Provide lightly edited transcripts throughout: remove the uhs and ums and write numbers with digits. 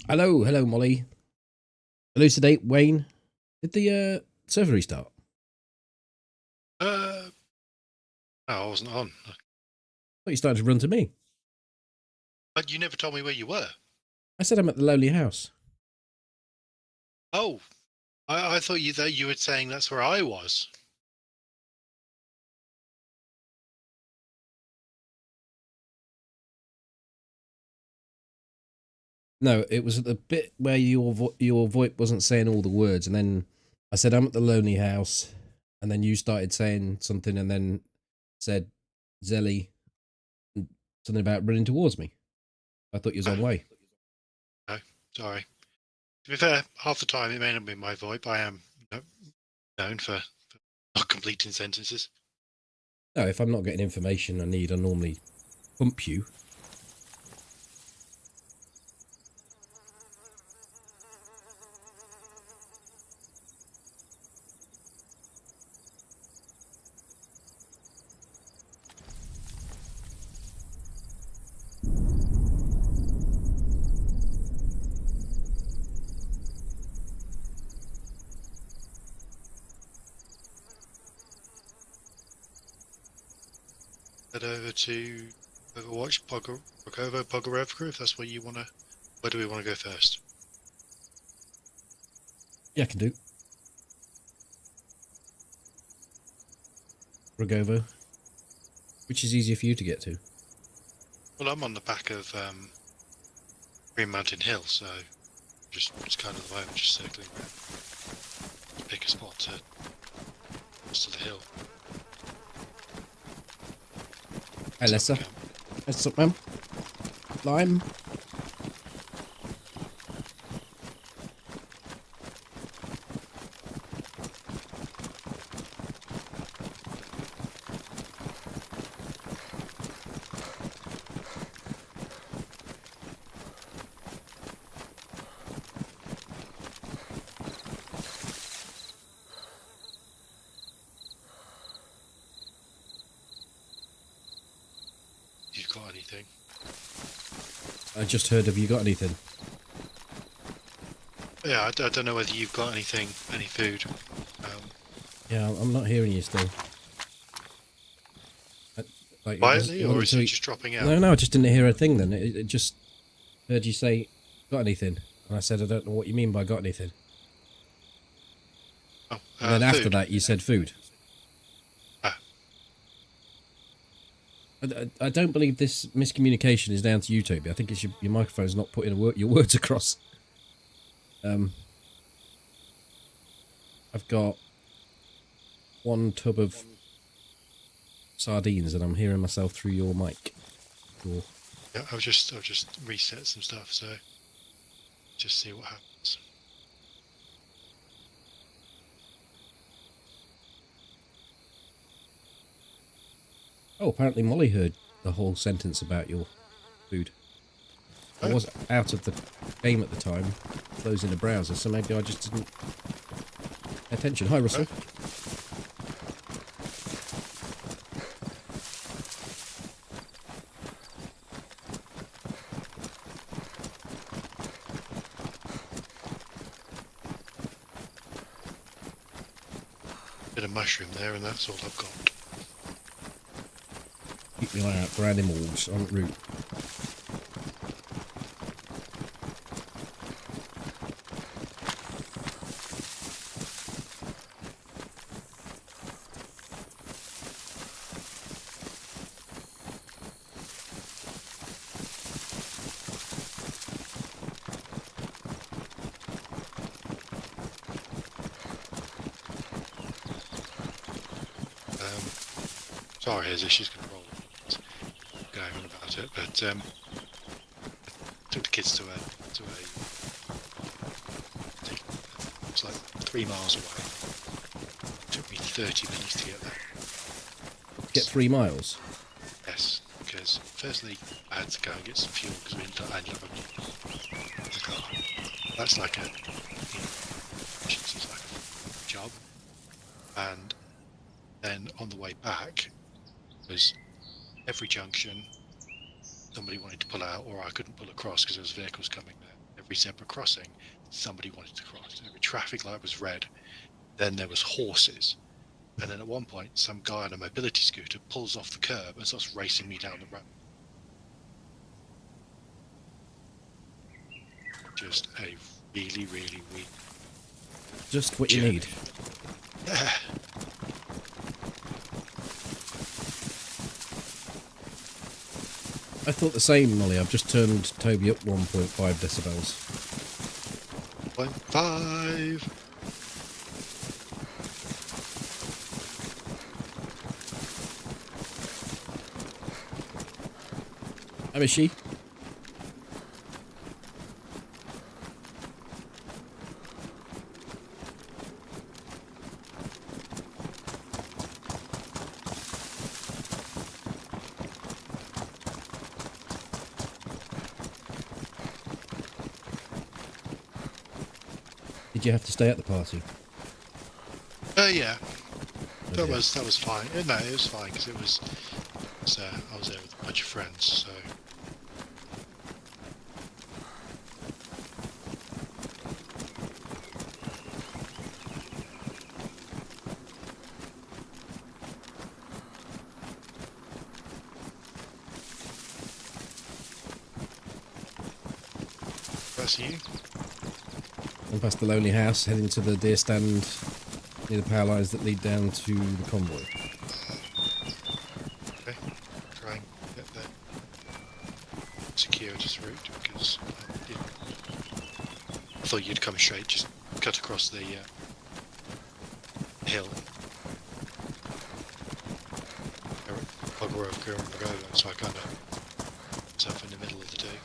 Hello, Molly. Elucidate, Wayne. Did the server restart? No, I wasn't on. I thought you started to run to me. But you never told me where you were. I said I'm at the lonely house. Oh, I thought you were saying that's where I was. No, it was at the bit where your VoIP wasn't saying all the words, and then I said I'm at the lonely house, and then you started saying something, and then said Zelly something about running towards me. I thought you was on way. No, sorry. To be fair, half the time it may not be my VoIP. I am known for not completing sentences. No, if I'm not getting information I need, I normally pump you. Head over to Overwatch, Pogovo, Pogorev, if that's where you want to. Where do we want to go first? Yeah, I can do. Rogovo. Which is easier for you to get to? Well, I'm on the back of Green Mountain Hill, so just kind of at the moment just circling around. Pick a spot to the hill. Hey, Lessa. What's up, man? Lime. You've got anything? I just heard, have you got anything? Yeah, I don't know whether you've got anything, any food. Yeah, I'm not hearing you still. Like Quietly, or is it just dropping out? No, I just didn't hear a thing then. It just heard you say, got anything? And I said, I don't know what you mean by got anything. Oh, And then after food. that, you said food. Ah. I don't believe this miscommunication is down to you, Toby. I think it's your microphone's not putting your words across. I've got one tub of sardines, and I'm hearing myself through your mic. Yeah, I've just reset some stuff, so just see what happens. Oh, apparently Molly heard the whole sentence about your food. I was out of the game at the time, closing the browser, so maybe I just didn't pay attention. Hi, Russell. Bit of mushroom there, and that's all I've got. Keep your eye out for animals en route. Sorry, there's issues going to roll going on about it, but took the kids to a it's like 3 miles away. It took me 30 minutes to get there. Get 3 miles? Yes, because firstly I had to go and get some fuel because I ended up in the car. That's like it's like a job. And then on the way back was every junction somebody wanted to pull out, or I couldn't pull across because there was vehicles coming there. every zebra crossing, somebody wanted to cross. Every traffic light was red. Then there was horses. And then at one point, some guy on a mobility scooter pulls off the curb and starts racing me down the road. Just a really, really weak. Just what you need. Yeah. I thought the same, Molly. I've just turned Toby up 1.5 decibels. 0.5. How is she? Did you have to stay at the party? Yeah. Oh, That was fine. No, it was fine because it was I was there with a bunch of friends, so. That's you. I'm past the lonely house, heading to the deer stand near the power lines that lead down to the convoy. Okay. Try and get the circuitous route because I thought you'd come straight, just cut across the hill. Go over, so I kind of myself in the middle of the day.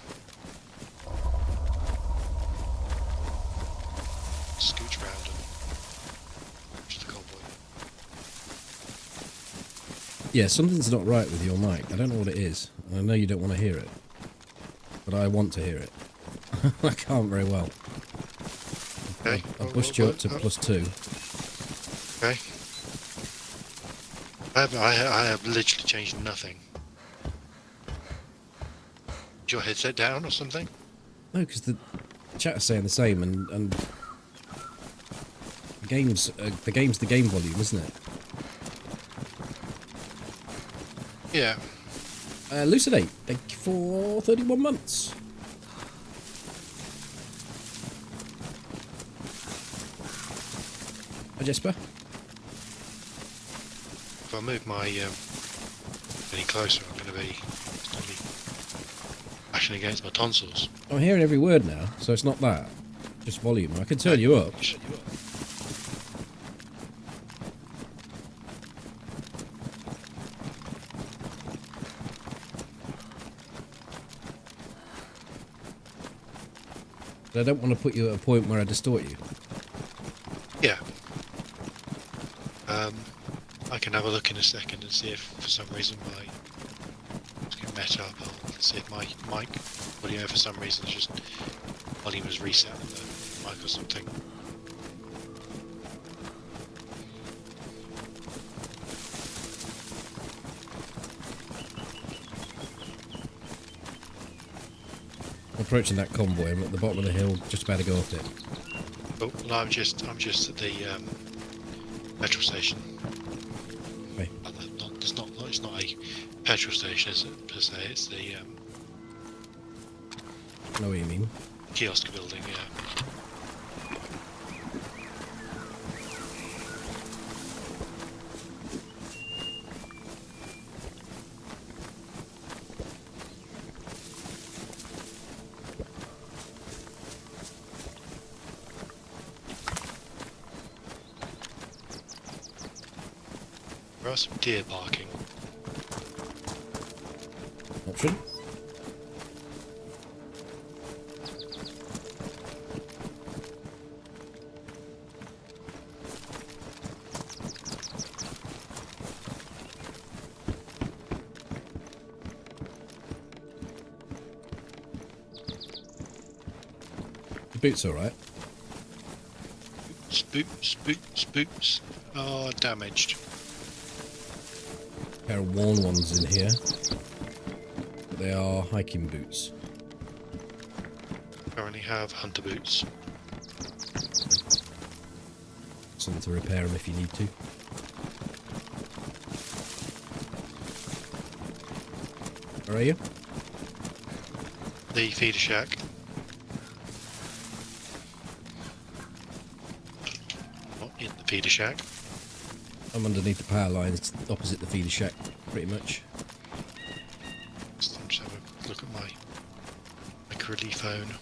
Scooch round and to the convoy. Yeah, something's not right with your mic. I don't know what it is. I know you don't want to hear it, but I want to hear it. I can't very well. Okay. I've pushed you up to +2. Okay. I have literally changed nothing. Is your headset down or something? No, because the chat is saying the same, and the game's the game volume, isn't it? Yeah. Lucidate, thank you for 31 months. Hi, Jesper. If I move my any closer, I'm going to be bashing against my tonsils. I'm hearing every word now, so it's not that. Just volume. I can turn you up. But I don't want to put you at a point where I distort you. Yeah. I can have a look in a second and see if for some reason my it's getting met up. I'll see if my mic audio for some reason is just volume was reset on the mic or something. I'm approaching that convoy. I'm at the bottom of the hill, just about to go up it. Oh no, I'm just at the petrol station. Okay. It's not a petrol station, is it, per se? It's the I know what you mean. kiosk building. Yeah. There are some deer parking. Option. The boot's alright. Boots are damaged. Pair of worn ones in here. But they are hiking boots. Currently have hunter boots. Something to repair them if you need to. Where are you? The feeder shack. Not in the feeder shack. I'm underneath the power lines, opposite the feeder shack, pretty much. Just have a look at my micro phone.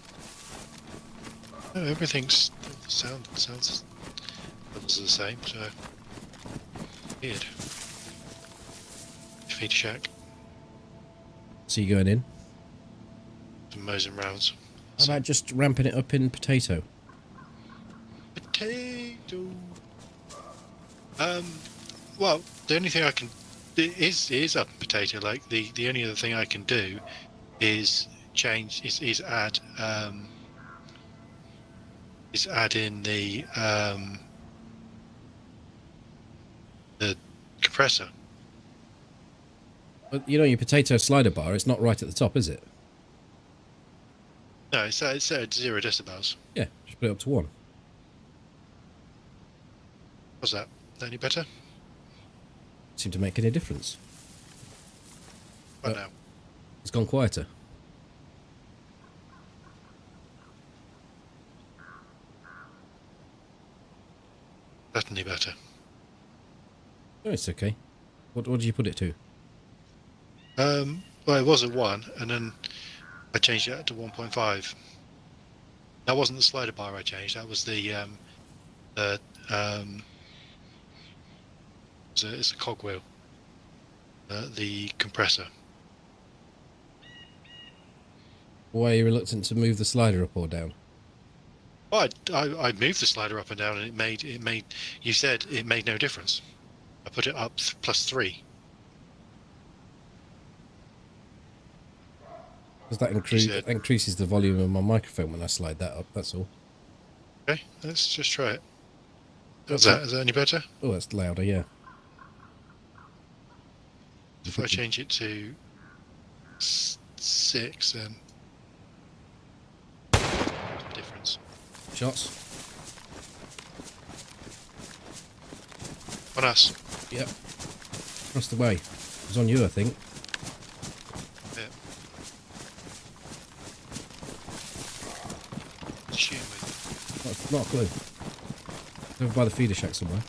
Oh, everything's sounds levels are the same, so weird. Feeder shack. So you going in? Some Mosin rounds. How about just ramping it up in potato? Potato. Well, the only thing I can is up in potato. Like the only other thing I can do is change is add in the compressor. But you know your potato slider bar, it's not right at the top, is it? No, it's at 0 decibels. Yeah, just put it up to 1. What's that? Any better? Seem to make any difference. Right now. It's gone quieter. Certainly better. Oh, it's okay. What did you put it to? Well, it was at 1, and then I changed it to 1.5. That wasn't the slider bar I changed. That was it's a cogwheel. The compressor. Why are you reluctant to move the slider up or down? Well, I moved the slider up and down, and it made. You said it made no difference. I put it up +3. Because that increases the volume of my microphone when I slide that up, that's all. Okay, let's just try it. Is that any better? Oh, that's louder, yeah. If I change it to 6, then difference. Shots? On us. Yep. Across the way. It was on you, I think. Yeah. Shooting with. Not a clue. Over by the feeder shack somewhere.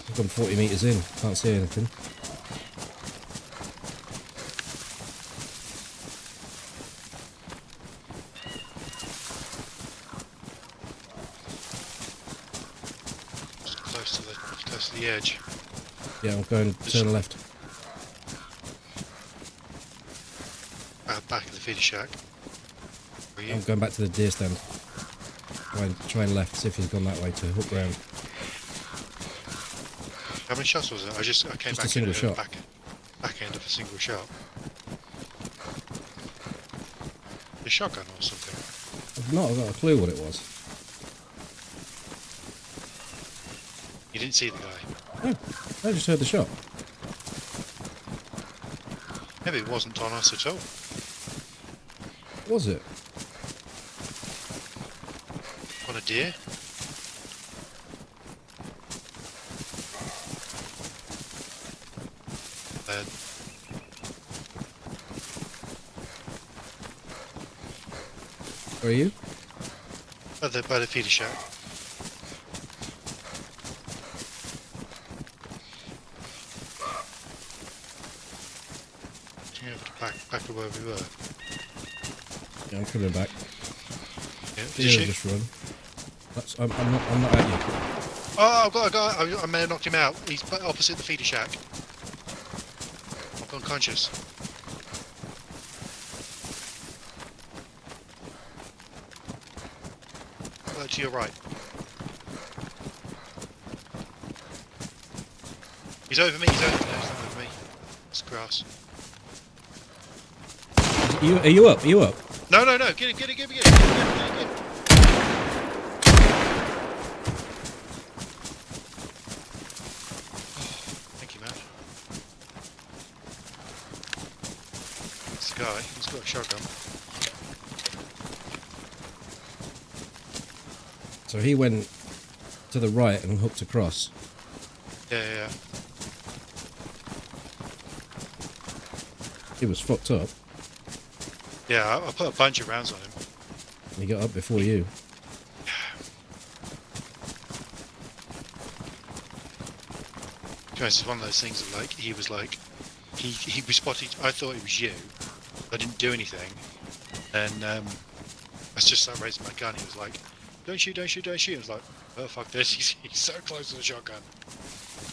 I've gone 40 metres in, can't see anything. Close to the edge. Yeah, I'm going turn left. Back of the feeder shack. Where are you? I'm going back to the deer stand. Try and left, see if he's gone that way to hook round. How many shots was it? I came Just back a single in shot. Back end of a single shot. A shotgun or something. I've not got a clue what it was. You didn't see the guy. No, I just heard the shot. Maybe it wasn't on us at all. Was it? On a deer? Where are you? By the feeder shack. Yeah, back to where we were. Yeah, I'm coming back. Yeah, Yeah, did you? just run. I'm not at you. Oh, I've got a guy. I may have knocked him out. He's opposite the feeder shack. I've gone conscious. To your right. He's over me. He's over me. across. Are you up? Are you up? No, no, no. Get it, get it, get it, get it, get it, get it. Thank you, man. It's the guy. He's got a shotgun. So he went to the right and hooked across. Yeah, yeah, yeah. He was fucked up. Yeah, I put a bunch of rounds on him. He got up before you. It's one of those things of like he was spotted. I thought it was you. I didn't do anything, and I just started raising my gun. He was like, "Don't shoot! Don't shoot! Don't shoot!" I was like, "Oh fuck this! He's so close to the shotgun."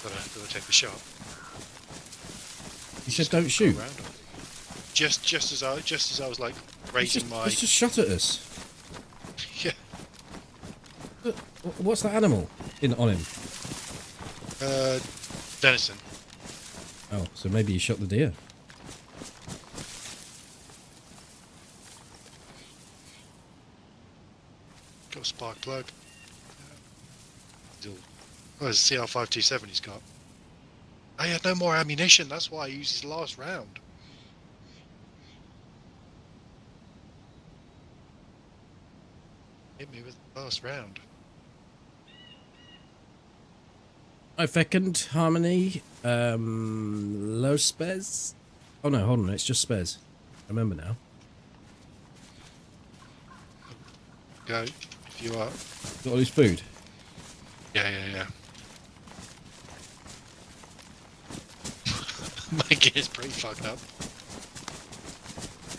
Gotta take the shot. He said, "Don't shoot." Just as I was like raising my. He's just shot at us. Yeah. Look, what's that animal on him? Venison. Oh, so maybe he shot the deer. Got a spark plug. Oh, it's a CR527 he's got. I had no more ammunition, that's why I used his last round. Hit me with the last round. I second Harmony. Low spez. Oh no, hold on, it's just spez. I remember now. Go, if you are. Got all his food. Yeah, yeah, yeah. My gear's pretty fucked up.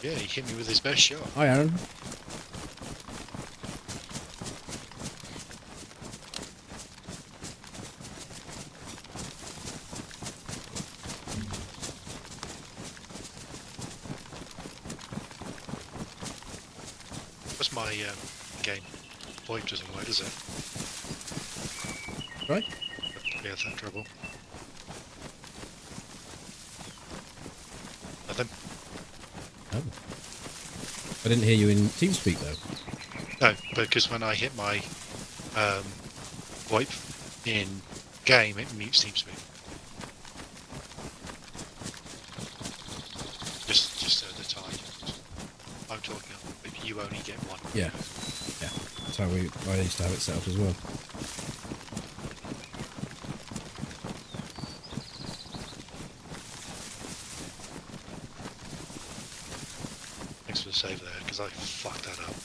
Yeah, he hit me with his best shot. Hi, Aaron. What's my game? VoIP doesn't work, does it? Right? Yeah, that trouble. Nothing. Oh. I didn't hear you in TeamSpeak though. No, because when I hit my VoIP in game, it mutes TeamSpeak. Just so the time. I'm talking. If you only get one. Yeah. Yeah. That's how I used to have it set up as well. Thanks for the save there, because I fucked that up.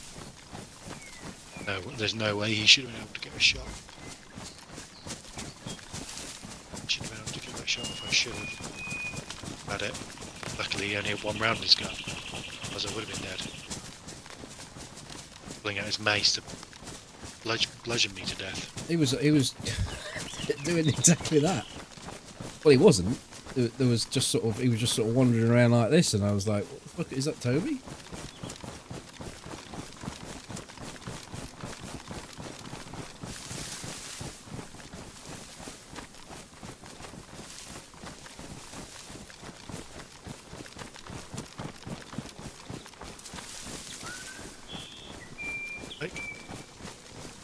No, there's no way he should have been able to get a shot. Should have been able to get that shot if I should have had it. Luckily, he only had one round in his gun, otherwise I would have been dead. Pulling out his mace to bludgeon me to death. He was doing exactly that. Well, he wasn't. There was just sort of, he was just sort of wandering around like this, and I was like, what the fuck, is that Toby?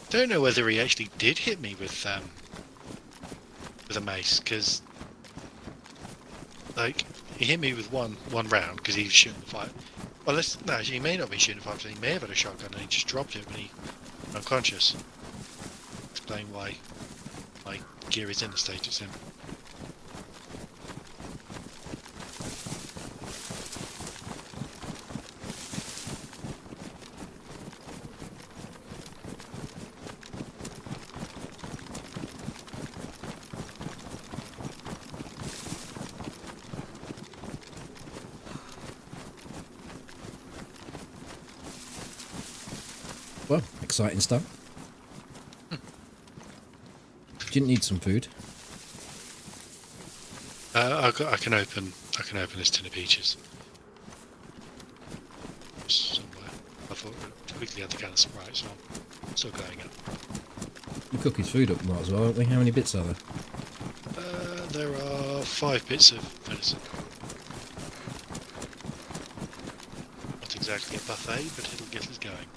I don't know whether he actually did hit me with a mace, because like he hit me with one round because he was shooting the fire. Well, no, actually, he may not be shooting the fire. He may have had a shotgun and he just dropped it when he was unconscious. Explain why my gear is in the state it's in. Well, exciting stuff. Didn't need some food. I can open this tin of peaches. Somewhere. I thought we quickly had the can of Sprite, so I'm still going up. You cook his food up, might as well, aren't we? How many bits are there? There are 5 bits of venison. exactly a buffet, but it'll get us going.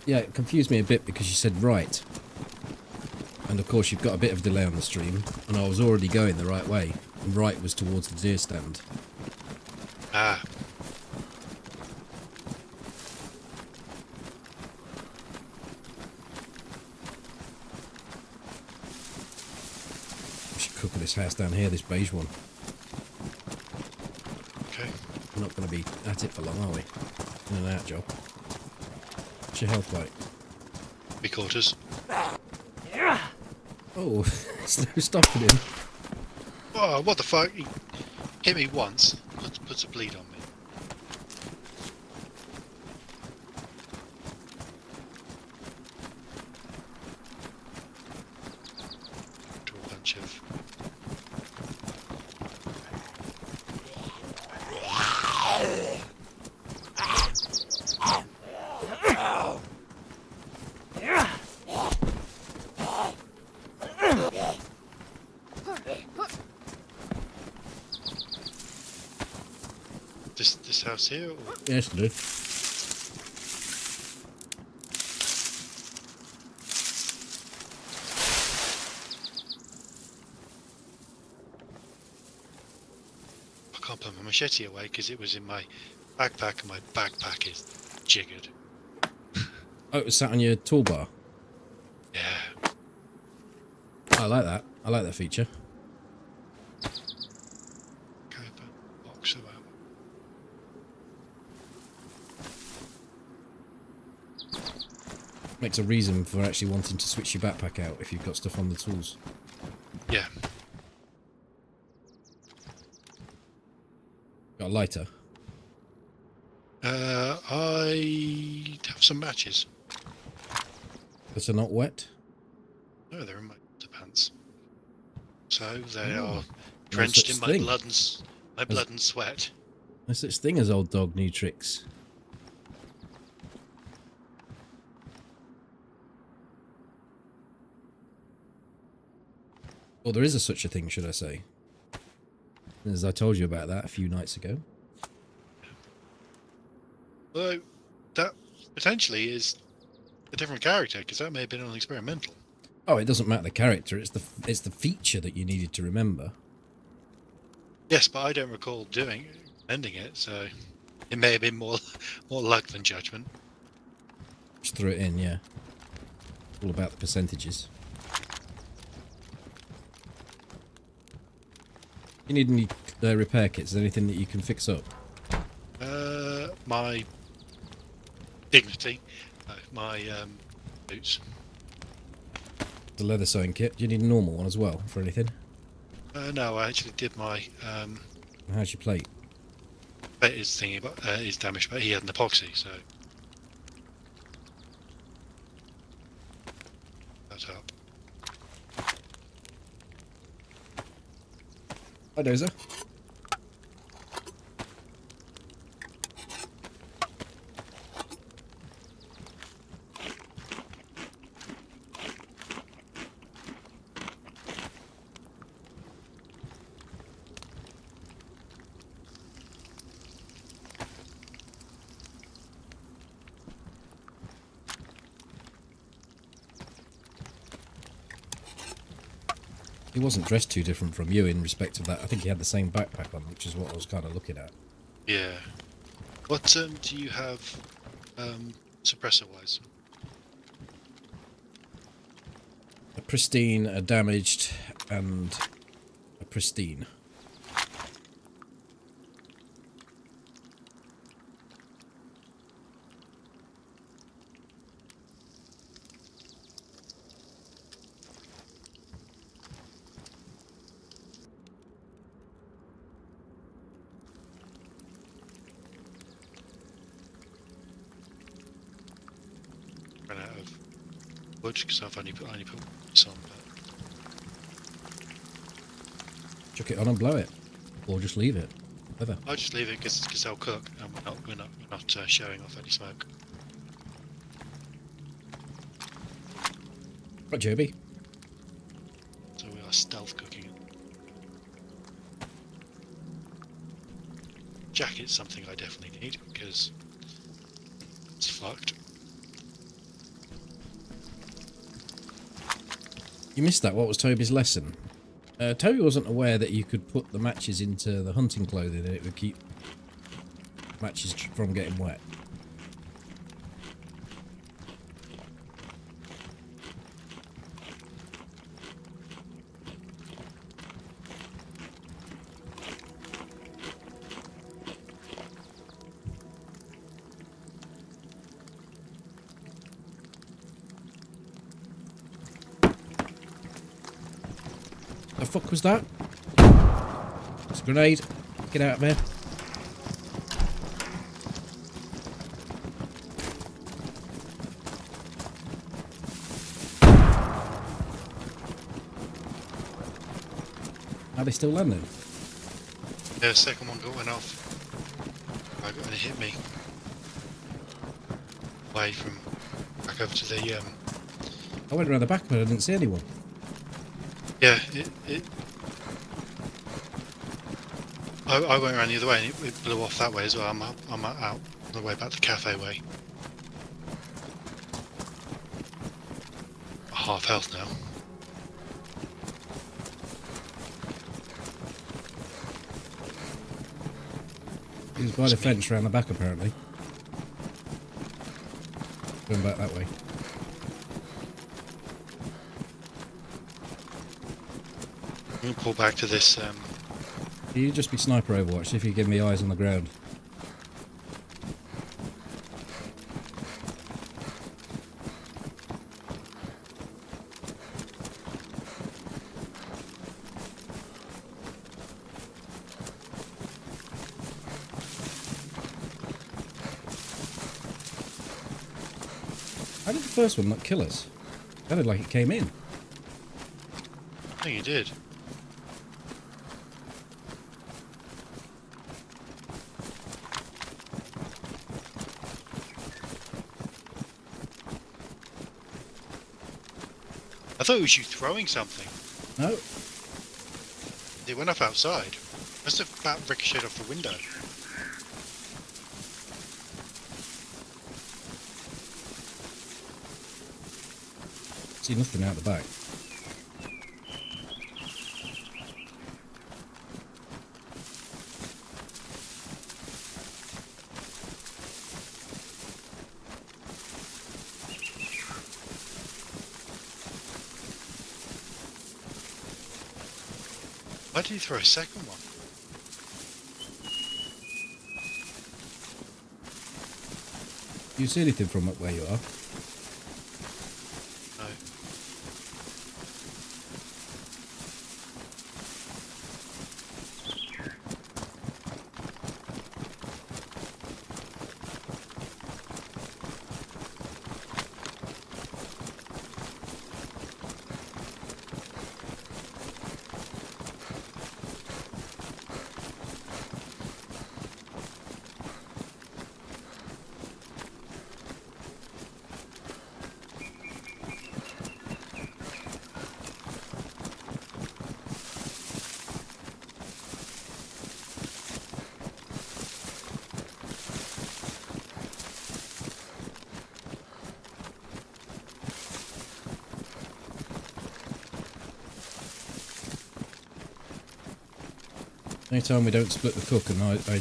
Yeah, it confused me a bit because you said right. And of course you've got a bit of delay on the stream, and I was already going the right way. And right was towards the deer stand. Ah, We should cook at this house down here, this beige one. okay. We're not going to be at it for long, are we? In and out job. What's your health like? 3/4. Oh, there's no stopping him. Oh, what the fuck? He hit me once, puts a bleed on me. To a bunch of... This house here? Or... Yes, dude. I can't put my machete away because it was in my backpack and my backpack is jiggered. Oh, it was sat on your toolbar. Yeah. I like that. I like that feature. Okay, but box of ammo. Makes a reason for actually wanting to switch your backpack out if you've got stuff on the tools. Yeah. Got a lighter. I have some matches. That are not wet. No, they're in my pants. So they Oh, are no drenched such in my thing. blood and sweat. No such thing as old dog, new tricks. Or there is a such a thing, should I say. As I told you about that a few nights ago. Although that potentially is a different character because that may have been on experimental. Oh, it doesn't matter the character, it's the feature that you needed to remember. Yes, but I don't recall ending it, so it may have been more luck than judgment. Just threw it in, yeah. All about the percentages. You need any repair kits? Is there anything that you can fix up? My dignity, my boots. The leather sewing kit. Do you need a normal one as well for anything? No, I actually did my How's your plate? bit is thingy, but is damaged, but he had an epoxy, so that's up. Hi, Dozer. He wasn't dressed too different from you in respect of that. I think he had the same backpack on, which is what I was kind of looking at. Yeah. What do you have suppressor-wise? A pristine, a damaged, and a pristine. wood because I've only put some. But Chuck it on and blow it, or just leave it. Whatever. I'll just leave it because they'll cook, and we're not showing off any smoke. Right, Joby. So we are stealth cooking it. Jacket's something I definitely need because it's fucked. You missed that. What was Toby's lesson? Toby wasn't aware that you could put the matches into the hunting clothing and it would keep matches from getting wet. The fuck was that? It's a grenade. Get out of there. Are they still landing? Yeah, the second one went off. And it hit me. Away from back over to the I went around the back but I didn't see anyone. yeah, I went around the other way and it blew off that way as well. I'm out on the way back the cafe way. Half health now. He was by the fence around the back apparently. Going back that way. I'm going to pull back to this. You just be sniper overwatch if you give me eyes on the ground. How did the first one not kill us? It sounded like it came in. I think he did. I thought it was you throwing something. No. It went off outside. Must have about ricocheted off the window. See nothing out the back. Why did he throw a second one? Do you see anything from up where you are? No. Anytime we don't split the cook and I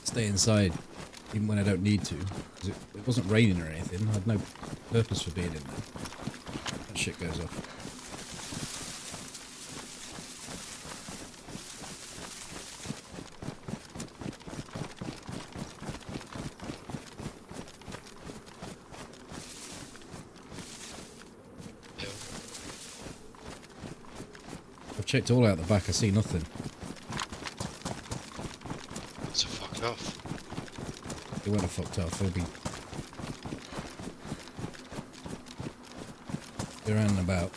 stay inside even when I don't need to, because it wasn't raining or anything, I had no purpose for being in there. That shit goes off. I've checked all out the back, I see nothing. So fucked off. They won't have fucked off, they'll be... Around and about.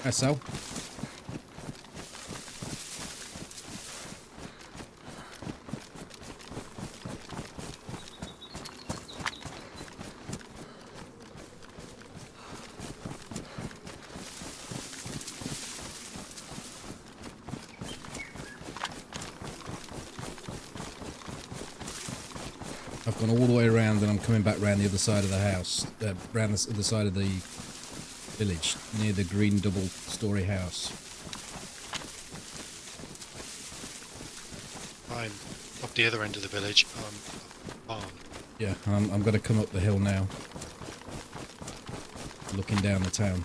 Hi, Sal. I've gone all the way around and I'm coming back round the other side of the house, round the other side of the village, near the green double-storey house. I'm up the other end of the village. Barn. Yeah, I'm going to come up the hill now, looking down the town.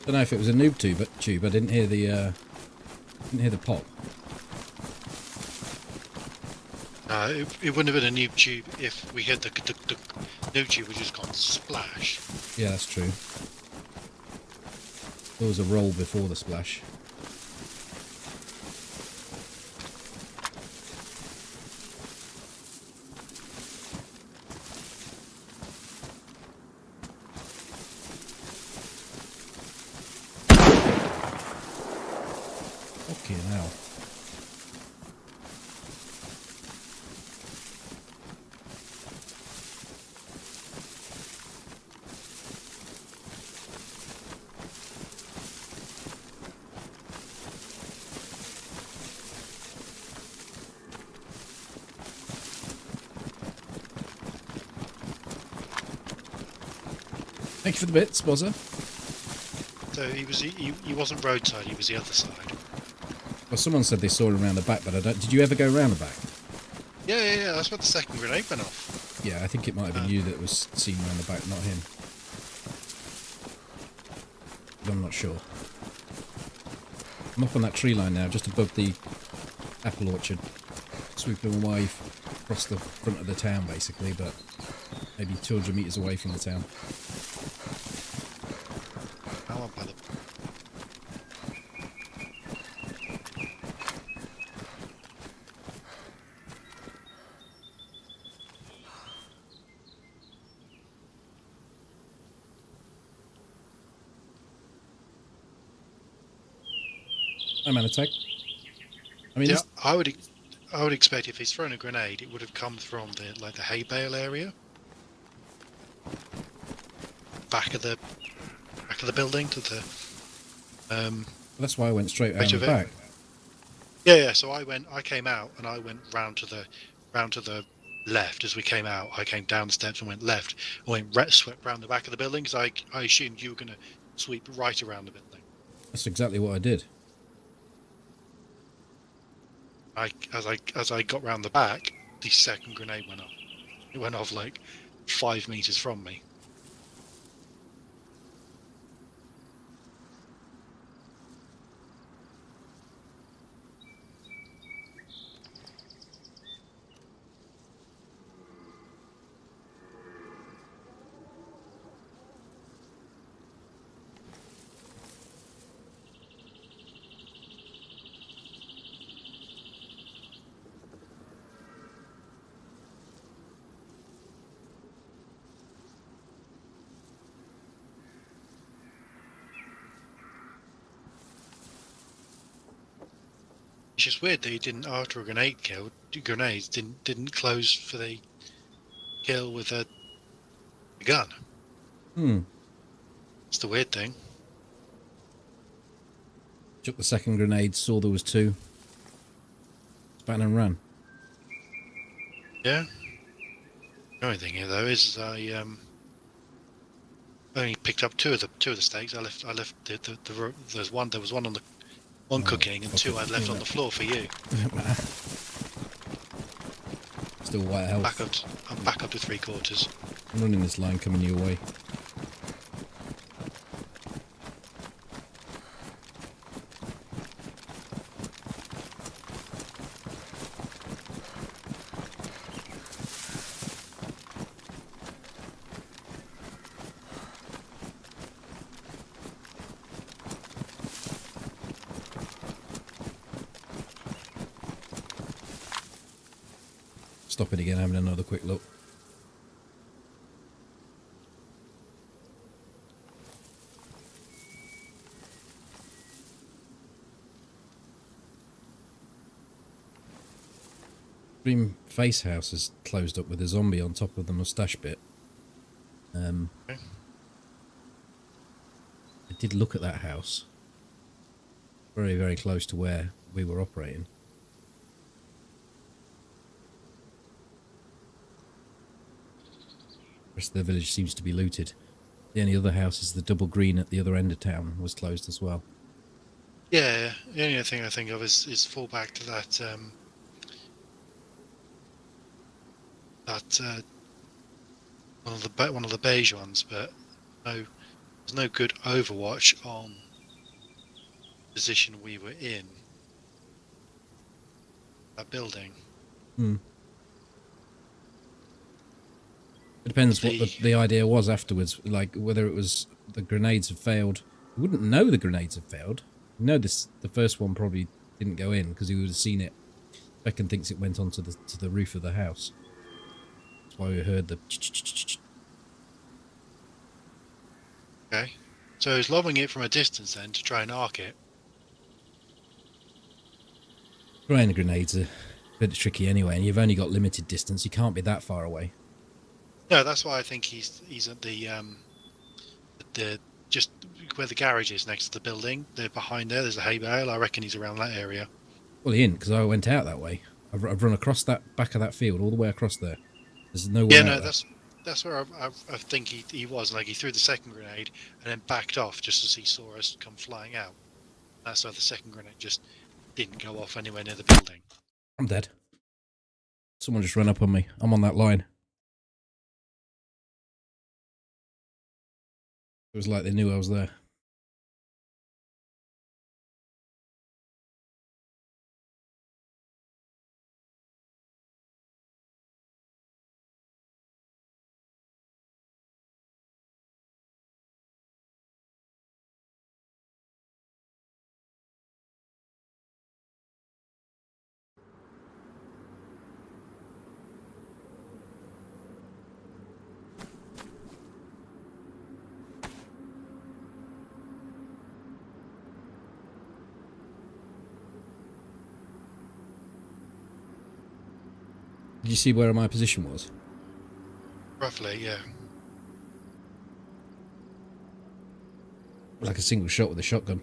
I don't know if it was a noob tube. I didn't hear the pop. It wouldn't have been a noob tube if we hit the noob tube would just gone splash. Yeah, that's true. There was a roll before the splash. Fucking hell. Thank you for the bits, Bozza. So he wasn't roadside. He was the other side. Well, someone said they saw him around the back, but I don't. Did you ever go around the back? Yeah. That's where the second grenade went off. Yeah, I think it might have been you that was seen around the back, not him. But I'm not sure. I'm up on that tree line now, just above the apple orchard, swooping away across the front of the town, basically, but maybe 200 metres away from the town. Now I'm by the... I'm an attack. I mean, Yeah, I would expect if he's thrown a grenade, it would have come from the hay bale area, back of the building to the. that's why I went straight around Right the of it. back. Yeah. So I came out and I went round to the left as we came out. I came down the steps and went left. I went swept round the back of the building because I assumed you were going to sweep right around the building. That's exactly what I did. As I got round the back, the second grenade went off. It went off like 5 meters from me. It's just weird that he didn't, after a grenades didn't close for the kill with a gun. It's the weird thing. Took the second grenade, saw there was two. Span and ran. Yeah. The only thing here though is I only picked up two of the steaks. I left there was one on the cooking and two I left on the floor for you. Still white health. I'm back up to 3/4. I'm running this line coming your way. Stop it again, having another quick look. Dream Face House is closed up with a zombie on top of the moustache bit. Okay. I did look at that house. Very, very close to where we were operating. The rest of the village seems to be looted. The only other house is the double green at the other end of town, was closed as well. Yeah, the only thing I think of is fall back to that one of the beige ones, but there's no good Overwatch on the position we were in. That building. It depends what the idea was afterwards, like whether it was the grenades have failed. We wouldn't know the grenades have failed. We know the first one probably didn't go in because he would have seen it. Beckon thinks it went onto the roof of the house. That's why we heard the. Okay, so he's lobbing it from a distance then to try and arc it. Throwing the grenades are a bit tricky anyway, and you've only got limited distance. You can't be that far away. No, that's why I think he's at the just where the garage is next to the building. They're behind there. There's a hay bale. I reckon he's around that area. Well, he ain't, because I went out that way. I've run across that back of that field, all the way across there. There's no way. Yeah, no, that's where I think he was. Like he threw the second grenade and then backed off just as he saw us come flying out. That's why the second grenade just didn't go off anywhere near the building. I'm dead. Someone just ran up on me. I'm on that line. It was like they knew I was there. Did you see where my position was? Roughly, yeah. Like a single shot with a shotgun.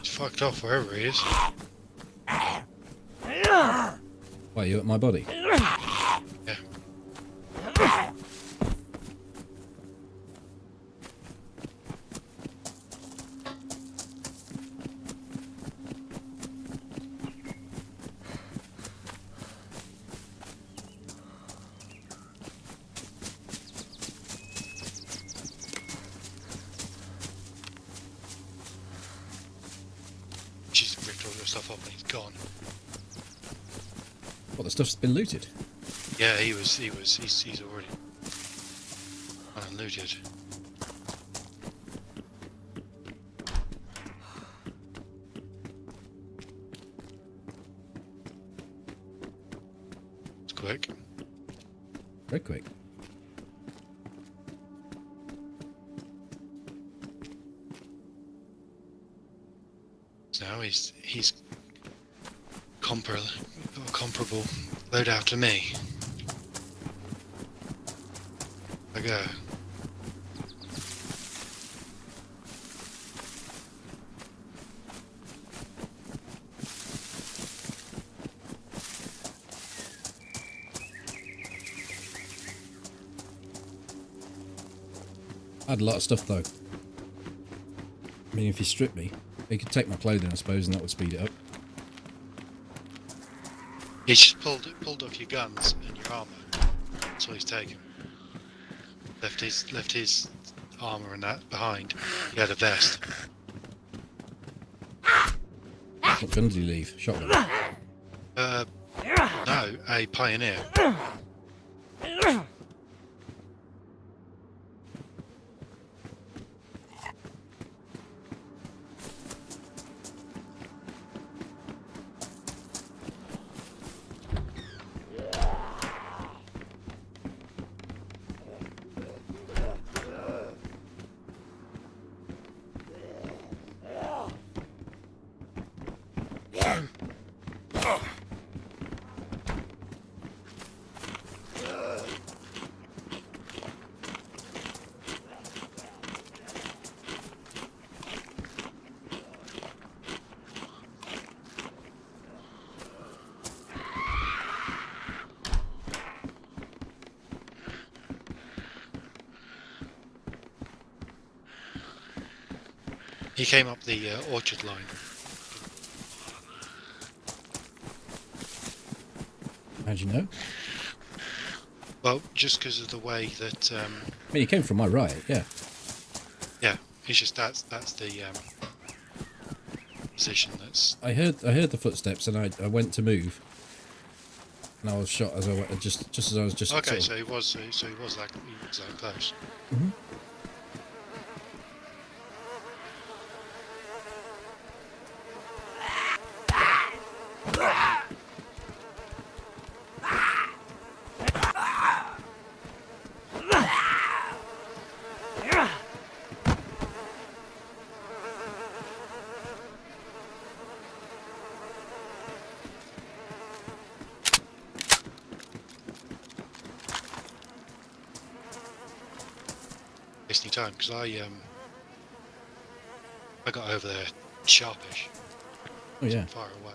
Fucked off wherever he is. Why, are you at my body? Yeah. She's ripped all your stuff up and he's gone. Well, the stuff's been looted. Yeah, he's already unlooted. It's quick. Very quick. he's comparable loadout to me. I go. I had a lot of stuff though. I mean, if you strip me, you could take my clothing, I suppose, and that would speed it up. He's just pulled off your guns and your armor. That's all he's taken. Left his armor and that behind. He had a vest. What gun did he leave? Shotgun. No, a pioneer. He came up the orchard line. How'd you know? Well, just because of the way that. I mean, he came from my right, yeah. Yeah, it's just that's the position that's. I heard the footsteps, and I went to move, and I was shot as I went, just as I was just. Okay, sort of, he was that close. Mm-hmm. Wasting time because I got over there sharpish. Oh yeah. Far away.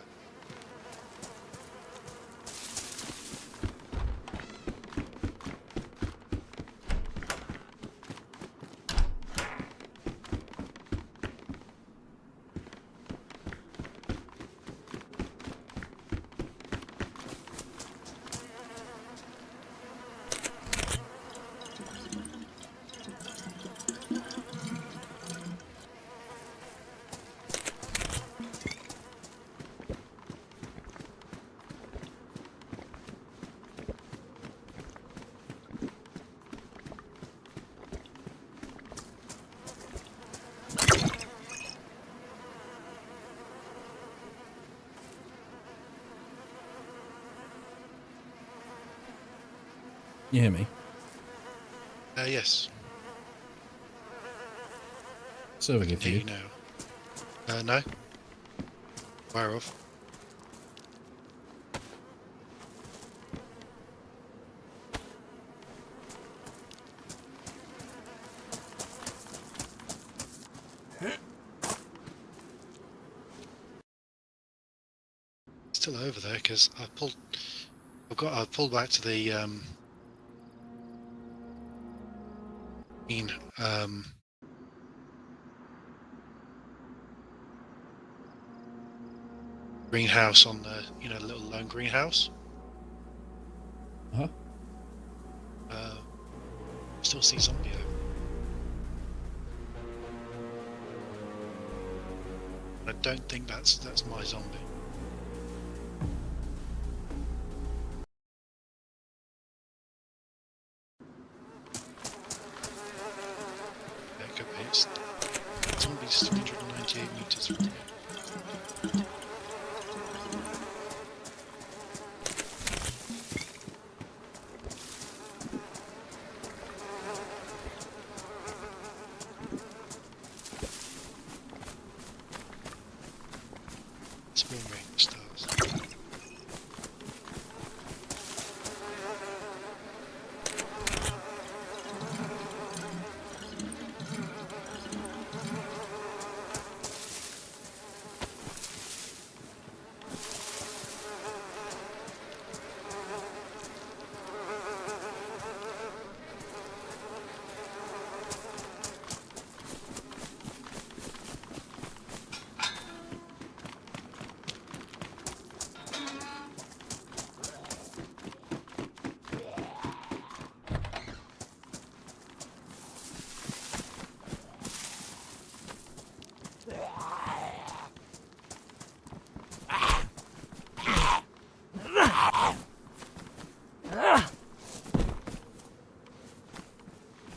You hear me? Yes. Server good for you. Now. No. Where of? Still over there because I pulled back to the greenhouse on the little lone greenhouse. Huh? Still see zombie over. I don't think that's my zombie. It could be. It's zombie's 398 meters from here. spawn rate starts.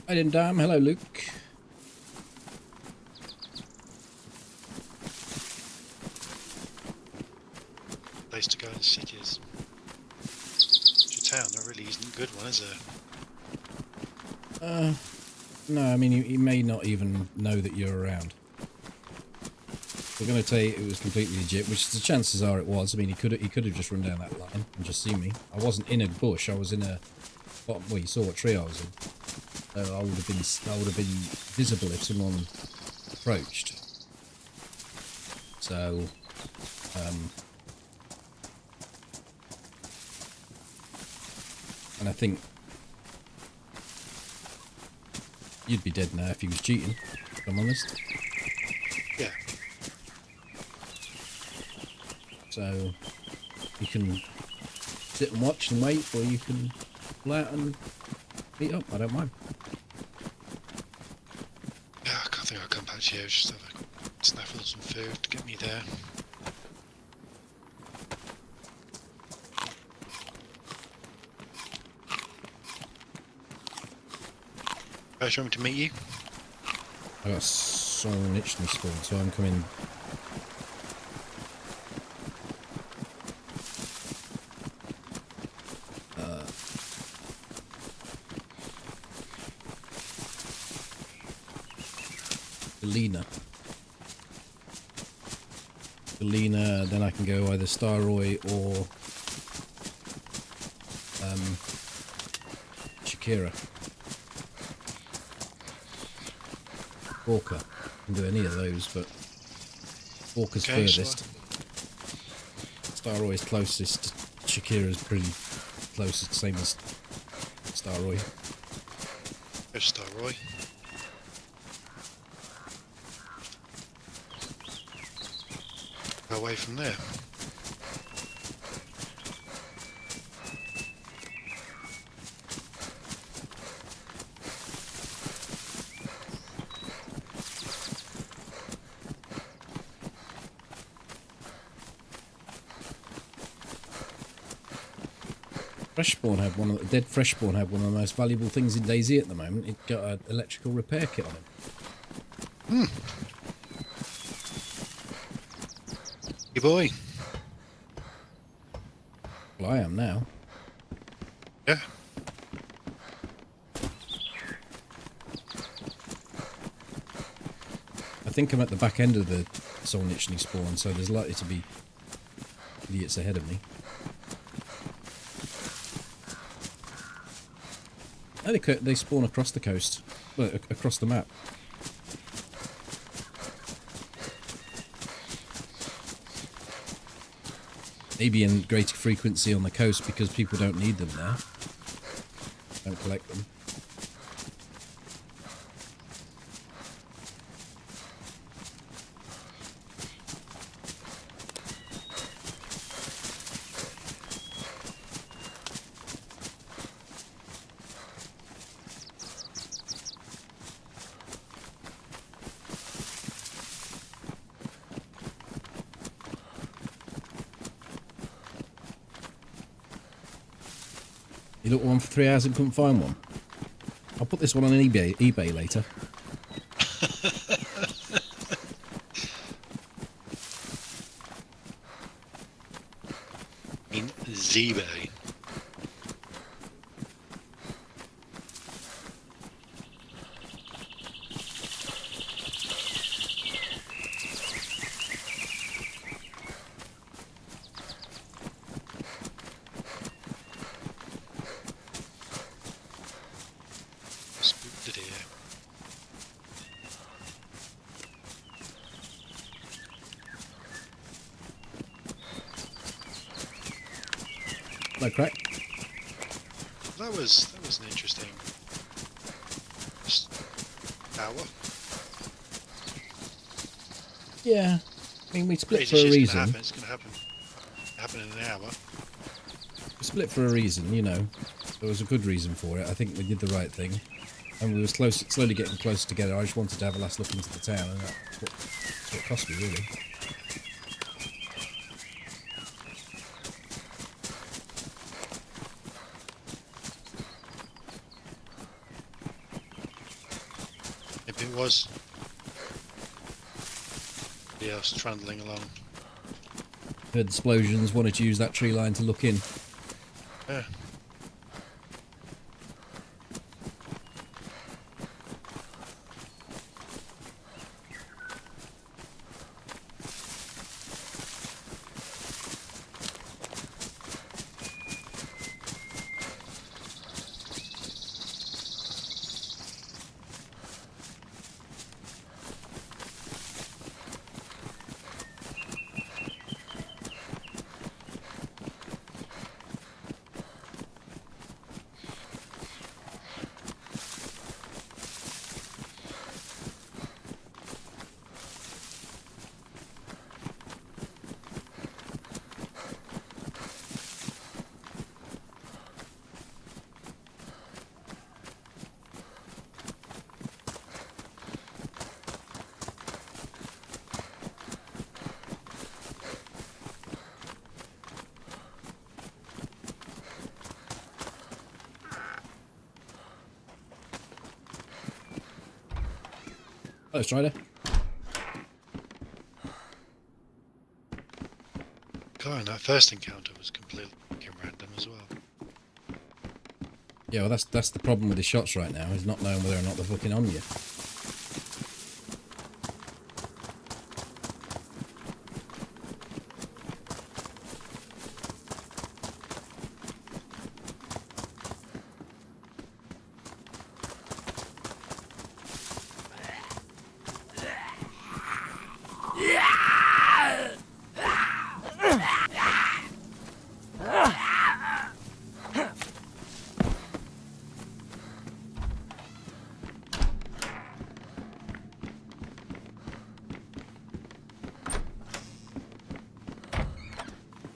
I didn't damn. Hello, Luke. Place to go in cities. Your town, there really isn't a good one, is there? No, I mean, he may not even know that you're around. We're going to tell you it was completely legit, which the chances are it was. I mean, he could have just run down that line and just seen me. I wasn't in a bush. I was in a... Well, you saw what tree I was in. So I would have been visible if someone approached. So, and I think you'd be dead now if he was cheating, if I'm honest. Yeah. So you can sit and watch and wait, or you can pull out and meet up. I don't mind. Yeah, I can't think I'll come back to you. Just have a snaffle of some food to get me there. Do you want me to meet you? I got someone literally spawned, so I'm coming. Galena, then I can go either Starroy or Shakira. Walker. I can do any of those, but Walker's Okay, furthest. Starroy's closest. Shakira's pretty closest, same as Starroy. There's Starroy. Away from there. Freshspawn had one of the dead Freshspawn had one of the most valuable things in DayZ at the moment. It got an electrical repair kit on him. Hey boy. Well, I am now. Yeah. I think I'm at the back end of the soul nichely spawn, so there's likely to be idiots ahead of me. Oh, they spawn across the coast, well, across the map. Maybe in greater frequency on the coast because people don't need them there. Don't collect them. You looked one for 3 hours and couldn't find one. I'll put this one on eBay later. In Z-Bay. No crack. That was an interesting hour. Yeah. I mean, we split Crazy for a shit's reason. gonna happen. It's gonna happen in an hour. We split for a reason, you know. There was a good reason for it. I think we did the right thing. And we were slowly getting closer together. I just wanted to have a last look into the town, and that's what it cost me, really. If it was somebody else trundling along. Heard explosions, wanted to use that tree line to look in. Yeah. Oh, Strider. God, that first encounter was completely fucking random as well. Yeah, well, that's the problem with the shots right now, is not knowing whether or not they're fucking on you.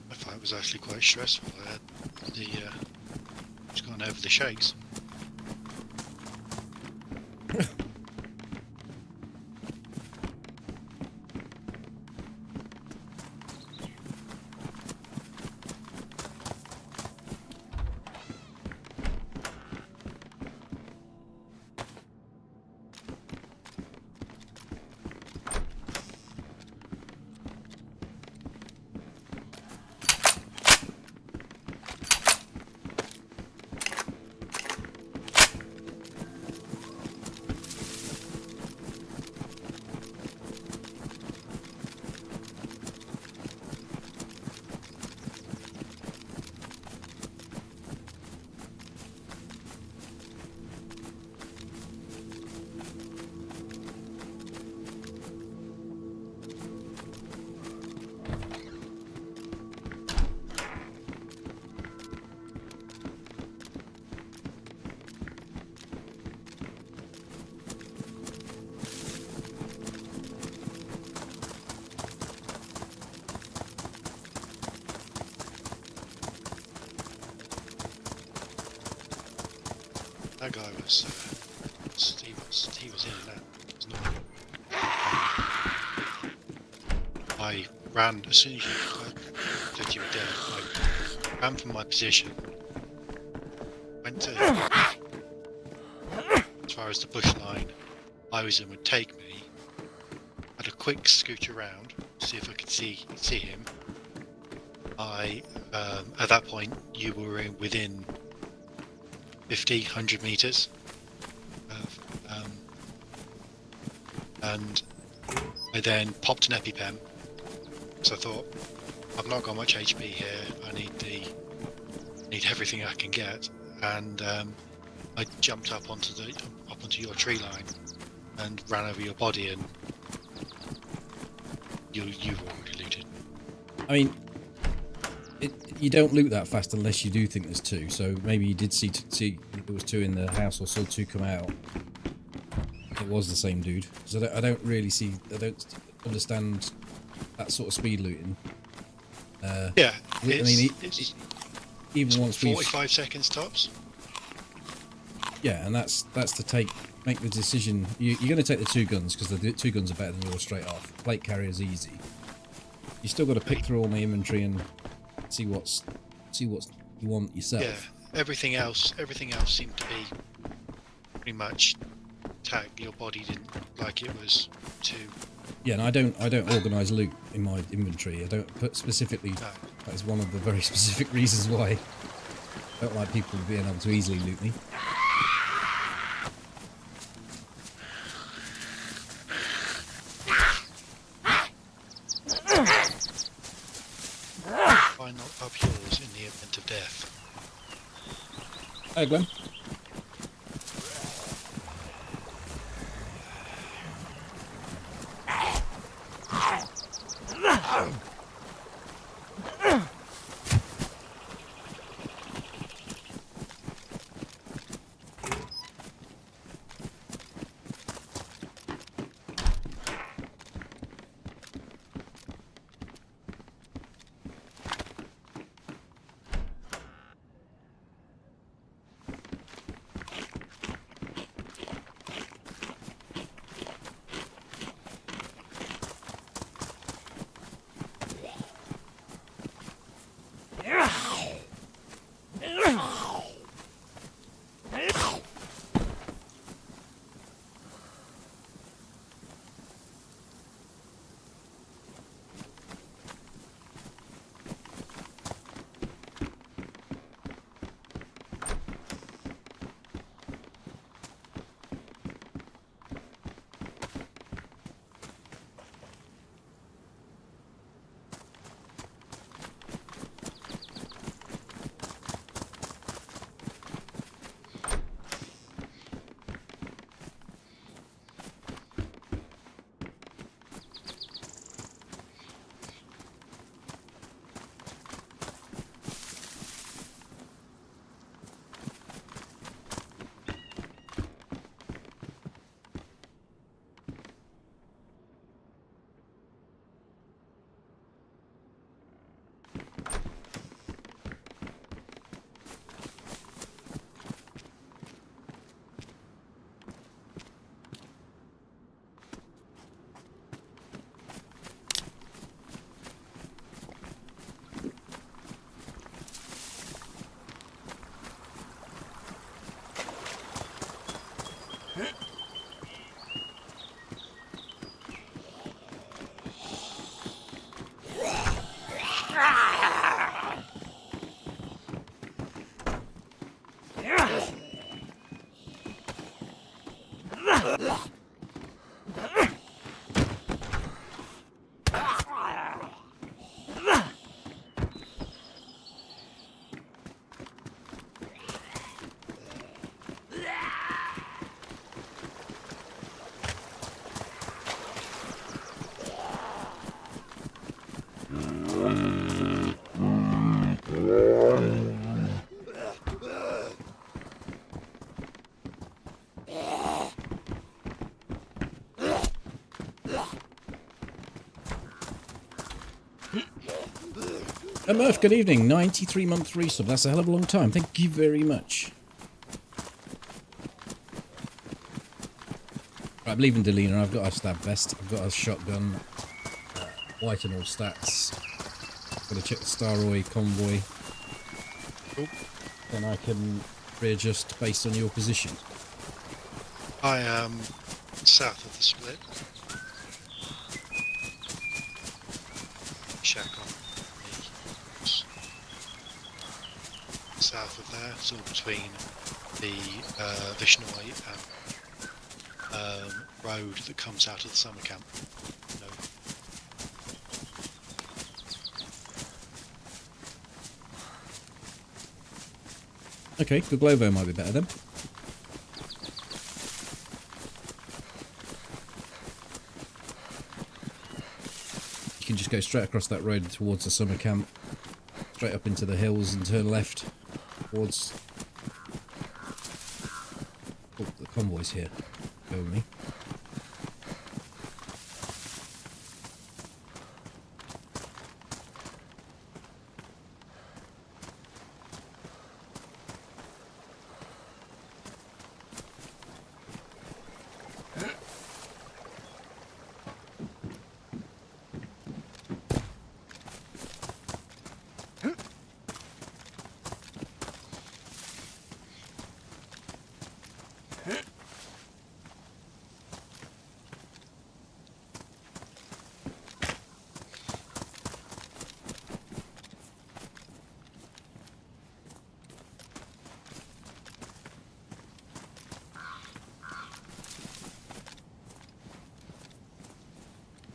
My fight was actually quite stressful. I had just gone over the shakes. That guy was, he was in and out. It was not. I ran as soon as you said you were dead. I ran from my position, went to as far as the bush line I was in would take me. Had a quick scoot around, see if I could see him. At that point, you were within 50, 100 meters. And I then popped an EpiPen. So I thought, I've not got much HP here. I need everything I can get. And I jumped up onto your tree line and ran over your body, and you've already looted. I mean, You don't loot that fast unless you do think there's two. So maybe you did see there was two in the house, or saw two come out. It was the same dude. So I don't really see. I don't understand that sort of speed looting. Yeah, I mean, even once 45 seconds tops. Yeah, and that's to make the decision. You're going to take the two guns because the two guns are better than yours straight off. Plate carrier's easy. You still got to pick through all my inventory and see what you want yourself. Yeah, everything else seemed to be pretty much tagged. Your body didn't like it was too. Yeah, and I don't organise loot in my inventory. I don't put specifically. No. That is one of the very specific reasons why I don't like people being able to easily loot me. Why not up yours in the event of death? Hey, Glenn. Murph, good evening. 93-month resub. That's a hell of a long time. Thank you very much. Right, I'm leaving Delina. I've got a stab vest. I've got a shotgun. White and all stats. Got to check the Staroy Convoy. Cool. Then I can readjust based on your position. I am south of the split. Shack on the south of there, sort of between the Vishnoi and road that comes out of the summer camp. No. Okay, Guglovo might be better then. You can just go straight across that road towards the summer camp. straight up into the hills and turn left towards... Oh, the convoy's here. Go with me.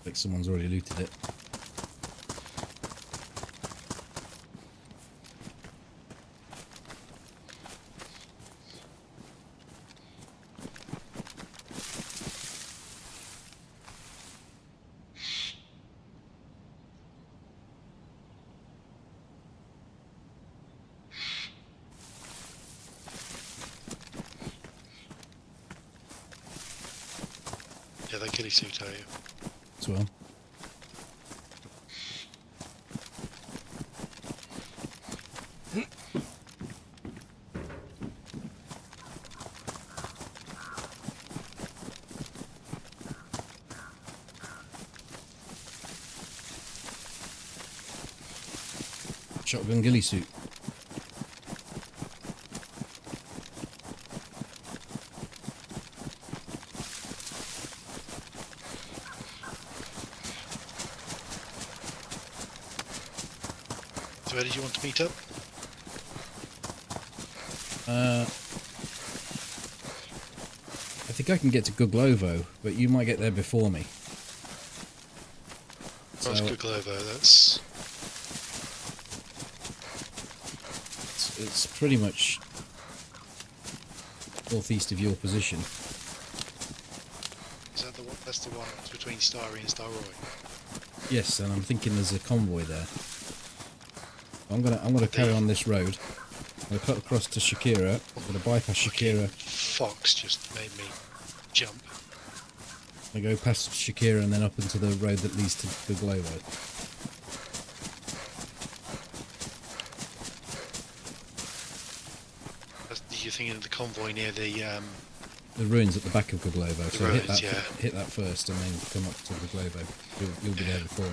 Like someone's already looted it. Yeah, that ghillie suit, are you? As well. Shotgun ghillie suit. So where did you want to meet up? I think I can get to Guglovo, but you might get there before me. That's So- Guglovo, that's... It's pretty much northeast of your position. Is that the one? That's the one that's between Starry and Starroy. Yes, and I'm thinking there's a convoy there. I'm gonna carry on this road. I'm gonna cut across to Shakira. I'm gonna bypass Shakira. Fox just made me jump. I'm gonna go past Shakira and then up into the road that leads to Guglovo. You're thinking of the convoy near the... The ruins at the back of Guglovo. So ruins, hit that, yeah. hit that first, and then come up to Guglovo. You'll be there before me.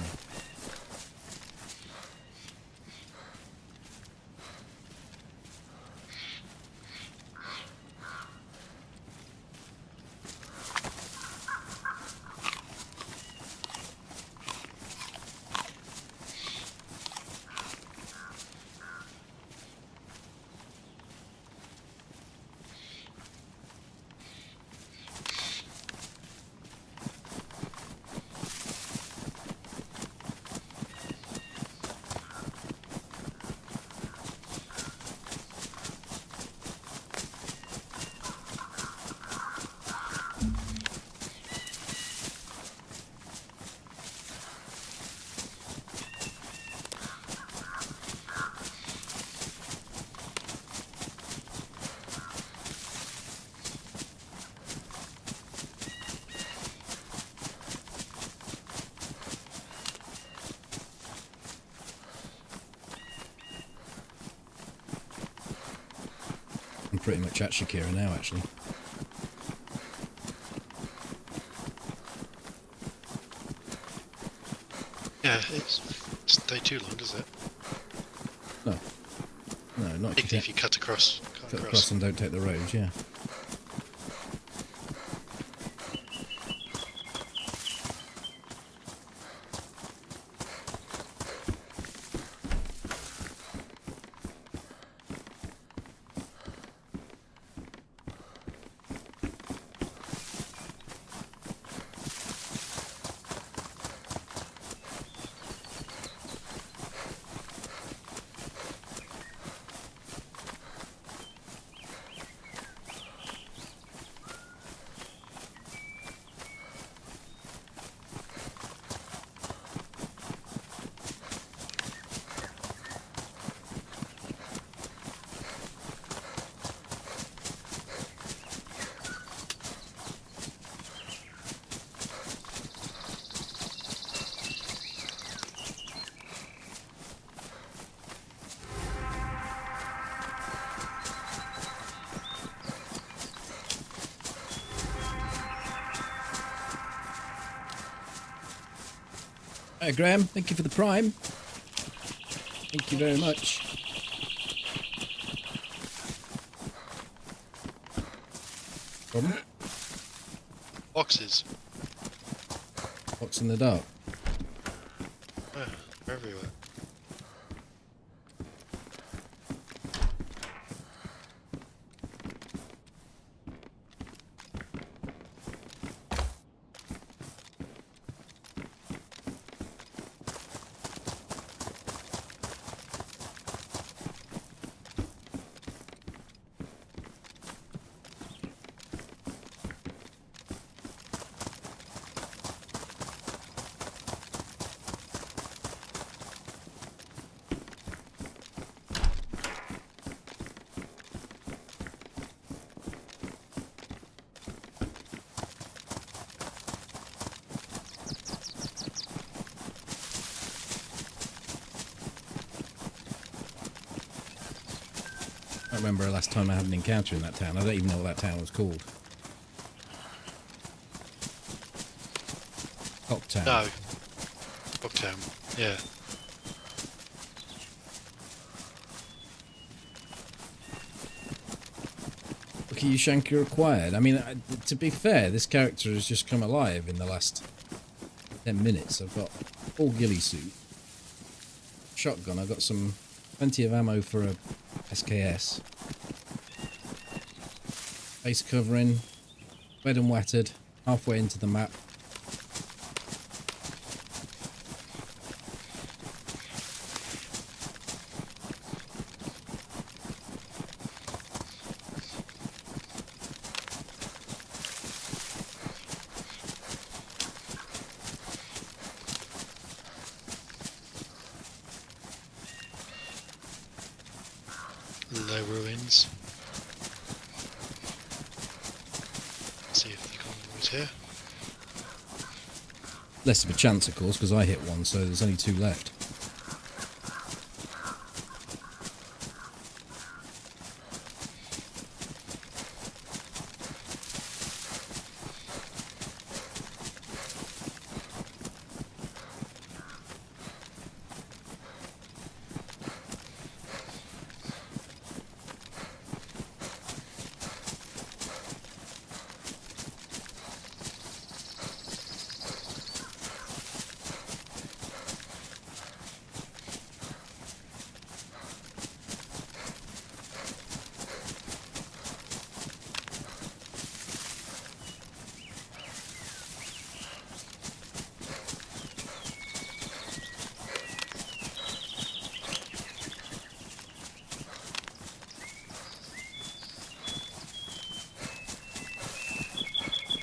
I'm pretty much at Shakira now, actually. Yeah, it's doesn't take too long, does it? No, not if you If you cut across. cut across and don't take the road, yeah. Hi, Graham. Thank you for the prime. Thank you very much. Problem? Boxes. What's in the dark? Yeah, they're everywhere. I don't remember the last time I had an encounter in that town. I don't even know what that town was called. Cocktown. No. Cocktown. Yeah. Look at you, Shanker acquired. I mean, to be fair, this character has just come alive in the last 10 minutes. I've got full ghillie suit, shotgun. I've got plenty of ammo for a SKS. Face covering, wet and wetted, halfway into the map. Low ruins. See if the convoy's here. Less of a chance, of course, because I hit one, so there's only 2 left.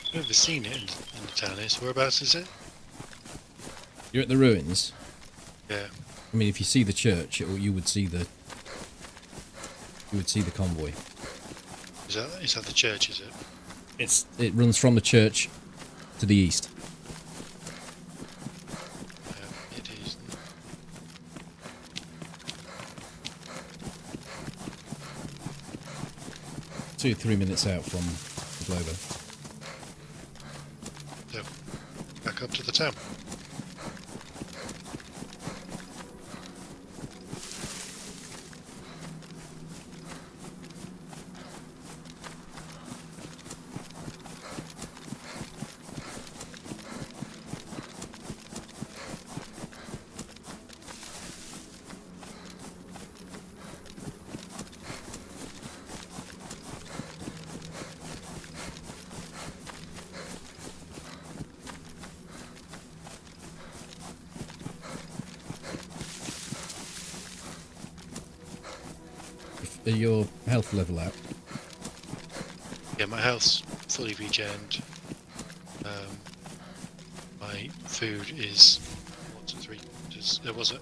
I've never seen it in the town here, so whereabouts is it? You're at the ruins. Yeah. I mean, if you see the church, you would see the convoy. Is that the church, is it? It runs from the church to the east. Yeah, it is. 2 or 3 minutes out from the Glover. So, back up to the town. Are your health level out? Yeah, my health's fully regened. My food is 1 to 3 quarters. There was a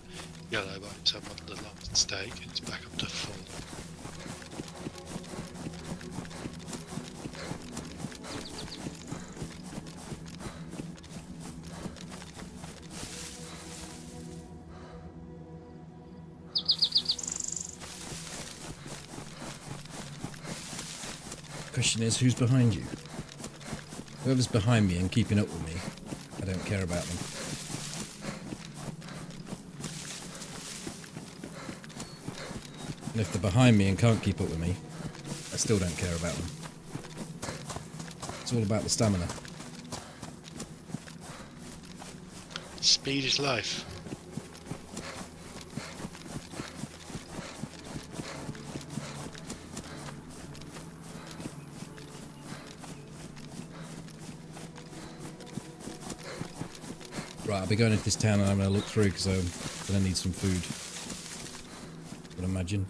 yellow, but I had a little mistake. It's back up to full. Question is, who's behind you? Whoever's behind me and keeping up with me, I don't care about them. And if they're behind me and can't keep up with me, I still don't care about them. It's all about the stamina. Speed is life. Right, I'll be going into this town and I'm going to look through because I'm going to need some food. I would imagine.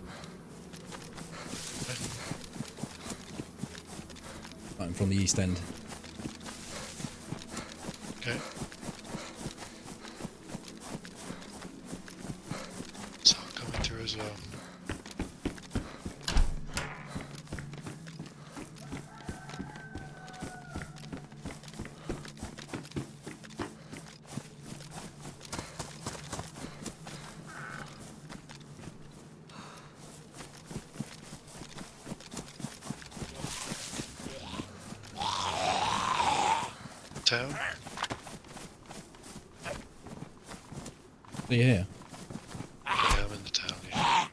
I'm from the East End. Okay. So I'm coming through as well. Town. Are you here? Yeah, I'm in the town, yeah.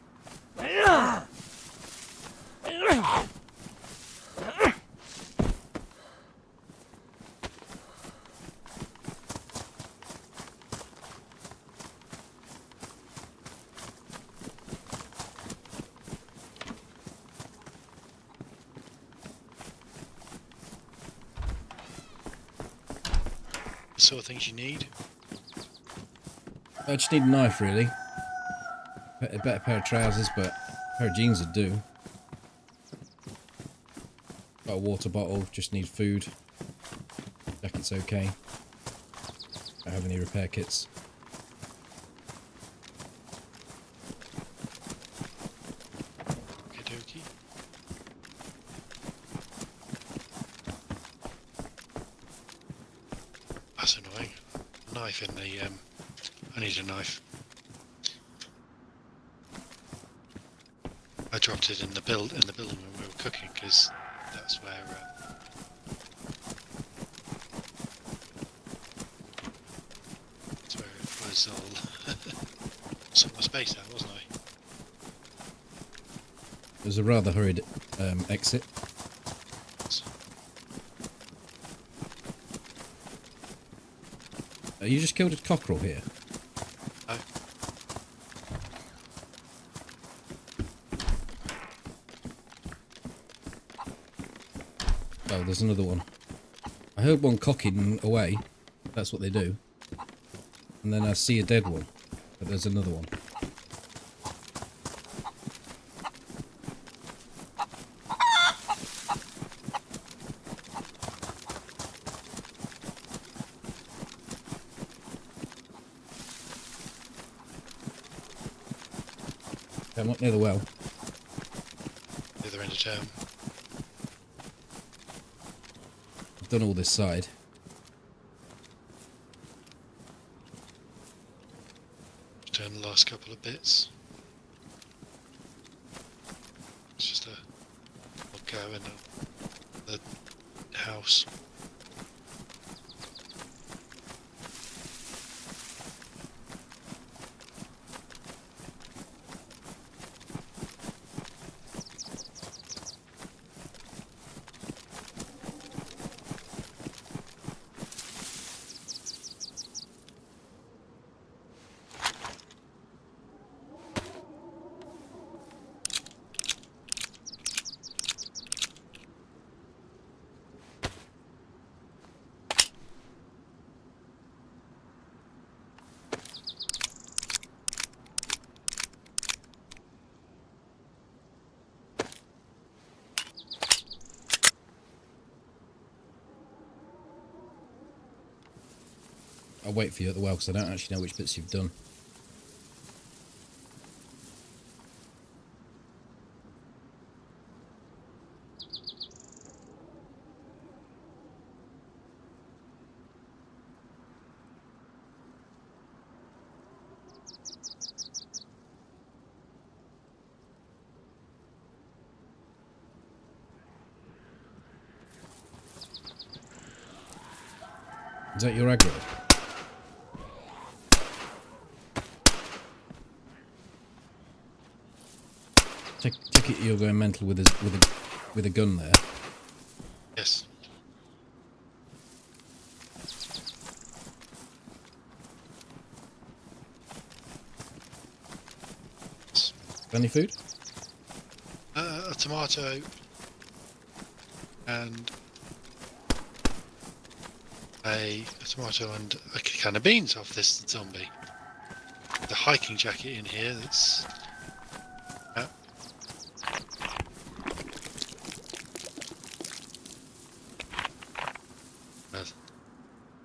The sort of things you need. I just need a knife, really. A better pair of trousers, but a pair of jeans would do. Got a water bottle, just need food. Jacket's okay. Don't have any repair kits. Okie dokie. That's annoying. Knife in the I need a knife. I dropped it in the building when we were cooking because that's where it was all sort my space out, wasn't I? It was a rather hurried exit. You just killed a cockerel here. Oh. Oh, there's another one. I heard one cocking away. That's what they do. And then I see a dead one. But there's another one. I'm up near the well. The other end of town. I've done all this side. Done the last couple of bits. It's just a go in the house. I'll wait for you at the well because I don't actually know which bits you've done. Is that your aggro? Take it you're going mental with a gun there. Yes. Any food? A tomato and a tomato and a can of beans off this zombie. The hiking jacket in here. That's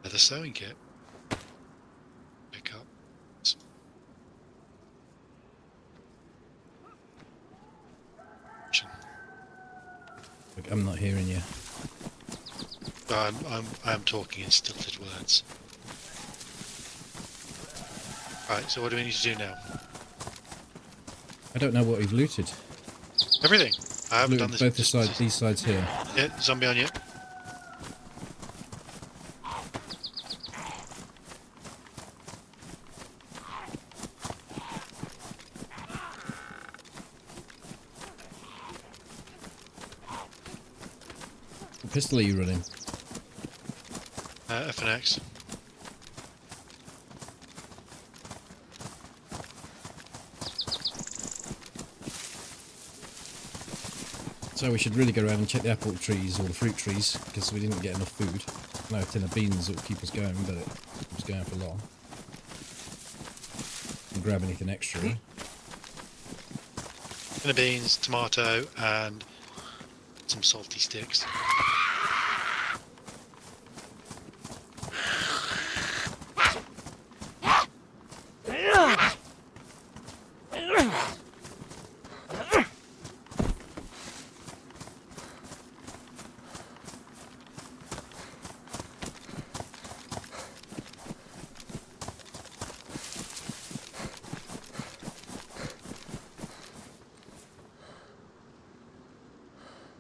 the sewing kit. Pick up. Look, I'm not hearing you. I'm talking in stilted words. Right, so what do we need to do now? I don't know what we've looted. Everything. I haven't done Looted this. both these sides here. Yeah, zombie on you. What pistol are you running? FNX. So we should really go around and check the apple trees or the fruit trees because we didn't get enough food. No tin of beans that will keep us going, but it keeps going for long. And grab anything extra. Tin of beans, tomato, and some salty sticks.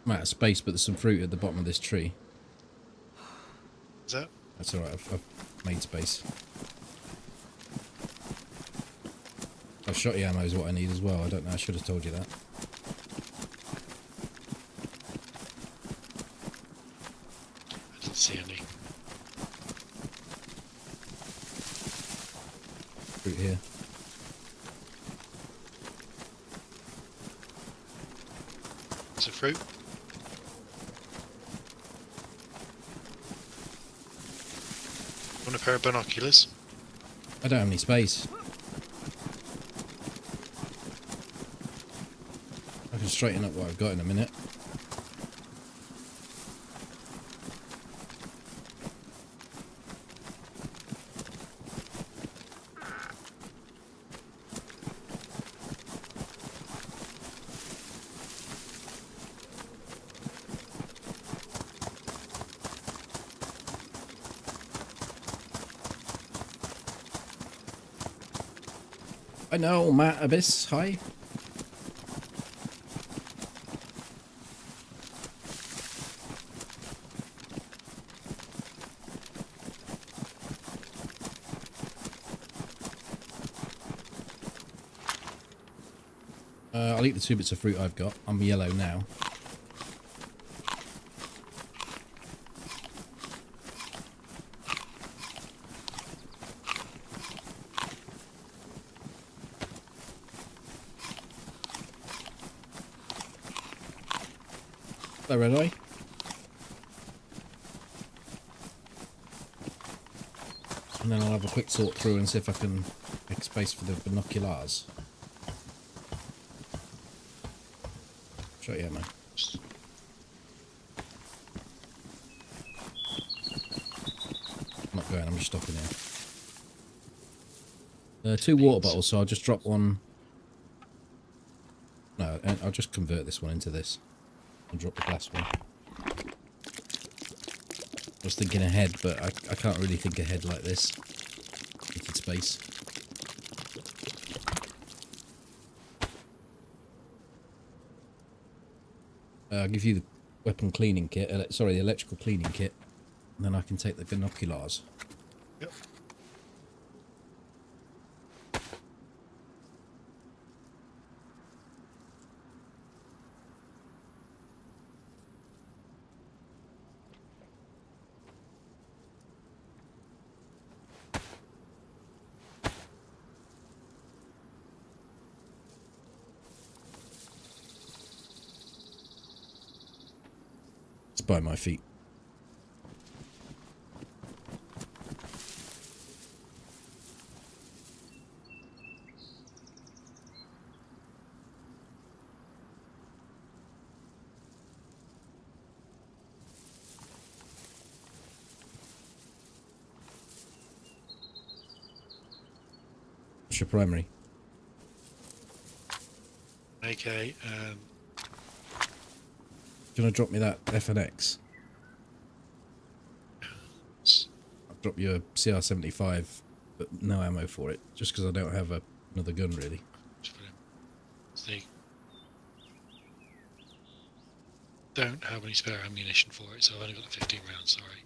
I'm out of space, but there's some fruit at the bottom of this tree. Is that? That's alright, I've made space. Shotty ammo is what I need as well. I don't know, I should have told you that. I didn't see any. Fruit here. Is it fruit? Want a pair of binoculars? I don't have any space. I can straighten up what I've got in a minute. I know, Matt Abyss, hi. I'll eat the 2 bits of fruit I've got. I'm yellow now. Hello, Red Eye. And then I'll have a quick sort through and see if I can make space for the binoculars. Show you, man. I'm not going, I'm just stopping here. 2 water bottles, so I'll just drop one. No, I'll just convert this one into this. And drop the glass one. I was thinking ahead, but I can't really think ahead like this. Limited space. I'll give you the weapon cleaning kit, sorry, the electrical cleaning kit, and then I can take the binoculars. Yep. It's by my feet. What's your primary? Okay, Do you want to drop me that FNX? I'll drop you a CR75, but no ammo for it, just because I don't have another gun, really. they don't have any spare ammunition for it, so I've only got 15 rounds, sorry.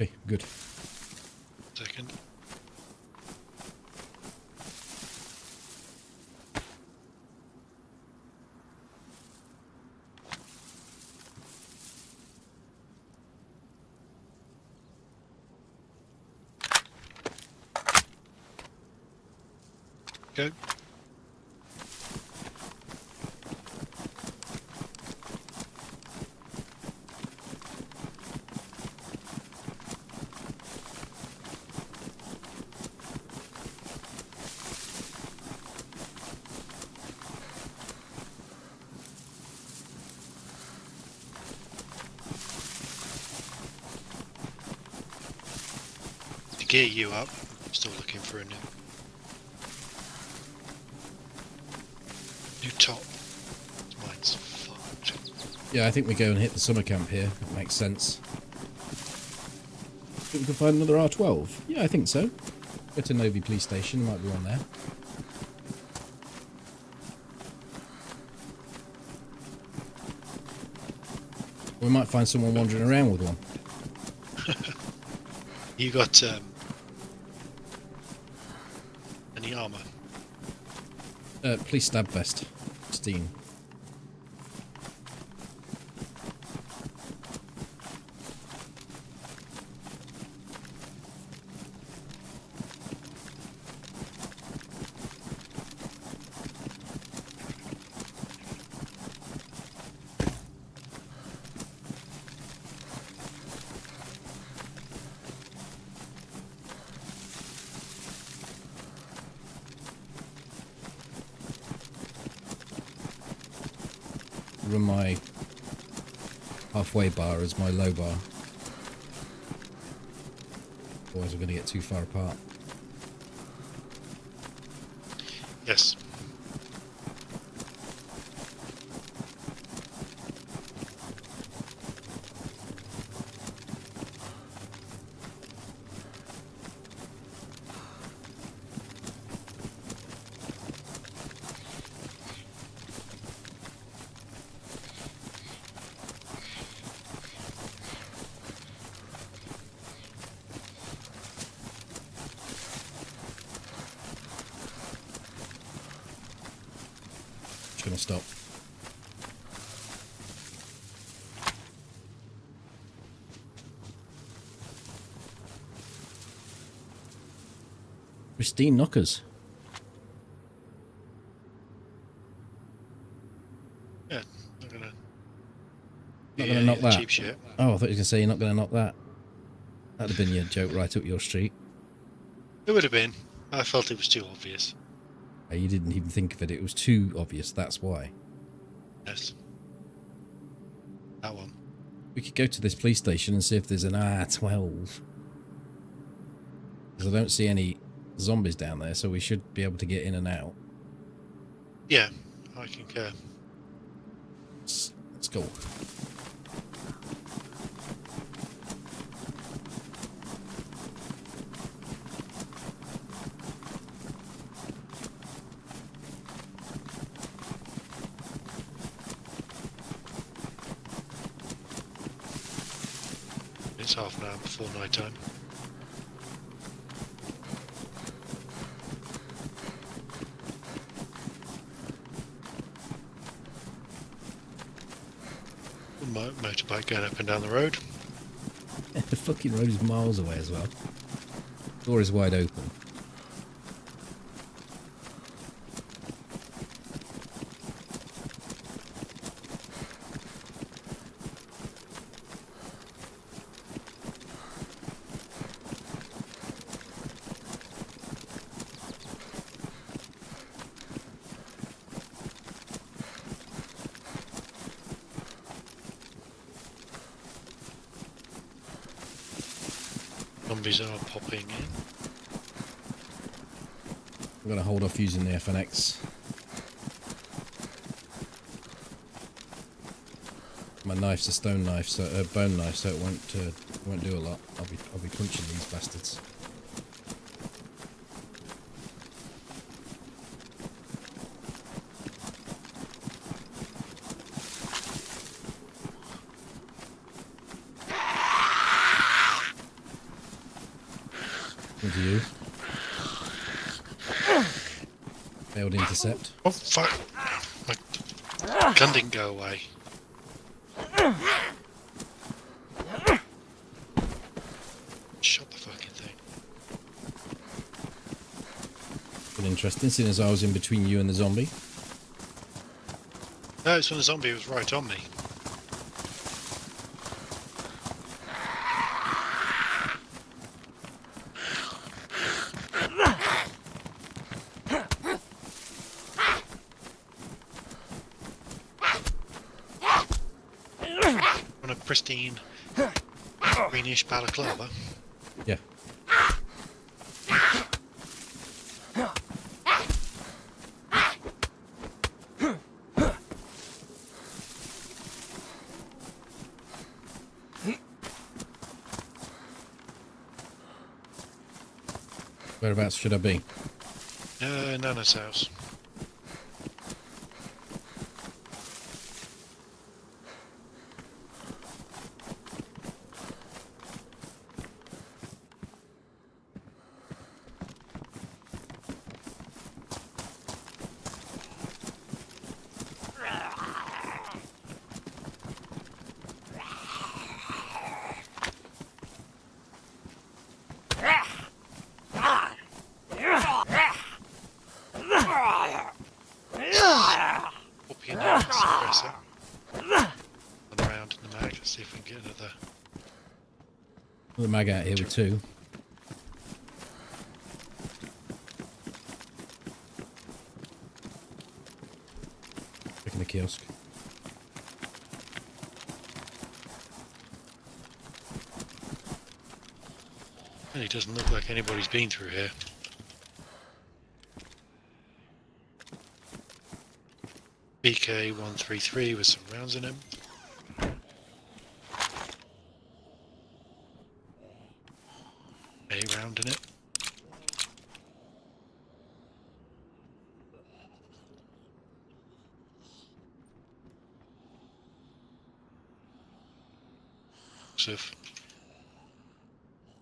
Okay, good. Second. Go. To gear you up, I'm still looking for a new top. Mine's fucked. Yeah, I think we go and hit the summer camp here. That makes sense. Think we can find another R12? Yeah, I think so. Go to Novi Police Station, might be one there. We might find someone wandering around with one. You got any armour? Police stab vest. Steam. Run my halfway bar as my low bar. Otherwise we're going to get too far apart. Yes. Just going to stop. Pristine knockers. Yeah, not gonna. Not going to knock that. Cheap shit. Oh, I thought you were going to say you're not going to knock that. That'd have been your joke right up your street. It would have been. I felt it was too obvious. You didn't even think of it. It was too obvious. That's why. Yes. That one. We could go to this police station and see if there's an R12. Because I don't see any zombies down there, so we should be able to get in and out. Yeah, I concur. Let's go. It's half an hour before night time. Motorbike going up and down the road. The fucking road is miles away as well. Door is wide open. Zombies are popping in. I'm going to hold off using the FNX. My knife's a stone knife, so a bone knife, so it won't do a lot. I'll be punching these bastards. Into you. Failed intercept. Oh fuck! My gun didn't go away. Shot the fucking thing. Been interesting, seeing as I was in between you and the zombie. No, it's when the zombie was right on me. On a pristine greenish balaclava. Yeah. Whereabouts should I be? Nana's house. Suppressor. Another round in the mag. Let's see if we can get another. The mag out here with two. Checking the kiosk. Really doesn't look like anybody's been through here. BK-133 with some rounds in him. A round in it.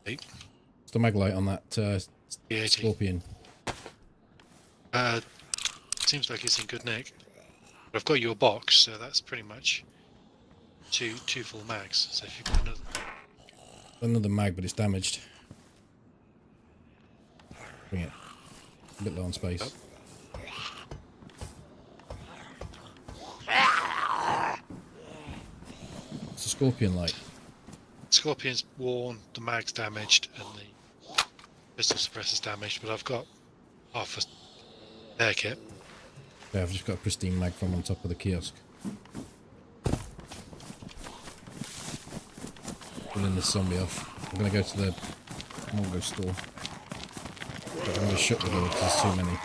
Eight. What's the mag light on that The 80. Scorpion? Seems like it's in good nick. But I've got your box, so that's pretty much two full mags. So if you've got Another mag, but it's damaged. Bring it. A bit low on space. It's a Scorpion light. Scorpion's worn, the mag's damaged, and the pistol suppressor's damaged, but I've got half a air kit. Yeah, I've just got a pristine mag from on top of the kiosk. Pulling this zombie off. I'm going to go to the Mongo store. But I'm going to shut the door because there's too many.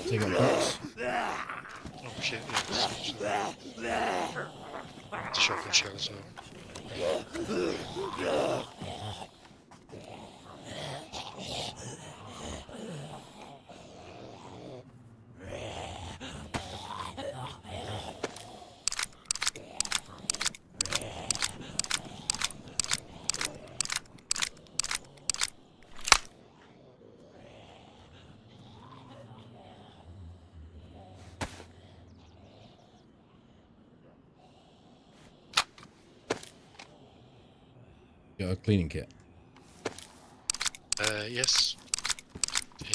Take out the box. Oh shit, yeah. It's a shotgun shell as well. Got a cleaning kit. Yes.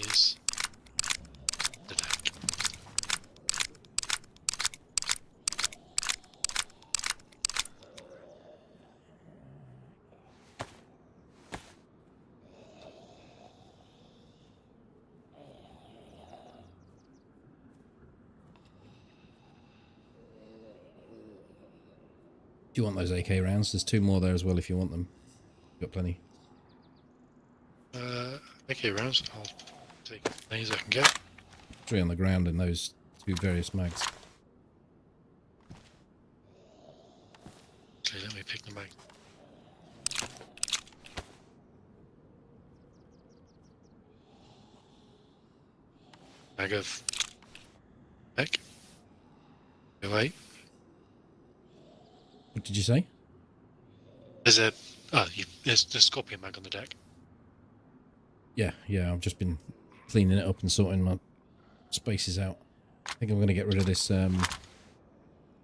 Is the deck. Do you want those AK rounds? There's 2 more there as well if you want them. Got plenty. Okay, rounds. I'll take as many as I can get. 3 on the ground in those 2 various mags. So let me pick them out. Bag of heck. Wait. What did you say? There's a there's the scorpion mag on the deck. Yeah, I've just been cleaning it up and sorting my spaces out. I think I'm going to get rid of this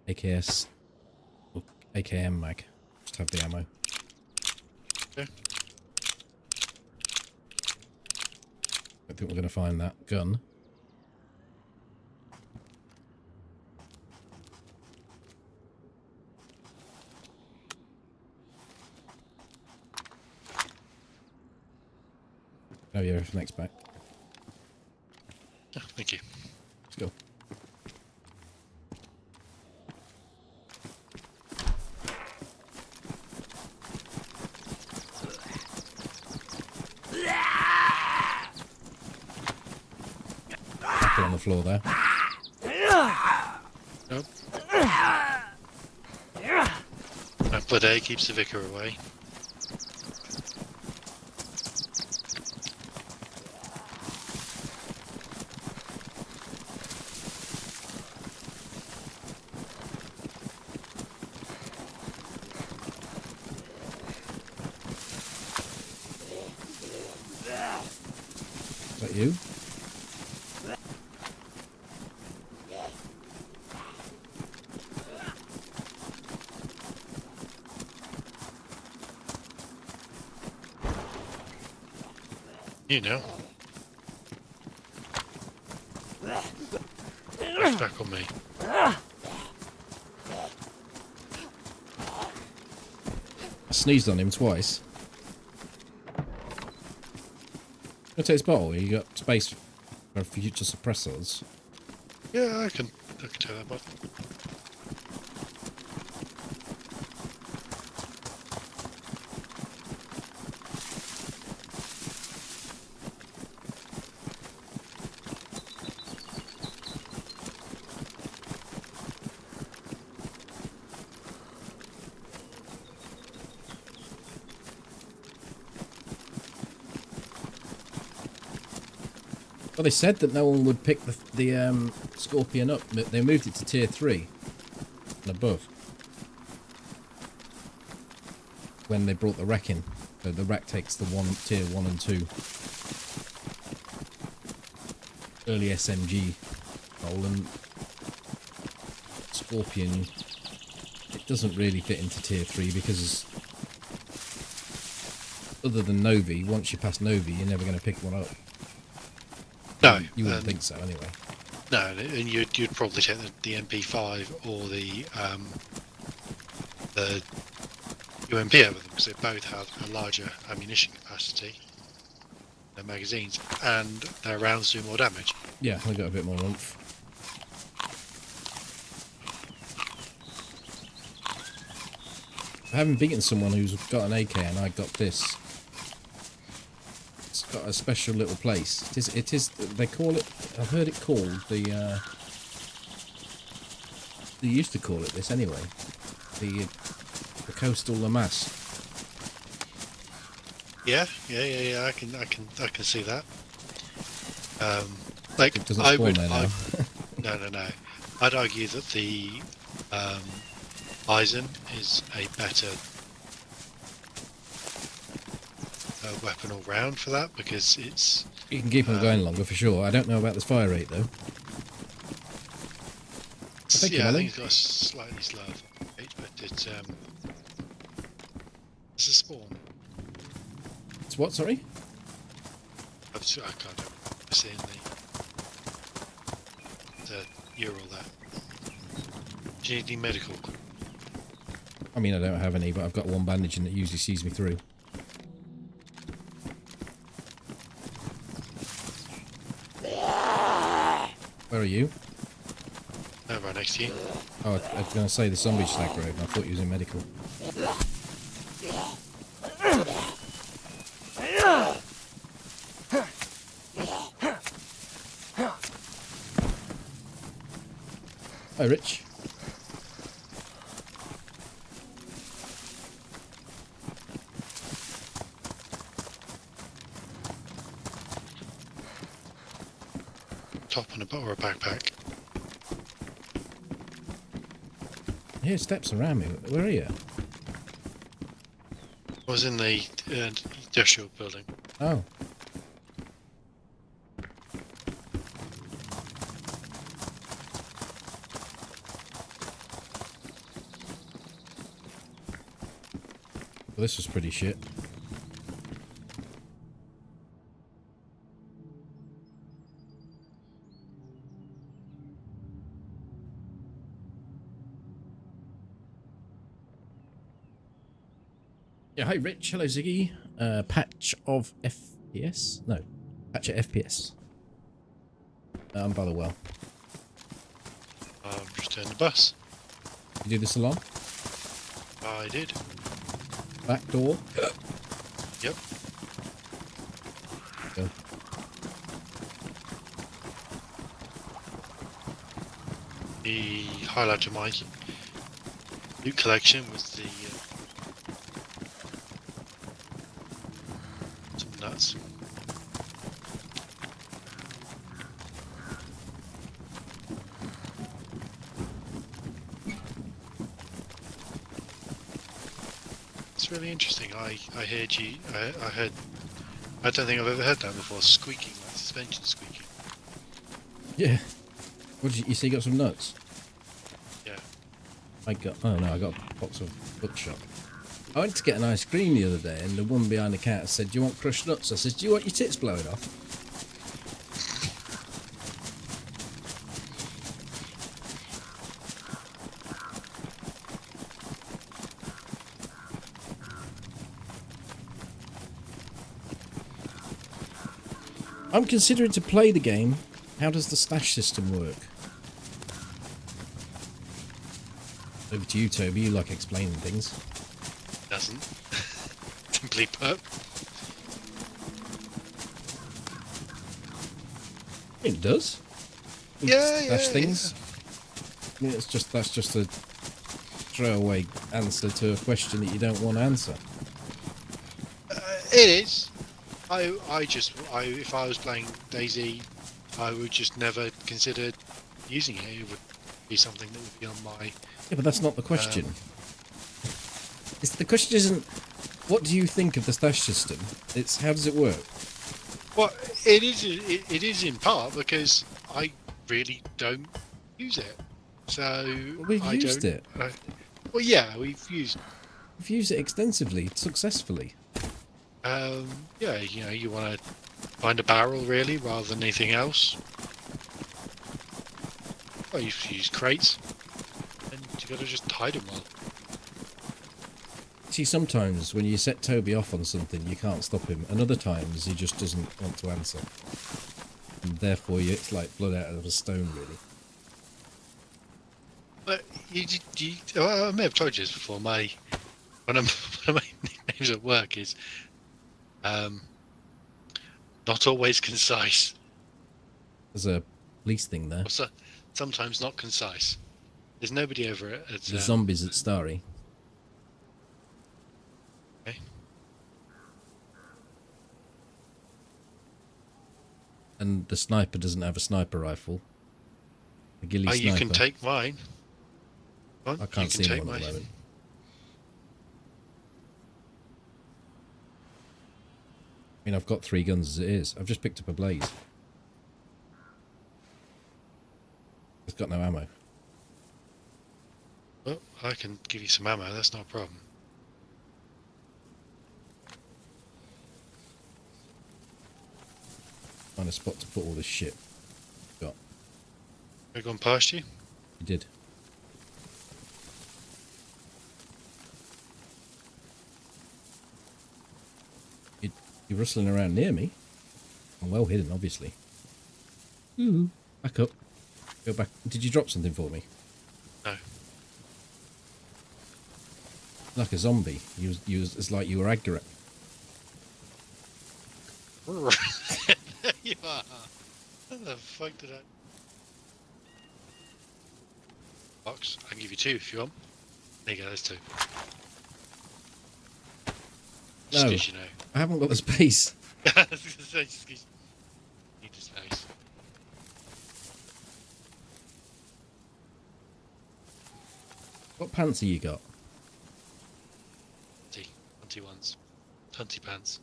AKS or AKM mag. Just have the ammo. Okay. I think we're going to find that gun. Oh yeah, next back. Oh, thank you. Let's go. Back on the floor there. Nope. Blood A keeps the vicar away. Is that you? You know. Back on me. I sneezed on him twice. I'll take his bottle. You got space for future suppressors. Yeah, I can take that bottle. Well, they said that no one would pick the Scorpion up. They moved it to tier 3 and above when they brought the wreck in. So the wreck takes the tier 1 and 2 early SMG role, and Scorpion, it doesn't really fit into tier 3 because other than Novi, once you pass Novi, you're never going to pick one up. No, you wouldn't think so anyway. No, and you'd probably take the MP5 or the UMP over them because they both have a larger ammunition capacity, their magazines, and their rounds do more damage. Yeah, they got a bit more oomph. I haven't beaten someone who's got an AK and I got this. It's got a special little place. It is, they call it, I've heard it called the, they used to call it this anyway, the coastal Lamas. Yeah, I can see that. Like It doesn't I spawn would, there now. no. I'd argue that the Bison is a better weapon all round for that because it's. You can keep them going longer for sure. I don't know about this fire rate though. Thank you, I Melly. think it's got a slightly slower rate, but it's a spawn. It's what? Sorry. I can't remember seeing the Ural there. Do you need any medical? I mean, I don't have any, but I've got one bandage and it usually sees me through. Where are you? No, right next to you. Oh, I was going to say the zombie stag road, and I thought you was in medical. Hi, Rich. Top and or a backpack. I hear steps around me. Where are you? I was in the industrial building. Oh. Well, this was pretty shit. Yeah, hi Rich, hello Ziggy. Patch of FPS? No, patch of FPS. I'm by the well. Just in the bus. You do the salon? I did. Back door? Yep. Go. The highlight of my loot collection was the some nuts. It's really interesting. I heard you. I heard. I don't think I've ever heard that before. Squeaking, like suspension squeaking. Yeah. What did you say? You got some nuts? Yeah. I got. Oh no, I got a box of bookshop. I went to get an ice cream the other day, and the woman behind the counter said, "Do you want crushed nuts?" I said, "Do you want your tits blowing off?" I'm considering to play the game. How does the stash system work? Over to you, Toby. You like explaining things. Doesn't. Simply put. It does. Yeah, Stash yeah, things. I mean, that's just a throwaway answer to a question that you don't want to answer. It is. If I was playing DayZ, I would just never consider using it. It would be something that would be on my. Yeah, but that's not the question. The question isn't what do you think of the stash system. It's how does it work. Well, it is. It is in part because I really don't use it. So Well, we've used it. Well, yeah, we've used. We've used it extensively, successfully. Yeah, you know, you want to find a barrel really rather than anything else. Well, you use crates, and you got to just hide them well. See, sometimes when you set Toby off on something, you can't stop him, and other times he just doesn't want to answer. And therefore, it's like blood out of a stone, really. But well, I may have told you this before. One of my nicknames at work is not always concise. There's a police thing there. Also, sometimes not concise. There's nobody over at The zombies at Starry. Okay. And the sniper doesn't have a sniper rifle. The ghillie sniper. You can take mine. I can't see anyone at the moment. I mean, I've got 3 guns as it is. I've just picked up a blaze. It's got no ammo. Well, I can give you some ammo. That's not a problem. Find a spot to put all this shit. Got. Have I gone past you? You did. You're rustling around near me. I'm well hidden, obviously. Ooh. Back up. Go back. Did you drop something for me? No. Like a zombie. It's like you were aggro. There you are. How the fuck did I... Box. I can give you 2 if you want. There you go, there's 2. Just No. 'cause you know. I haven't got the space. I was gonna say, just 'cause you need the space. What pants have you got? 20 ones. 20 pants.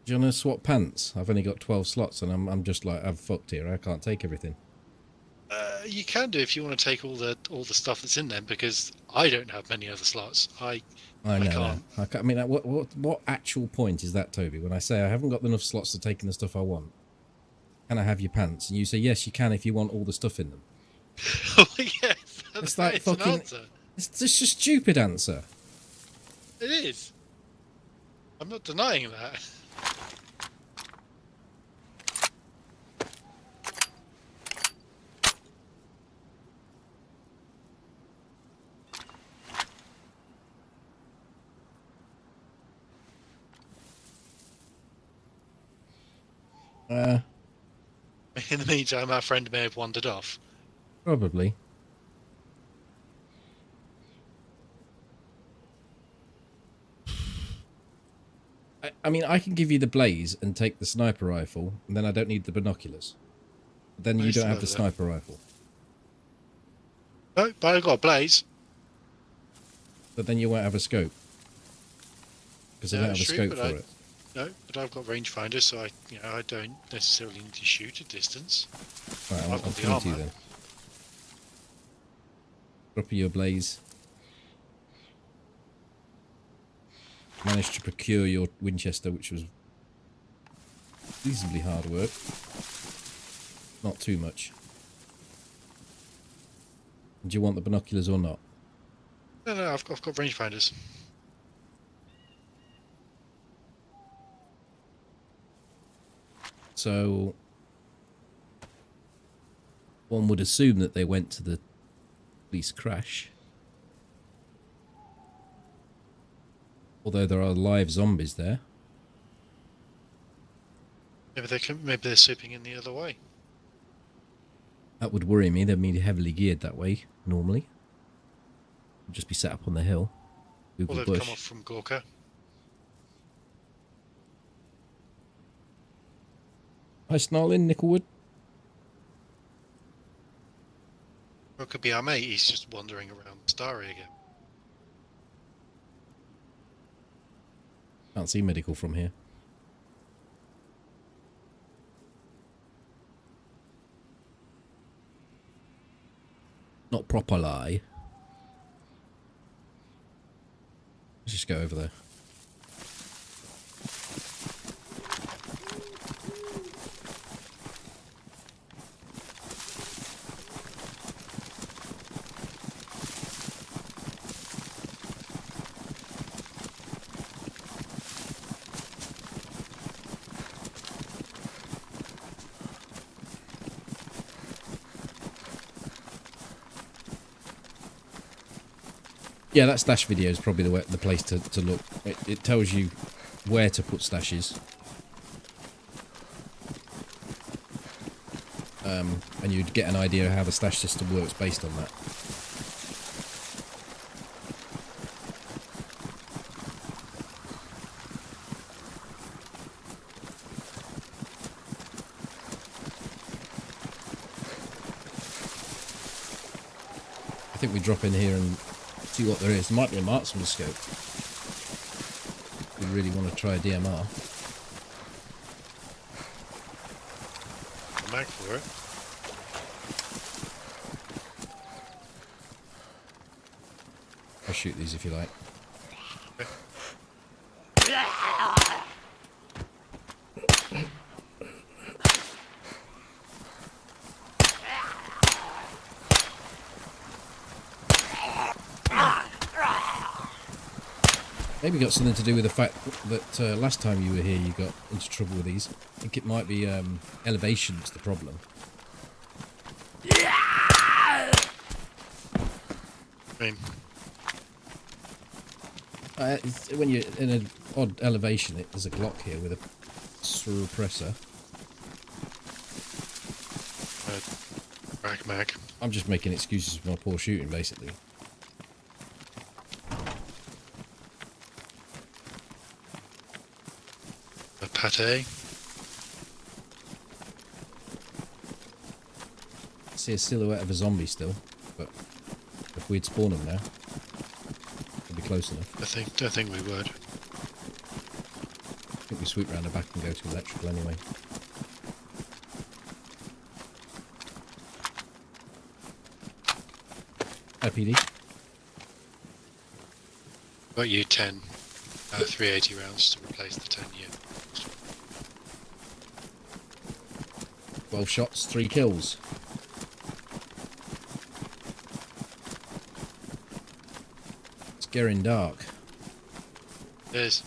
Do you want to swap pants? I've only got 12 slots and I'm just like, I've fucked here. I can't take everything. You can do if you want to take all the stuff that's in them, because I don't have many other slots. I know. can't. I mean, what actual point is that, Toby? When I say I haven't got enough slots to take in the stuff I want, can I have your pants? And you say yes, you can if you want all the stuff in them. Oh yes, It's like it's an fucking. answer. It's just a stupid answer. It is. I'm not denying that. In the meantime, our friend may have wandered off. Probably. I mean, I can give you the blaze and take the sniper rifle, and then I don't need the binoculars. Then you don't have the sniper rifle. No, but I've got a blaze. But then you won't have a scope. Because I don't have a scope for it. No, but I've got rangefinder, so I don't necessarily need to shoot at distance. Right, I've I'll got the come to you armor. then. Drop you a blaze. Managed to procure your Winchester, which was reasonably hard work. Not too much. Do you want the binoculars or not? No, I've got rangefinders. So one would assume that they went to the police crash. Although there are live zombies there. Maybe they're sweeping in the other way. That would worry me. They'd be heavily geared that way, normally. They'd just be set up on the hill. Google Or they've bush. come off from Gorka. Hi, Snarling, Nickelwood. Or it could be our mate, he's just wandering around Starry again. Can't see medical from here. Not proper lie. Let's just go over there. Yeah, that stash video is probably the place to look. It tells you where to put stashes. And you'd get an idea of how the stash system works based on that. I think we drop in here and see what there is. There might be a marksman scope. We really want to try a DMR. Mag for it. I'll shoot these if you like. Maybe got something to do with the fact that last time you were here you got into trouble with these. I think it might be elevation's the problem. I mean, When you're in an odd elevation, there's a Glock here with a suppressor. rag mag. I'm just making excuses for my poor shooting, basically. A pate. I see a silhouette of a zombie still, but if we'd spawn them now, it'd be close enough. Don't think we would. I think we sweep round the back and go to electrical anyway. Hi, PD. Got you 10 380 rounds to replace the 10 year. 12 shots, 3 kills. It's getting dark. It is.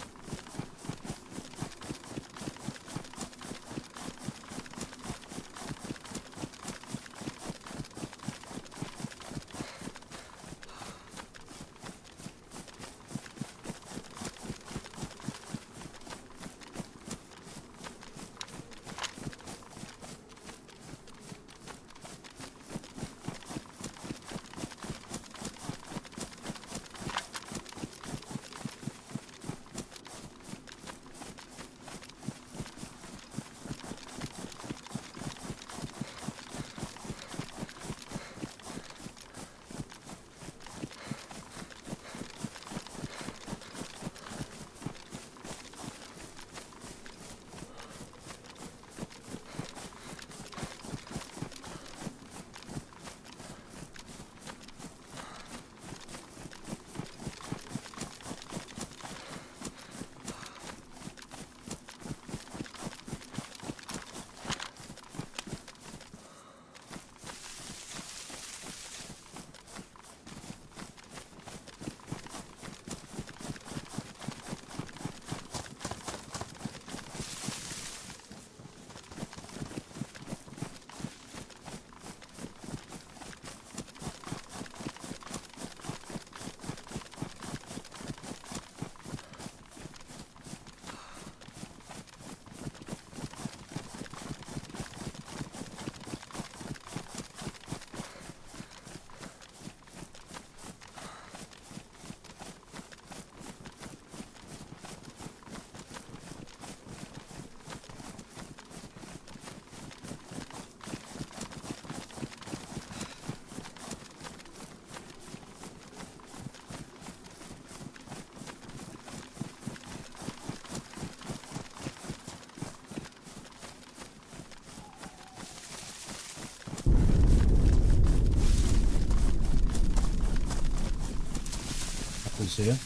Apples here.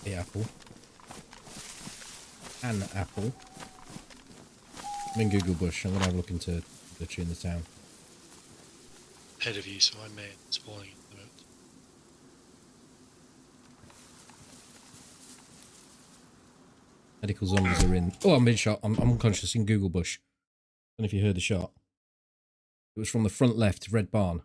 The apple. An apple. I'm in Google Bush. I'm going to have a look into butcher in the town. Ahead of you, so I may end up spawning at the moment. Medical zombies are in. Oh, I'm being shot. I'm unconscious in Google Bush. I don't know if you heard the shot. It was from the front left, red barn.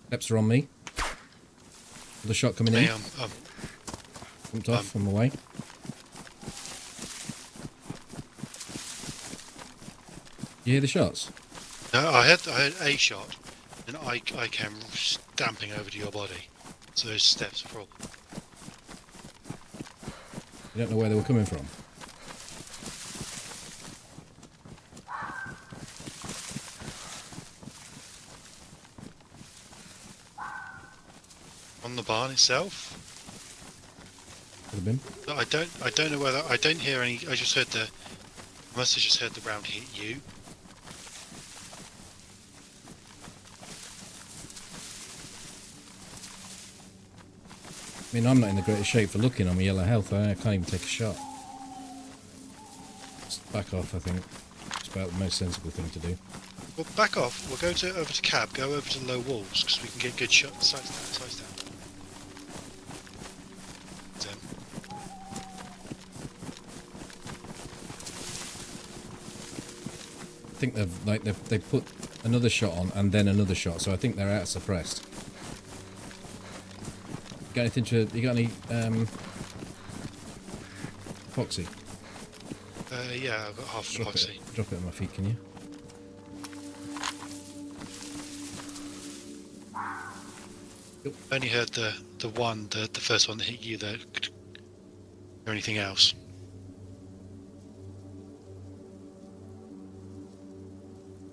Steps are on me. The shot coming in. Jumped off on the way. You hear the shots? No, I had a shot, and I came stamping over to your body. So those steps are probably. You don't know where they were coming from. On the barn itself? Could have been. No, I don't know whether I don't hear any. I just heard the. I must have just heard the round hit you. I mean, I'm not in the greatest shape for looking on my yellow health. I can't even take a shot. back off, I think. It's about the most sensible thing to do. Well, back off. We'll go over to cab. Go over to low walls because we can get good shots. Sights down. Sights down. I think they've put another shot on and then another shot, so I think they're out suppressed. You got any epoxy? Yeah, I've got half epoxy. Drop it on my feet, can you? Yep. Only heard the first one that hit you there. Or anything else?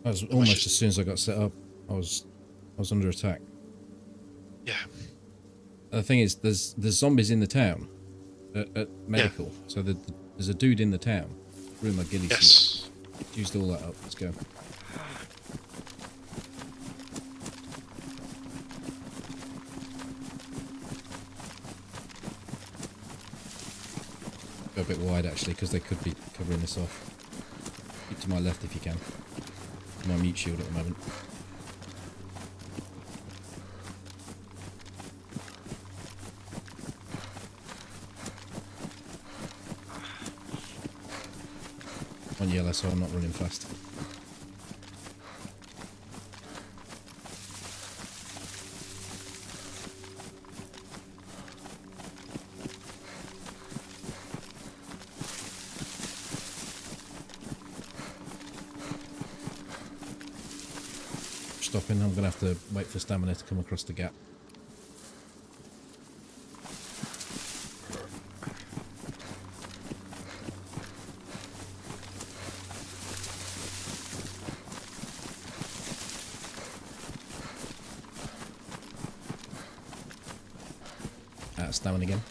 I was almost as soon as I got set up, I was under attack. Yeah. The thing is, there's zombies in the town at medical, yeah. So there's a dude in the town. Ruined my ghillie suit. Used all that up. Let's go. Go a bit wide actually, because they could be covering this off. Keep to my left if you can. My mute shield at the moment. On yellow, so I'm not running fast. Stopping, I'm going to have to wait for stamina to come across the gap. Out of stamina again.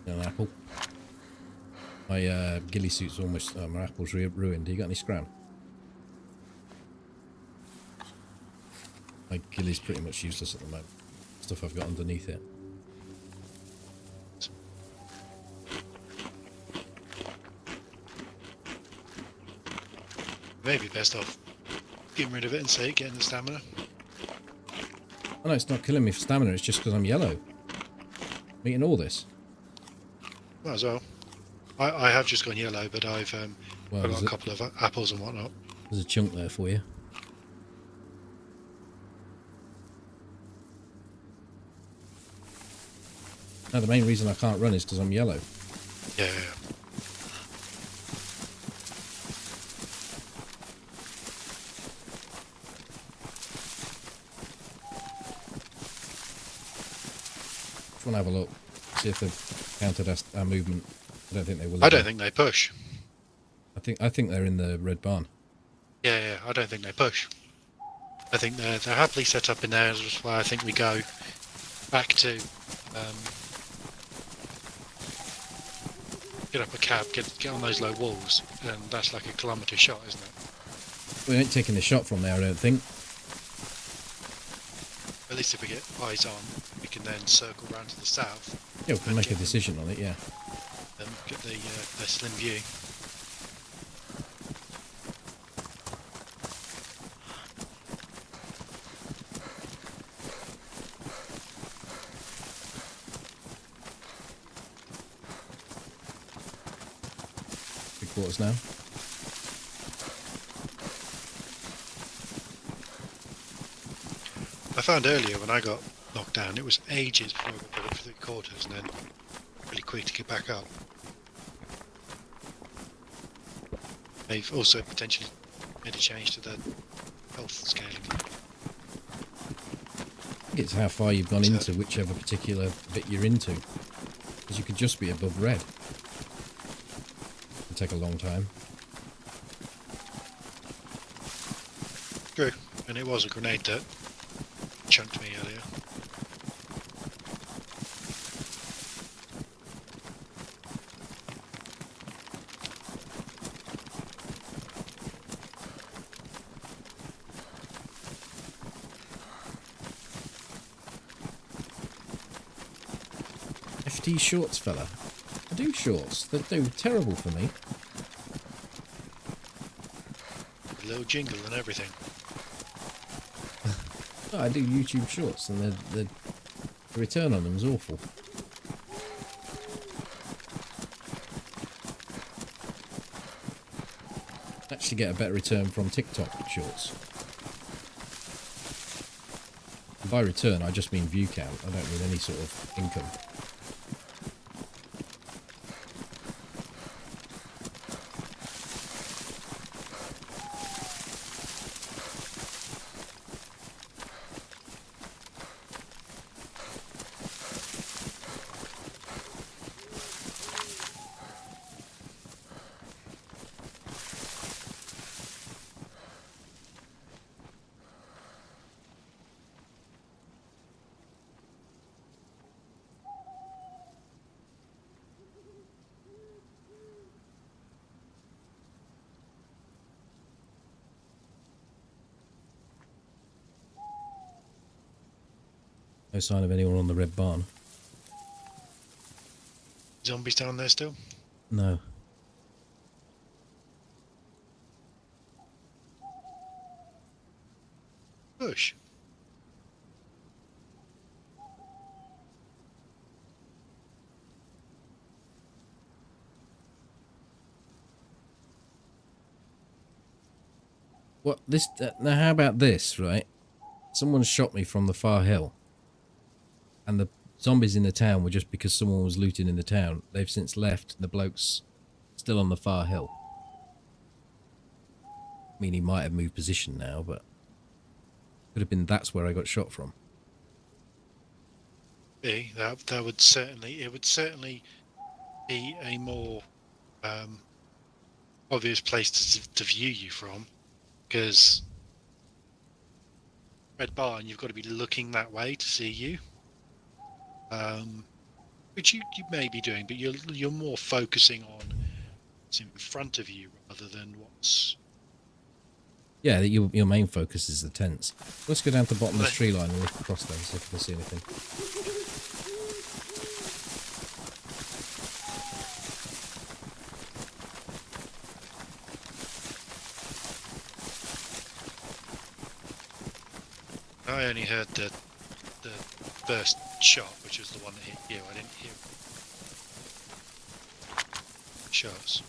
An apple. My ghillie suit's almost... my apple's ruined. You got any scram? My ghillie's pretty much useless at the moment. Stuff I've got underneath it. Maybe best off getting rid of it and say getting the stamina. Oh no, it's not killing me for stamina, it's just because I'm yellow. I'm eating all this. Might as well. I have just gone yellow, but I've got a couple of apples and whatnot. There's a chunk there for you. No, the main reason I can't run is because I'm yellow. Yeah. Just want to have a look, see if they've counted our movement. I don't think they will. I don't think they push. I think they're in the red barn. Yeah. I don't think they push. I think they're happily set up in there. That's why I think we go back to get up a cab, get on those low walls, and that's like a kilometre shot, isn't it? We ain't taking the shot from there, I don't think. At least if we get eyes on, we can then circle round to the south. Yeah, we can make a decision on it, yeah. And get the slim view. Quarters now. I found earlier when I got knocked down, it was ages before I got up to the quarters, and then really quick to get back up. They've also potentially made a change to the health scaling. I think it's how far you've gone into whichever particular bit you're into, because you could just be above red. It'll take a long time. True, and it was a grenade that chunked me earlier. FT shorts, fella. I do shorts. They do terrible for me. A little jingle and everything. I do YouTube shorts, and the return on them is awful. Actually get a better return from TikTok shorts. And by return, I just mean view count. I don't mean any sort of income. No sign of anyone on the red barn. Zombies down there still? No. Bush. What this? Now, how about this? Right, someone shot me from the far hill, and the zombies in the town were just because someone was looting in the town. They've since left, and the bloke's still on the far hill. I mean, he might have moved position now, but could have been that's where I got shot from. That would certainly, it would certainly be a more obvious place to view you from, because Red Barn, you've got to be looking that way to see you, which you may be doing, but you're more focusing on what's in front of you rather than what's. Yeah, your main focus is the tents. Let's go down to the bottom of the tree line and look across there and see if we can see anything. I only heard the first shot, which was the one that hit you. I didn't hear shots.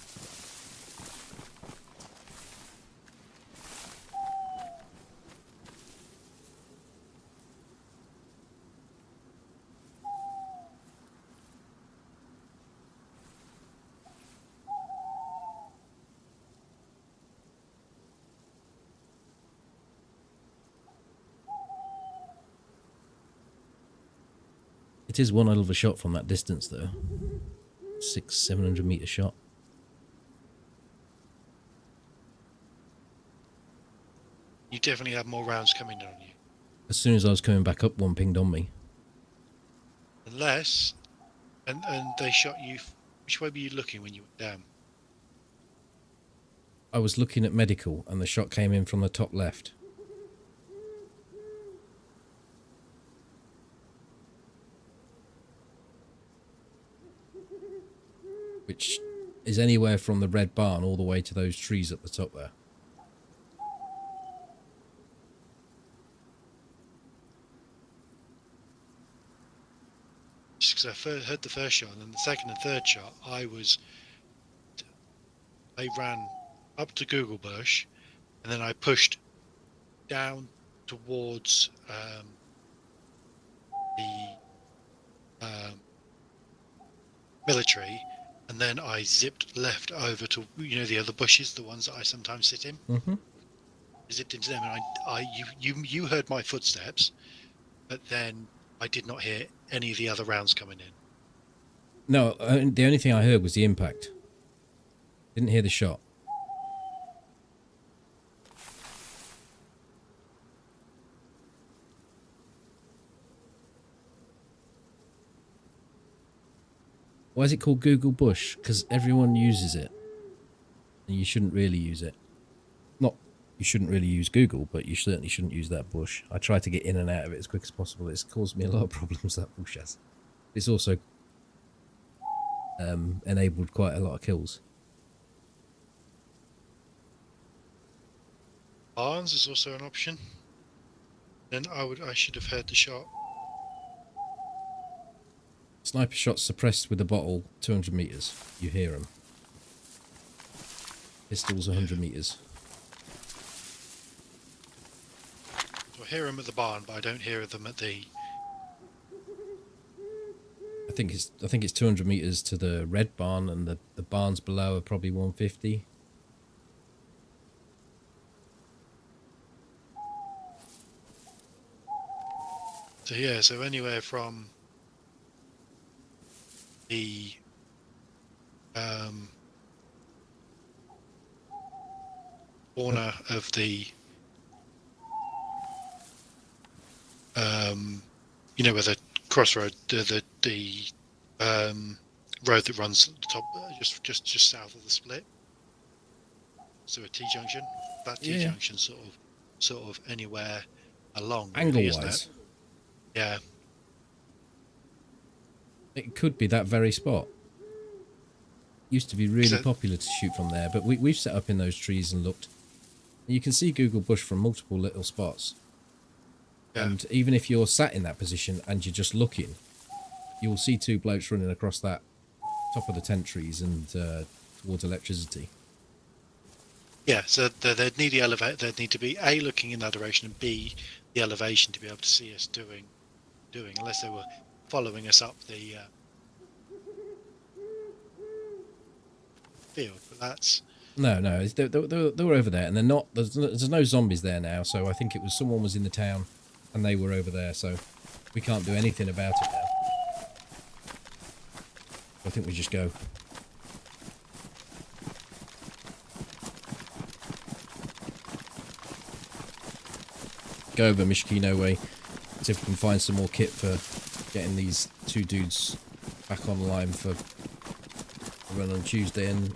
It is one hell of a shot from that distance, though. 600-700 meter shot. You definitely have more rounds coming in on you. As soon as I was coming back up, one pinged on me. Unless, and they shot you. Which way were you looking when you went down? I was looking at medical, and the shot came in from the top left. Which is anywhere from the red barn all the way to those trees at the top there. Just because I heard the first shot, and then the second and third shot, I ran up to Google Bush, and then I pushed down towards the military, and then I zipped left over to, you know, the other bushes, the ones that I sometimes sit in. Mm-hmm. I zipped into them, and you heard my footsteps, but then I did not hear any of the other rounds coming in. No, the only thing I heard was the impact. Didn't hear the shot. Why is it called Google Bush? Because everyone uses it. And you shouldn't really use it. Not, you shouldn't really use Google, but you certainly shouldn't use that bush. I try to get in and out of it as quick as possible. It's caused me a lot of problems, that bush has. It's also enabled quite a lot of kills. Barns is also an option. Then I should have heard the shot. Sniper shots suppressed with a bottle, 200 meters. You hear them. Pistols, 100 meters. So I hear them at the barn, but I don't hear them at the. I think it's 200 meters to the red barn, and the barns below are probably 150. So yeah, so anywhere from the corner of the you know, where the crossroad, the road that runs at the top, just south of the split. So a T junction. That T junction sort of anywhere along. Angle really, wise. isn't it? Yeah. It could be that very spot. Used to be really popular to shoot from there, but we've set up in those trees and looked. You can see Google Bush from multiple little spots. Yeah. And even if you're sat in that position and you're just looking, you'll see two blokes running across that top of the tent trees and towards electricity. Yeah, so they'd need the elevator. They'd need to be A, looking in that direction, and B, the elevation to be able to see us doing, unless they were following us up the field. But that's no, they were over there, and they're not. There's no zombies there now, so I think it was someone was in the town, and they were over there. So we can't do anything about it now. I think we just go. Go over Mishkino way, see if we can find some more kit for getting these two dudes back online for a run on Tuesday, and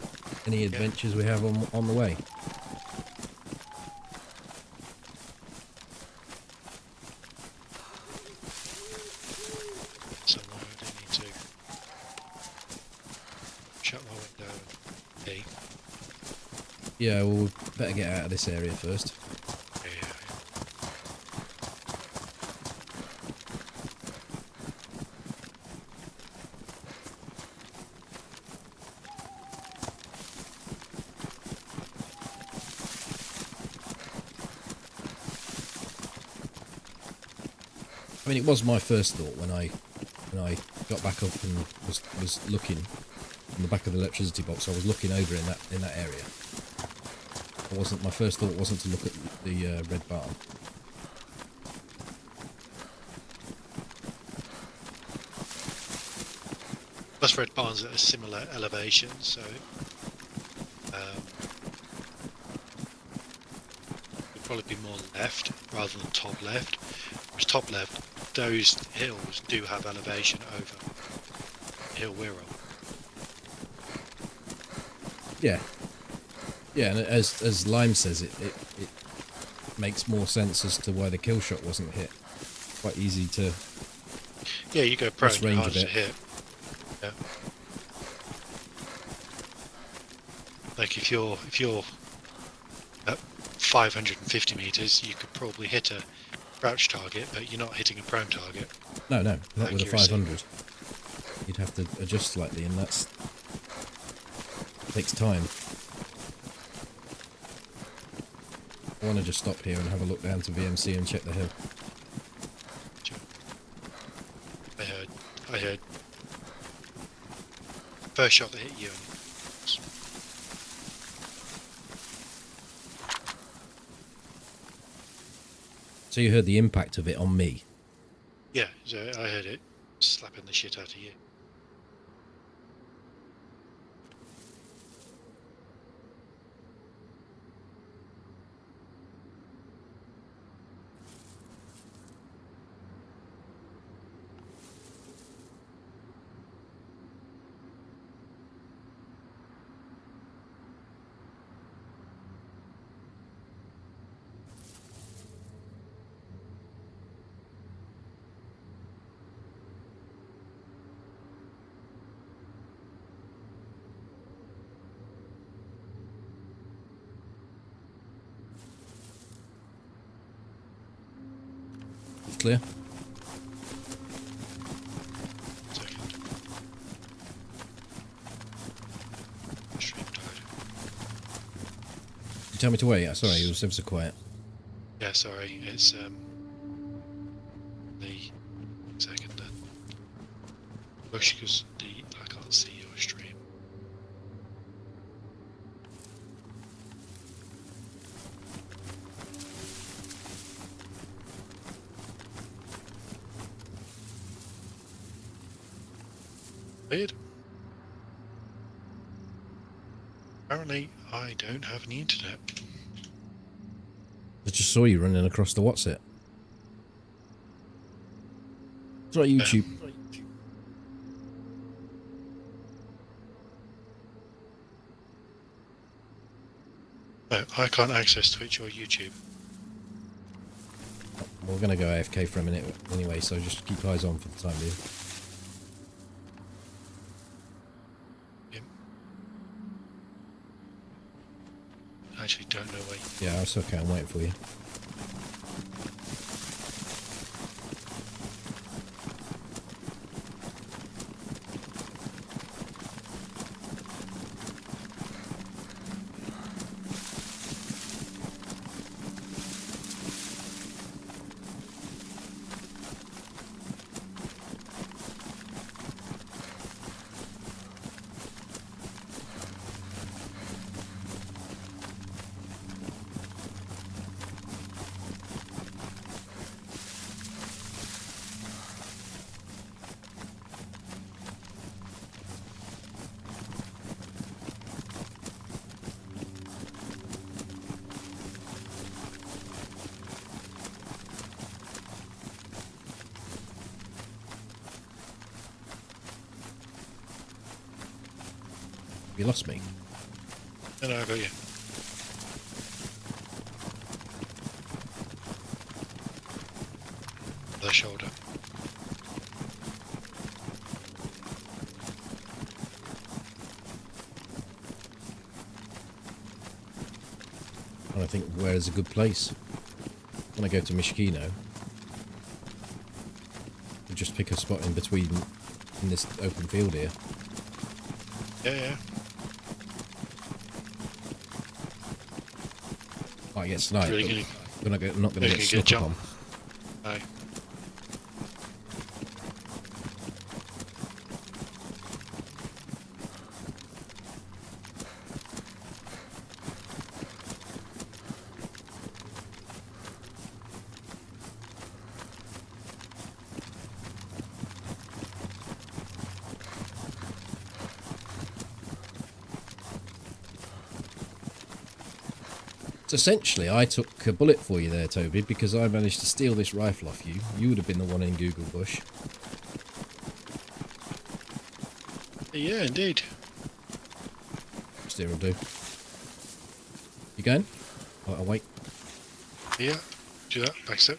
any adventures we have on the way. So I do need to shut my window and pee. Yeah, well, we better get out of this area first. I mean, it was my first thought when I got back up and was looking in the back of the electricity box. I was looking over in that area. My first thought wasn't to look at the red barn. Plus, red barns at a similar elevation, so it'd probably be more left rather than top left. Whereas top left, those hills do have elevation over the hill we're on. Yeah. Yeah, and as Lime says, it makes more sense as to why the kill shot wasn't hit. Quite easy to. Yeah, you go prone, range hard a bit. to hit. Yeah. Like if you're at 550 meters, you could probably hit a crouch target, but you're not hitting a prone target. No, not with a Accuracy. 500. You'd have to adjust slightly, and that takes time. I want to just stop here and have a look down to VMC and check the hill. I heard. First shot that hit you. So you heard the impact of it on me? Yeah, so I heard it slapping the shit out of you. Clear. Second. Stream died. You tell me to wait. Yeah, sorry, it was ever so quiet. Yeah, sorry, it's the second then. Push because I can't see your stream. Weird. Apparently, I don't have any internet. I just saw you running across the what's it. It's like YouTube. No, I can't access Twitch or YouTube. We're going to go AFK for a minute anyway, so just keep eyes on for the time being. Yep. I actually don't know where. Yeah, it's okay. I'm waiting for you. You lost me. No, I got you. The shoulder. And I think where is a good place? When I go to Mishkino, you just pick a spot in between in this open field here. Yeah. Might get sniped, Really but not going to get stuck jump. on. No. So essentially, I took a bullet for you there, Toby, because I managed to steal this rifle off you. You would have been the one in Google Bush. Yeah, indeed. Steer will do. You going? I'll wait. Yeah, do that. Back step.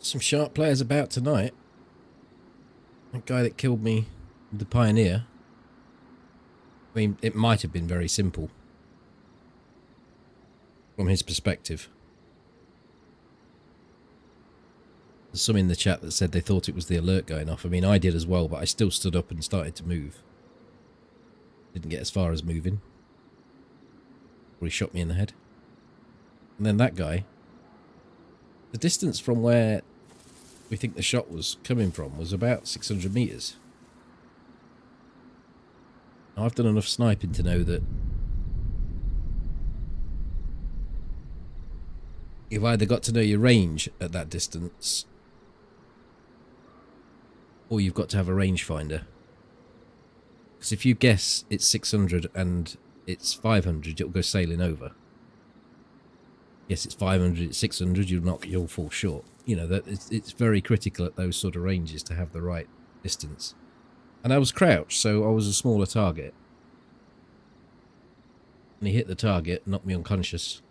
Some sharp players about tonight. That guy that killed me, the Pioneer. I mean, it might have been very simple from his perspective. There's some in the chat that said they thought it was the alert going off. I mean, I did as well, but I still stood up and started to move. Didn't get as far as moving. Or he shot me in the head. And then that guy, the distance from where we think the shot was coming from was about 600 meters. I've done enough sniping to know that you've either got to know your range at that distance, or you've got to have a rangefinder. Because if you guess it's 600 and it's 500, it'll go sailing over. Yes, it's 500, it's 600, you'll fall short. You know, that it's very critical at those sort of ranges to have the right distance. And I was crouched, so I was a smaller target. And he hit the target, knocked me unconscious.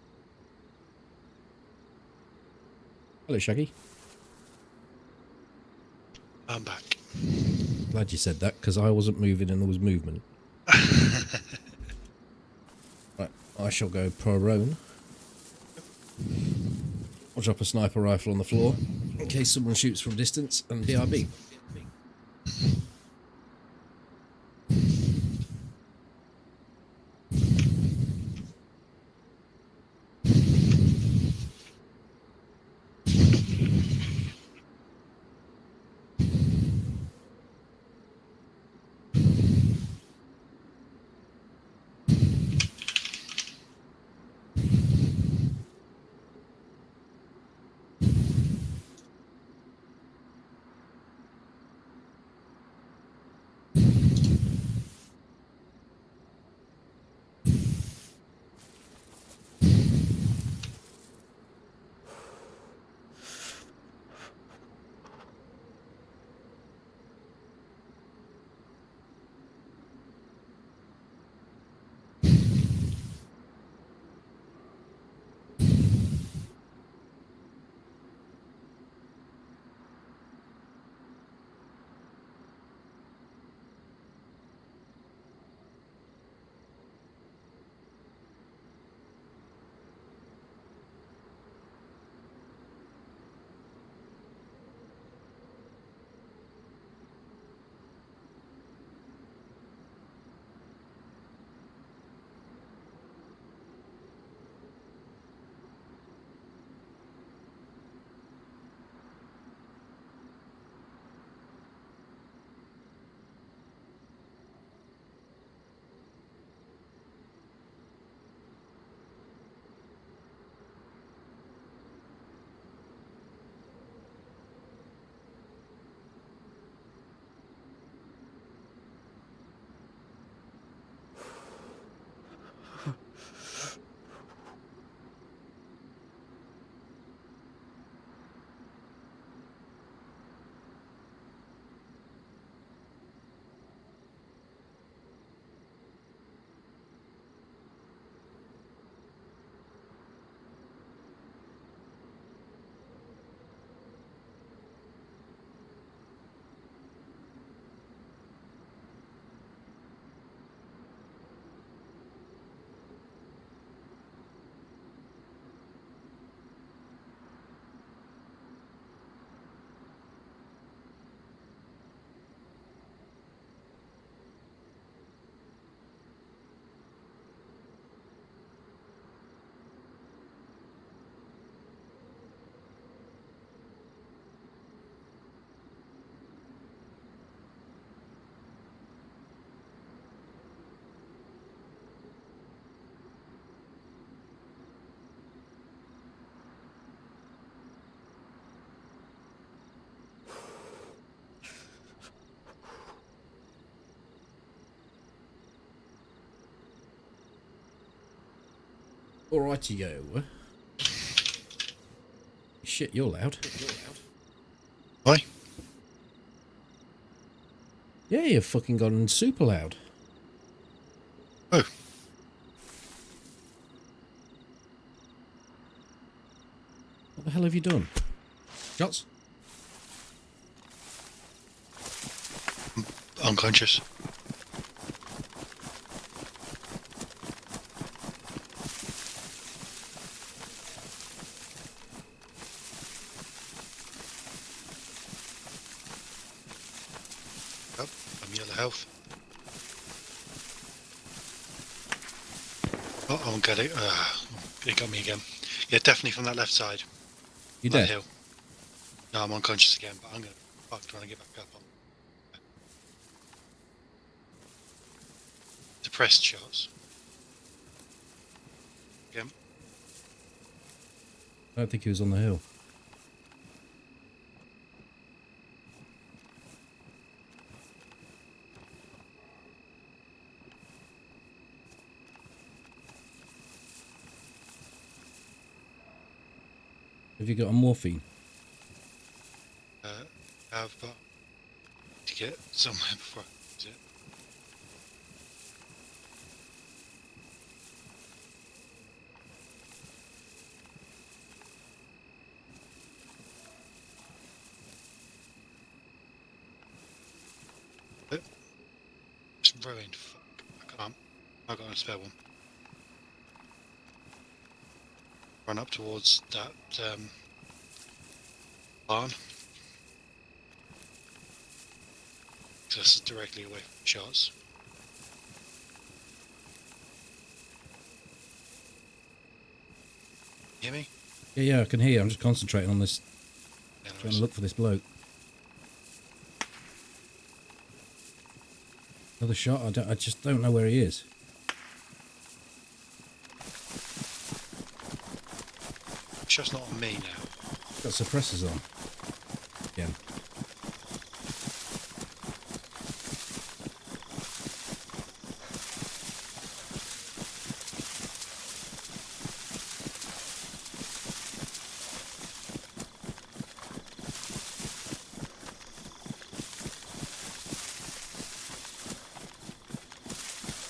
Hello, Shaggy. I'm back. Glad you said that, because I wasn't moving and there was movement. Right, I shall go prone. I'll drop a sniper rifle on the floor in case someone shoots from distance, and BRB. Alrighty-yo. Shit, you're loud. Why? Yeah, you've fucking gone super loud. Oh. What the hell have you done? Shots? Unconscious. Oh, I'm yellow health. Oh, I won't get it. It got me again. Yeah, definitely from that left side. You That dead? hill. No, I'm unconscious again, but I'm gonna fuck trying to get back up on. suppressed shots. Again. I don't think he was on the hill. Have you got a morphine? I've got to get somewhere before I use it. It's ruined. Fuck. I can't. I've got a spare one. Run up towards that barn. Just directly away from shots. Hear me? Yeah, I can hear you. I'm just concentrating on this, Yeah, trying to look for this bloke. Another shot? I just don't know where he is. Shot's not on me now. Got suppressors on. Again.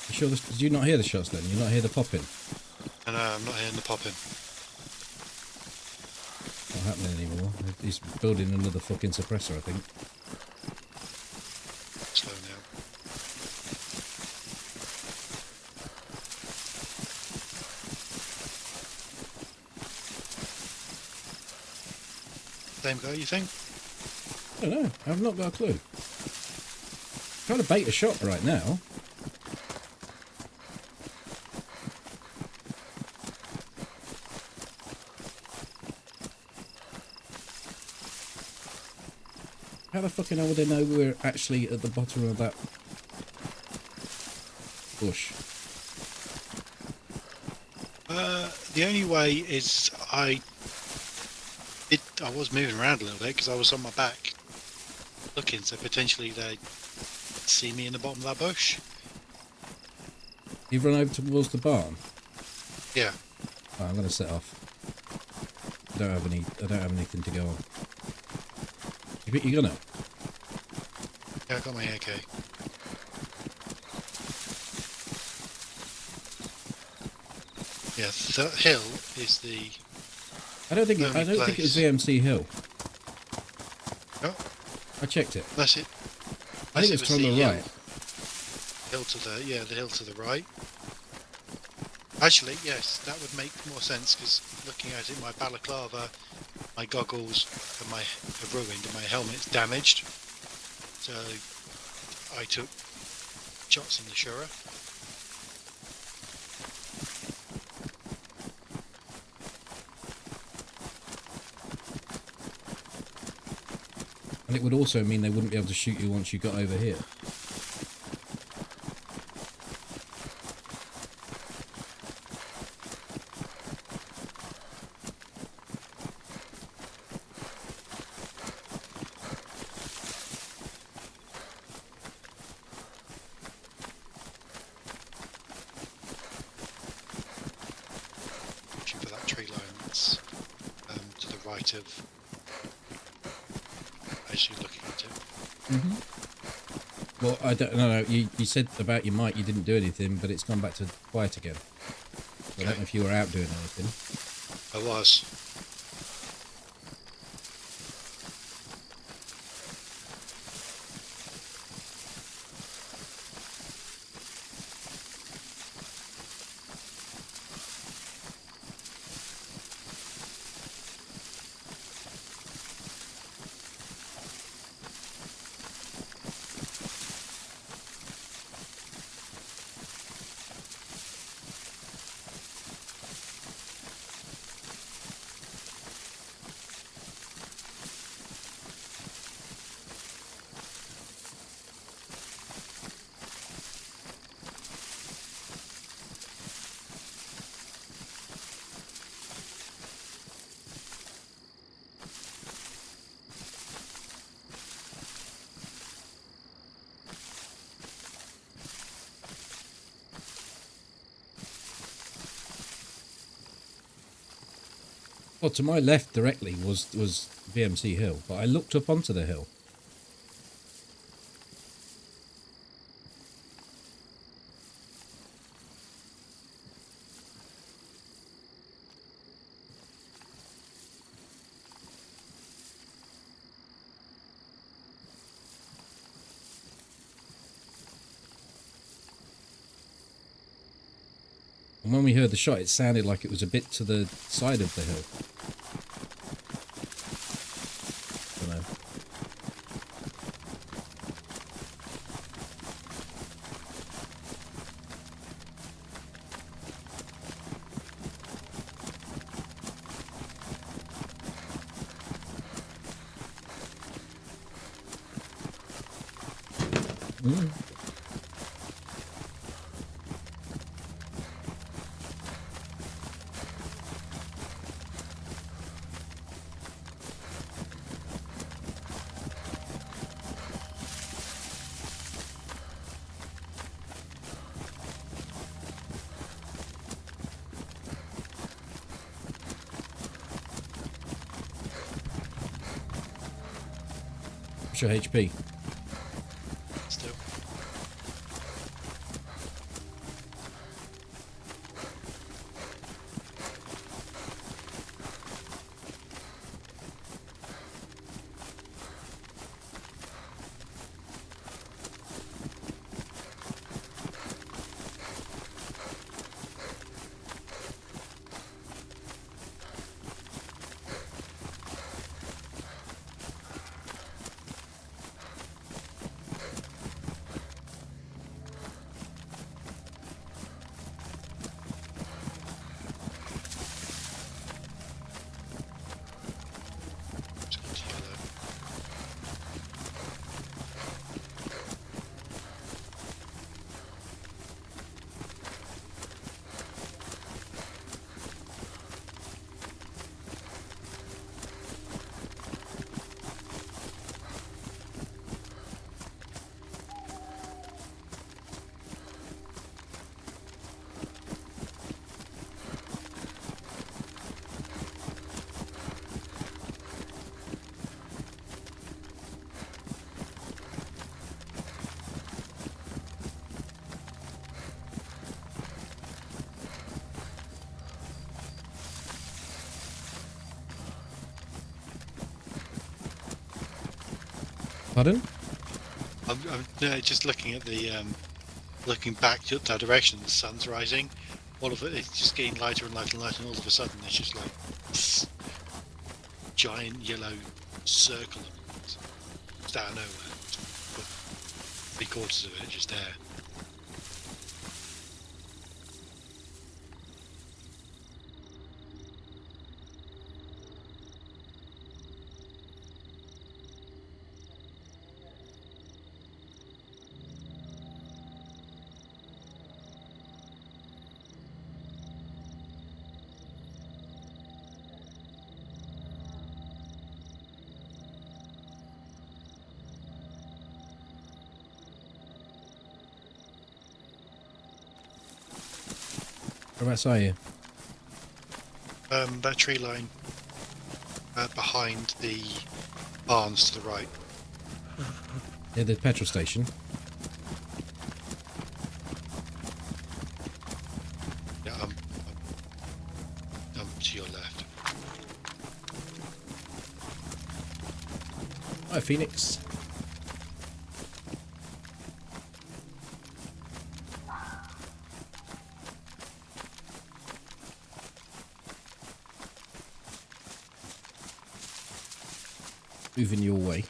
You sure did you not hear the shots then? You not hear the popping? And I'm not hearing the popping. Not happening anymore. He's building another fucking suppressor, I think. Slow now. Same guy, you think? I don't know. I've not got a clue. Trying to bait a shot right now. How the fucking hell would they know we're actually at the bottom of that bush? The only way is I was moving around a little bit because I was on my back looking, so potentially they'd see me in the bottom of that bush. You've run over towards the barn? Yeah. Oh, I'm going to set off. I don't have anything to go on. You think you're gonna? Yeah, I got my AK. Yeah, that hill is the... I don't think it was the MC Hill. Oh, I checked it. that's it. I think it's from the right. Hill to the hill to the right. Actually, yes, that would make more sense because looking at it, my balaclava, my goggles, and are ruined, and my helmet's damaged. So I took shots in the Shura. And it would also mean they wouldn't be able to shoot you once you got over here. For that tree line that's to the right of as you're looking at it. Mm-hmm. Well, I don't know. You said about your mic you didn't do anything, but it's gone back to quiet again. So I don't know if you were out doing anything. I was. Well, to my left directly was VMC Hill, but I looked up onto the hill. And when we heard the shot, it sounded like it was a bit to the side of the hill. I don't know. What's your HP? Still. Just gone to yellow. Pardon? I'm just looking at the looking back to that direction. The sun's rising. All of it's just getting lighter and lighter and lighter, and all of a sudden it's just like this giant yellow circle of it. Just out of nowhere. But 3/4 of it just there. Whereabouts are you? That tree line behind the barns to the right. Near the petrol station. Yeah, I'm to your left. Hi, Phoenix. Moving your way.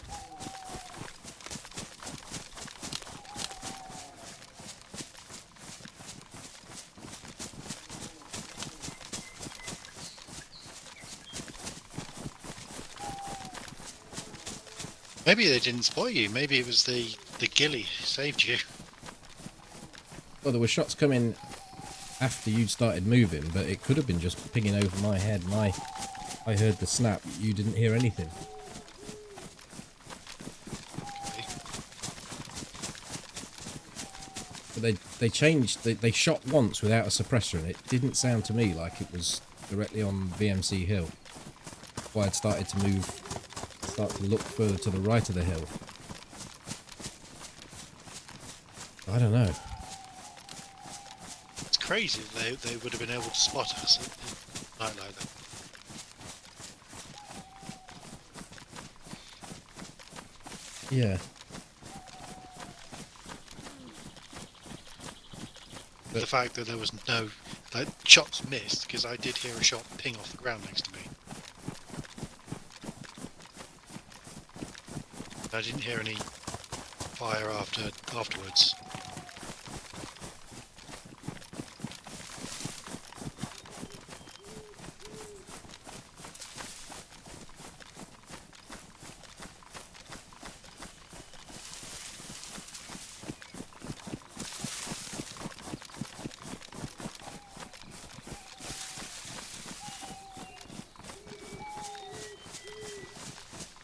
Maybe they didn't spot you. Maybe it was the ghillie who saved you. Well, there were shots coming after you'd started moving, but it could have been just pinging over my head, and I heard the snap. You didn't hear anything. But they changed. They shot once without a suppressor, and it didn't sound to me like it was directly on VMC Hill. why I'd started to start to look further to the right of the hill. I don't know. It's crazy that they would have been able to spot us at night like that. Yeah. The fact that there was no shots missed, because I did hear a shot ping off the ground next to me. I didn't hear any fire afterwards.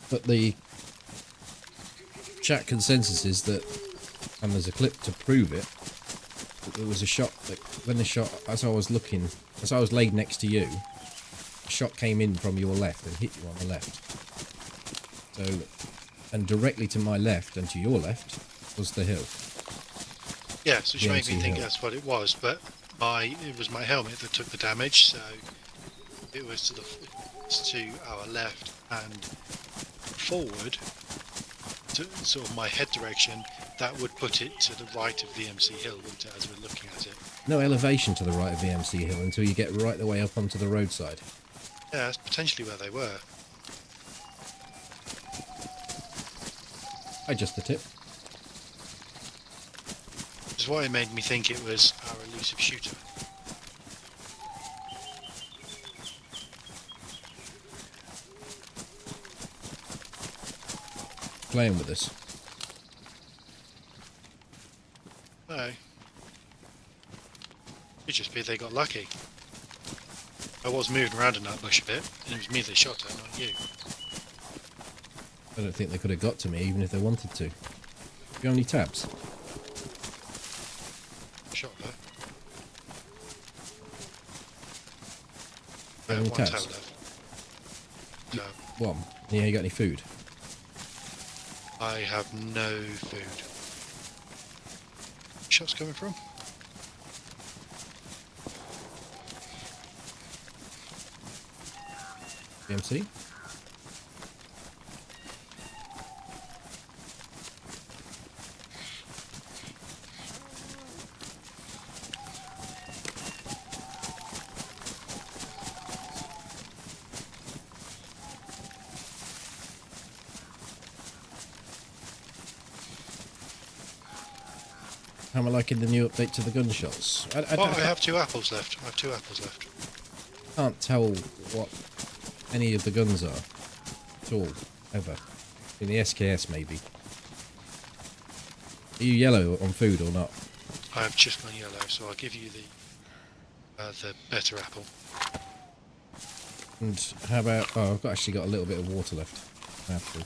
But the chat consensus is that, and there's a clip to prove it, that there was a shot, that when the shot, as I was laid next to you, a shot came in from your left and hit you on the left. So, and directly to my left and to your left was the hill. Yes, which made me VMC think hill. that's what it was, but it was my helmet that took the damage, so it was to our left and forward to sort of my head direction. That would put it to the right of VMC Hill, wouldn't it, as we're looking at it? No elevation to the right of VMC Hill until you get right the way up onto the roadside. Yeah, that's potentially where they were. Just the tip. Which is why it made me think it was our elusive shooter. Playing with us. No. Could just be they got lucky. I was moving around in that bush a bit, and it was me they shot at, not you. I don't think they could have got to me even if they wanted to. You only tabs. Shot there. How many One tabs? tab left. No, One. Yeah, you got any food? I have no food. Shots coming from? BMC? How am I liking the new update to the gunshots? I have 2 apples left. I have 2 apples left. can't tell what any of the guns are at all, ever. In the SKS, maybe. Are you yellow on food or not? I have just gone yellow, so I'll give you the better apple. And how about... Oh, I've actually got a little bit of water left. Apple.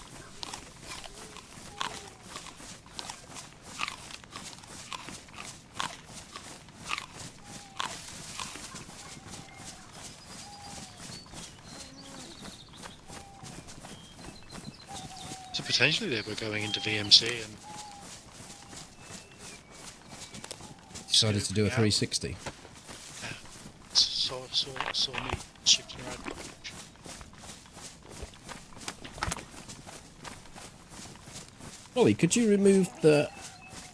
So potentially they were going into VMC and Decided to do a scoping out. 360. Yeah. Saw me shifting around. Ollie, could you remove the...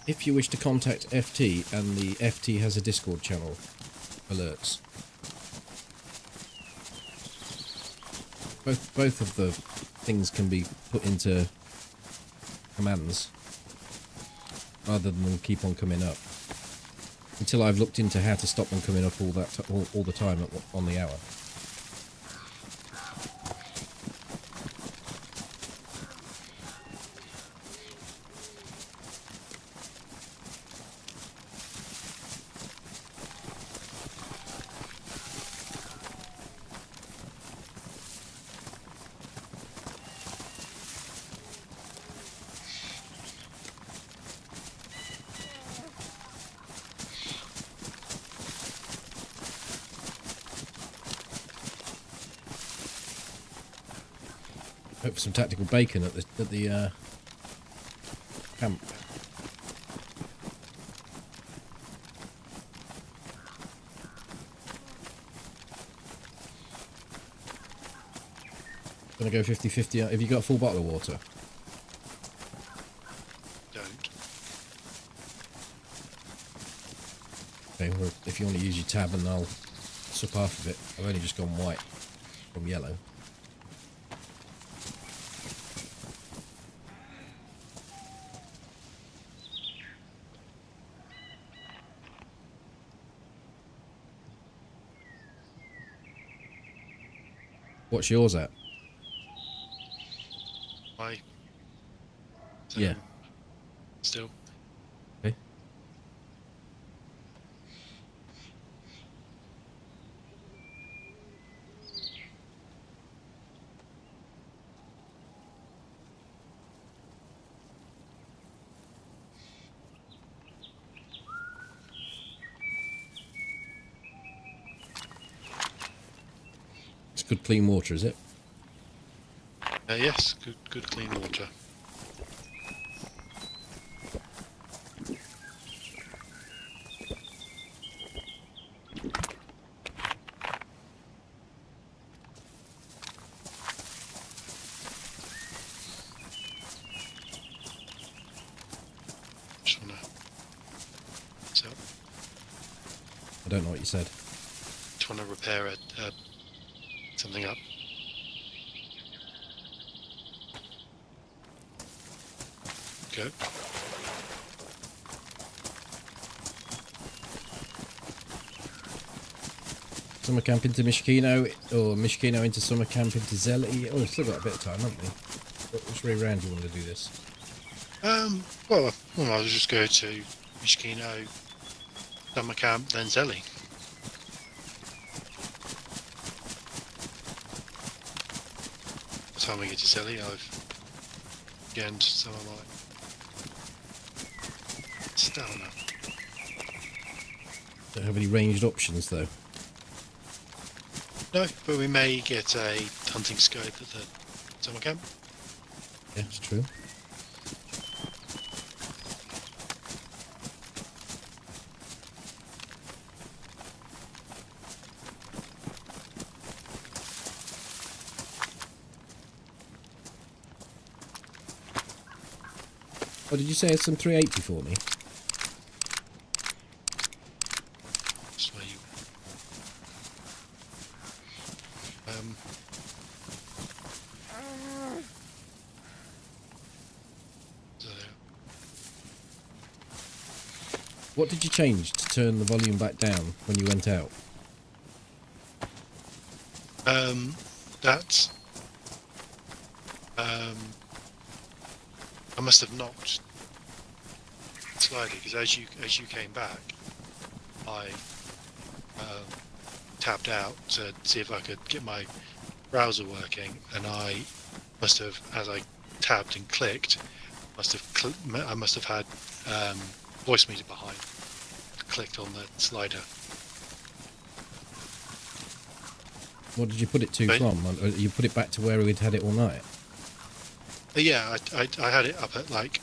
If you wish to contact FT and the FT has a Discord channel alerts? Both of the things can be put into commands rather than them keep on coming up. Until I've looked into how to stop them coming up all the time on the hour. Hope for some tactical bacon at the camp. Gonna go 50-50. Have you got a full bottle of water? Don't. Okay, well, if you want to use your tab, and I'll sup half of it. I've only just gone white from yellow. What's yours at? I. Yeah. Still. Okay. It's good clean water, is it? Yes, good clean water. Just wanna. So, I don't know what you said. just wanna repair something up. Go. Summer camp into Mishkino, or Mishkino into summer camp into Zelly. Oh, we've still got a bit of time, haven't we? Which way round do you want to do this? Well, I'll just go to Mishkino, summer camp, then Zelly. By the time we get to Zelly, I've gained some of my stamina. Don't have any ranged options though. No, but we may get a hunting scope at the summer camp. Yeah, it's true. Oh, did you say it's some 380 for me? That's where you. So, What did you change to turn the volume back down when you went out? that's. I must have knocked slightly because as you came back, I tabbed out to see if I could get my browser working, and I must have, as I tabbed and clicked, I must have had voice meter behind, clicked on the slider. What did you put it to Right. from? Or you put it back to where we'd had it all night? But yeah, I had it up at like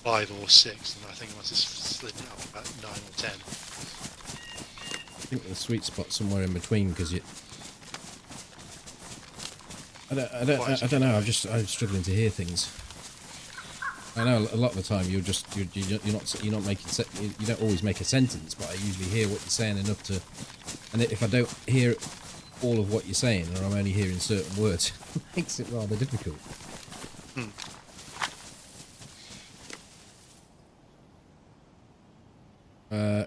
5 or 6, and I think I must have slid it up about 9 or 10. I think the sweet spot's somewhere in between because you. I don't know. I'm struggling to hear things. I know a lot of the time you're not making you don't always make a sentence, but I usually hear what you're saying enough to. And if I don't hear all of what you're saying, or I'm only hearing certain words, it makes it rather difficult.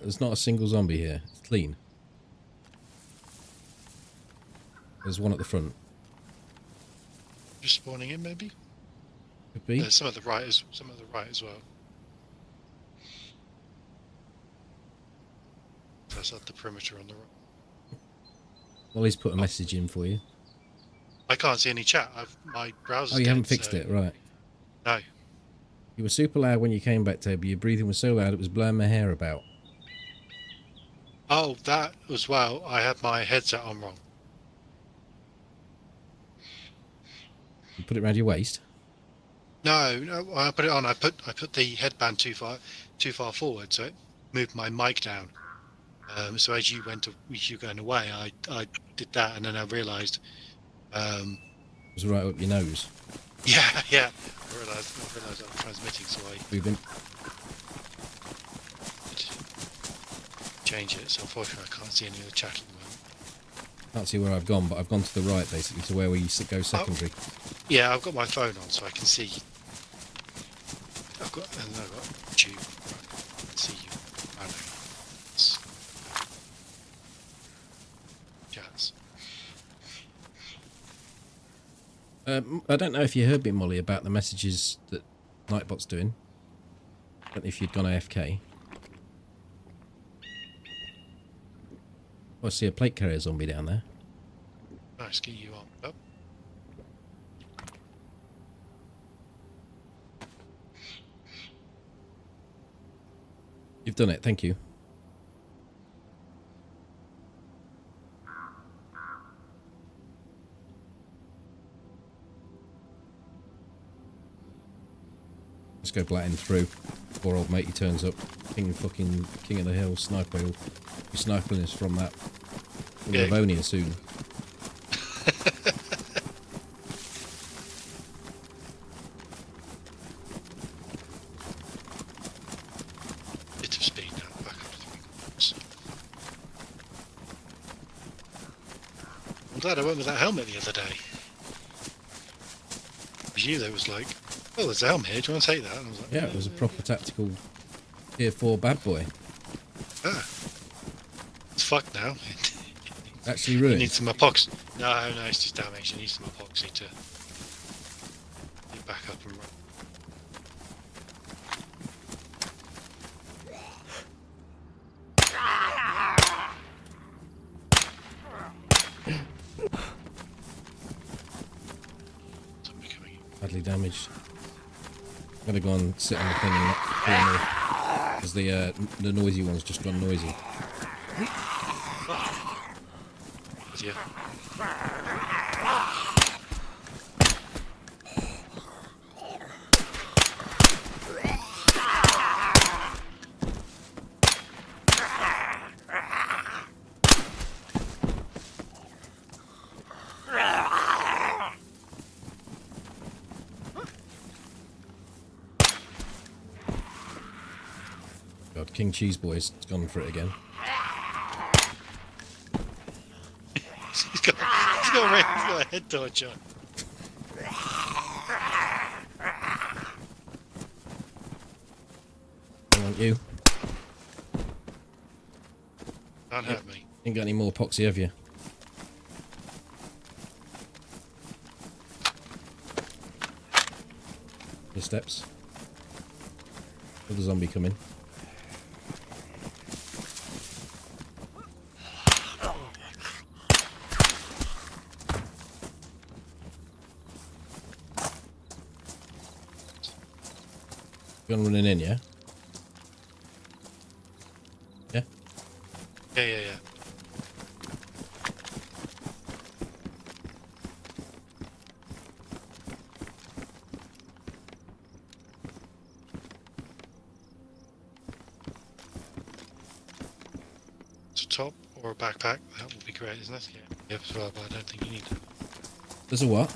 There's not a single zombie here. It's clean. There's one at the front. Just spawning in, maybe. Could be. There's some at the right as well. That's at the perimeter on the right. Well, he's put a message in for you. I can't see any chat. My browser's Oh, you dead, haven't fixed so- it, right? No. You were super loud when you came back, Toby. Your breathing was so loud it was blowing my hair about. Oh, that as well. I had my headset on wrong. You put it around your waist? No, no, I put it on. I put the headband too far forward, so it moved my mic down. So as you were going away, I did that, and then I realised, It was right up your nose. yeah, yeah, I realised I was transmitting, so I Moving. change it. So unfortunately, I can't see any of the chat at the moment. Can't see where I've gone, but I've gone to the right, basically, to where we go secondary. Yeah, I've got my phone on, so I can see. I've got YouTube. I can see you. I know. It's chats. I don't know if you heard me, Molly, about the messages that Nightbot's doing. I don't know if you'd gone AFK. I see a plate carrier zombie down there. Nice, get you on. Up. You've done it, thank you. Let's go blatting through. Poor old matey turns up. King of the hill, sniper. He'll be sniping us from that Livonia soon. Bit of speed now, back up to 3 quarters. I'm glad I went with that helmet the other day. It was you that was like, oh, there's a helmet here, do you want to take that? And I was like, Yeah, it was a proper tactical tier 4 bad boy. ah, it's fucked now. Actually You ruined. need some epoxy. No, it's just damaged. You need some epoxy to get back up and run. Somebody coming in. Badly damaged. I'm gonna go and sit on the thing in that corner because the noisy one's just gone noisy. Yeah. God, King Cheese Boy's gone for it again. He's got a head torch on. I want you. Can't hurt me. Ain't got any more epoxy, have you? Your steps. Another zombie coming. Gun running in, yeah? Yeah? Yeah. It's a top or a backpack. That would be great, isn't it? Yeah. Yep, as well, but I don't think you need it. There's a what?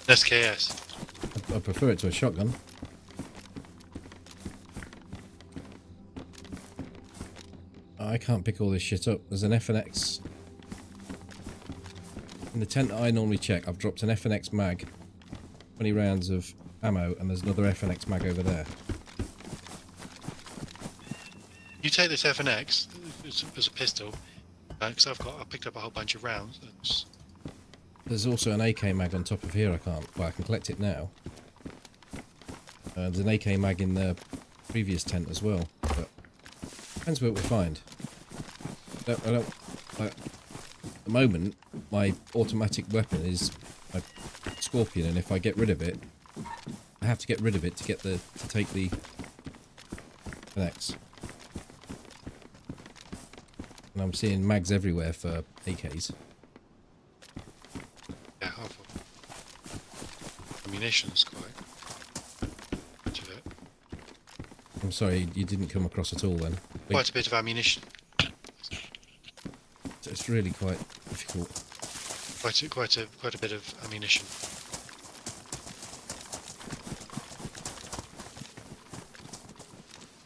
SKS. I prefer it to a shotgun. I can't pick all this shit up. There's an FNX. In the tent that I normally check, I've dropped an FNX mag. 20 rounds of ammo, and there's another FNX mag over there. You take this FNX as a pistol, because I picked up a whole bunch of rounds. There's also an AK mag on top of here. I can collect it now. There's an AK mag in the previous tent as well, but depends what we find. At the moment, my automatic weapon is a Scorpion, and if I get rid of it, I have to get rid of it to take the FNX. And I'm seeing mags everywhere for AKs. Yeah, Ammunition's quite much of it. I'm sorry, you didn't come across at all then. Quite a bit of ammunition. It's really quite difficult. Quite a bit of ammunition.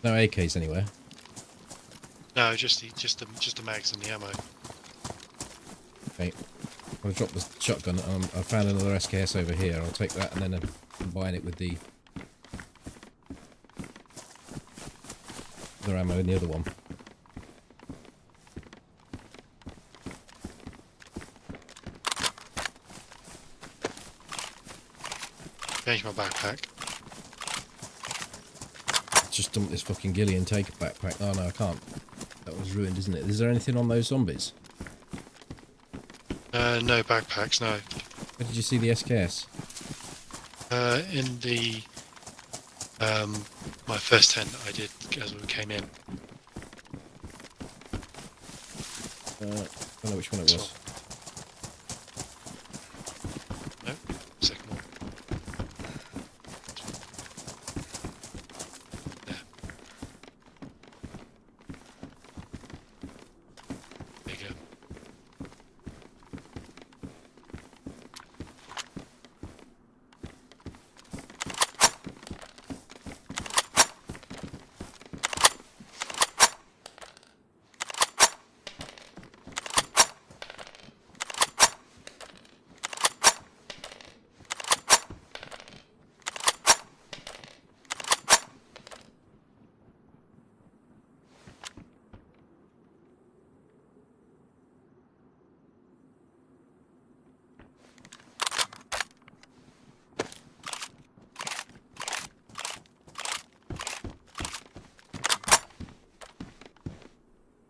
No AKs anywhere. No, just the mags and the ammo. Okay. I'll drop the shotgun. I found another SKS over here. I'll take that and then combine it with the other ammo in the other one. Change my backpack. Just dump this fucking ghillie and take a backpack. Oh no, I can't. That was ruined, isn't it? Is there anything on those zombies? No backpacks, no. Where did you see the SKS? In the my first tent that I did as we came in. I don't know which one it was. No, second one. There. There you go.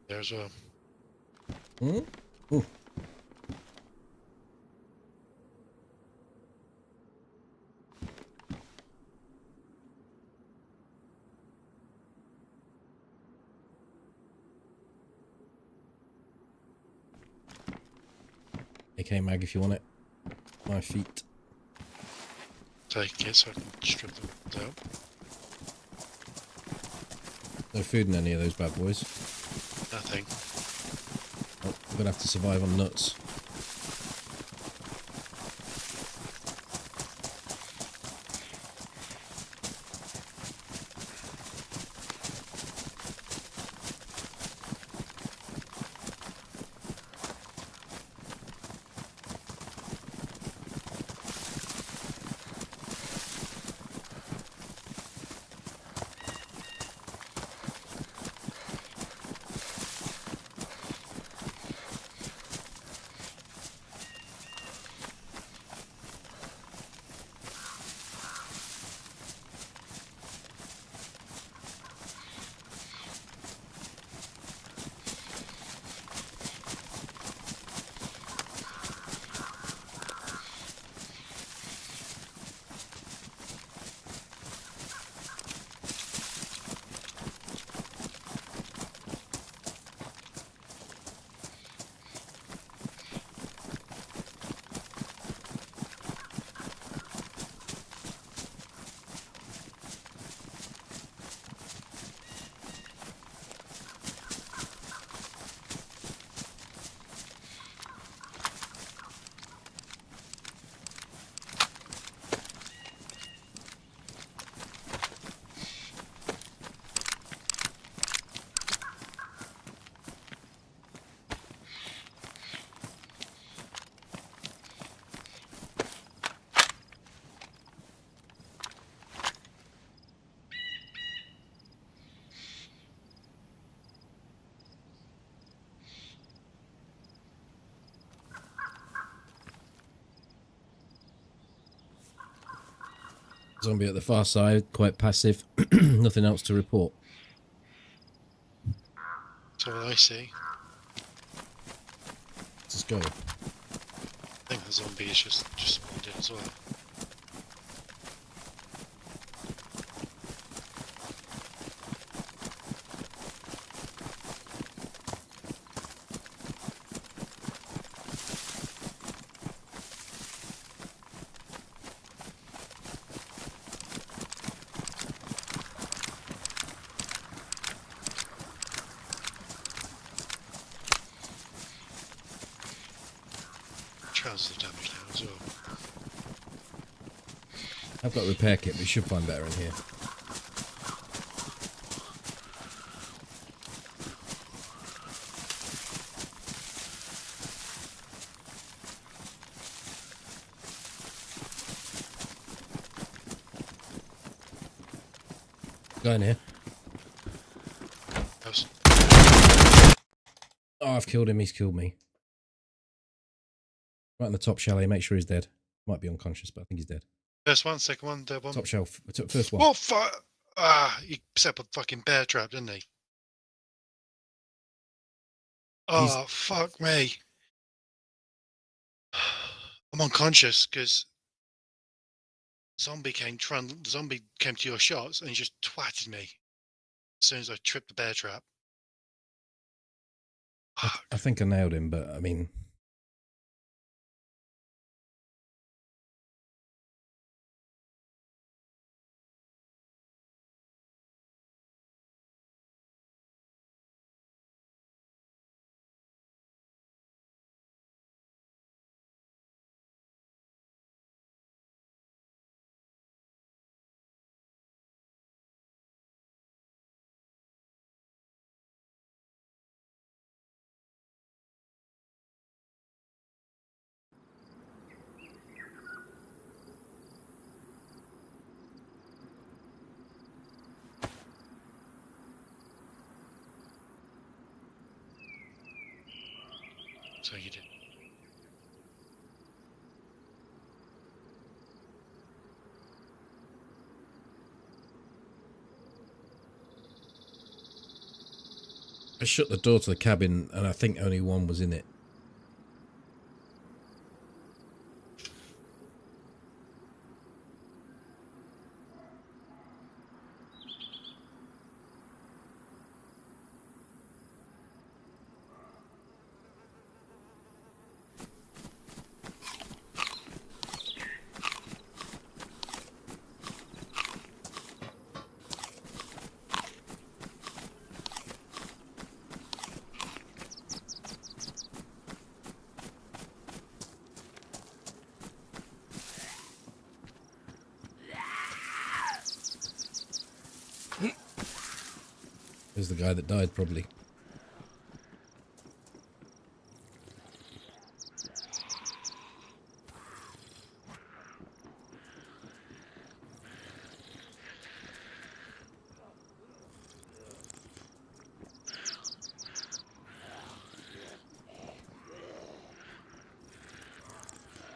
There as well. Hmm? Ooh. AK mag if you want it. My feet. Taking it so I can strip them out. No food in any of those bad boys. Nothing. Oh, we're gonna have to survive on nuts. Zombie at the far side, quite passive. Nothing else to report. That's all I see. Let's just go. I think the zombie is just spawned in as well. trousers are damaged now as well. I've got a repair kit, but you should find better in here. Guy in here. House. Oh, I've killed him. He's killed me. Right in the top chalet. Make sure he's dead. Might be unconscious, but I think he's dead. First one, second one, third one. Top shelf. First one. Oh, fuck! Ah, he set up a fucking bear trap, didn't he? Oh, fuck me. I'm unconscious because zombie came to your shots and he just twatted me as soon as I tripped the bear trap. I think I nailed him, but I mean... So you did. I shut the door to the cabin and I think only one was in it. There's the guy that died, probably.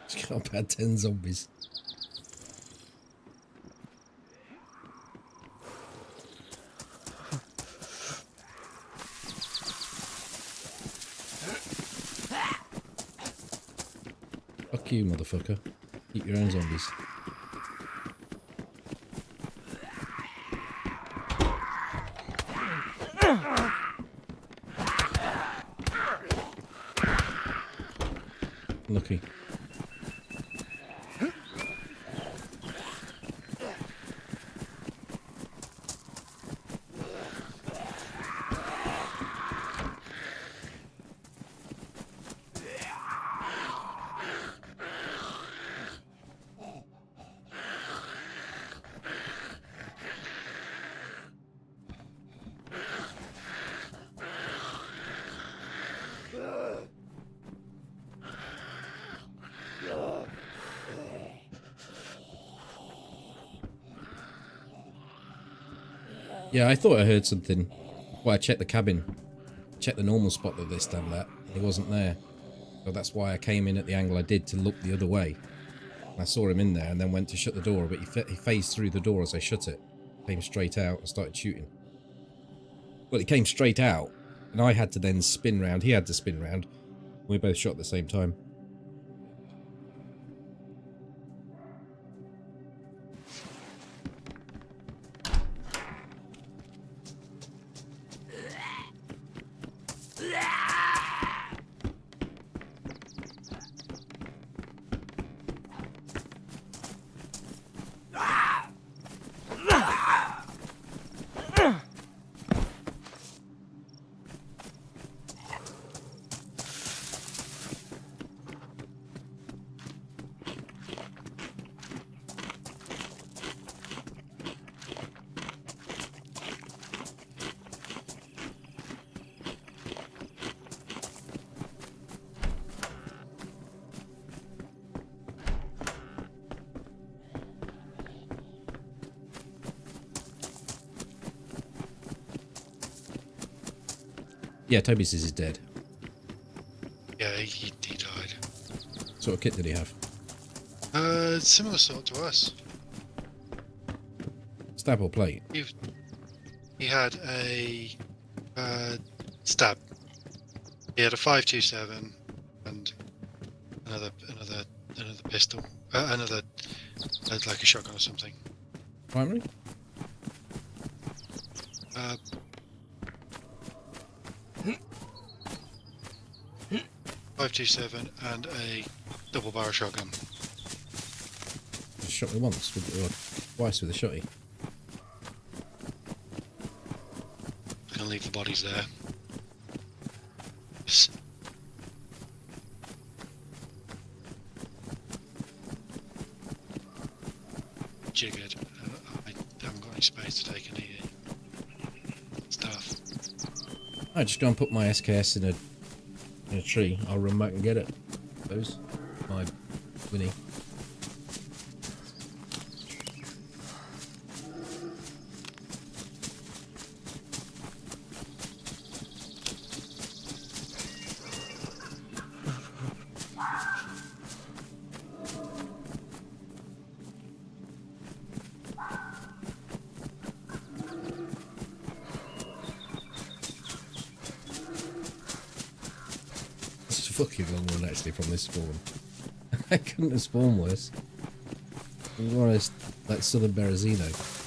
It's got about 10 zombies. Fuck you, motherfucker. Eat your own zombies. Lucky. Yeah, I thought I heard something. Well, I checked the cabin. Checked the normal spot that they stand at. He wasn't there. So that's why I came in at the angle I did to look the other way. And I saw him in there and then went to shut the door, but he phased through the door as I shut it. Came straight out and started shooting. Well, he came straight out, and I had to then spin round. He had to spin round. We both shot at the same time. Yeah, Toby says he's dead. Yeah, he died. What sort of kit did he have? Similar sort to us. Stab or plate? He had a stab. He had a 5.27 and another pistol. Another like a shotgun or something. Primary? 5.27 and a double barrel shotgun. Just shot me once, or twice with a shotty. I'm gonna leave the bodies there. Jiggered. I haven't got any space to take any stuff. I just go and put my SKS in a tree. I'll run back and get it. Those my Winnie. Fucking long one actually from this spawn. I couldn't have spawned worse. It was more or less like Southern Berezino.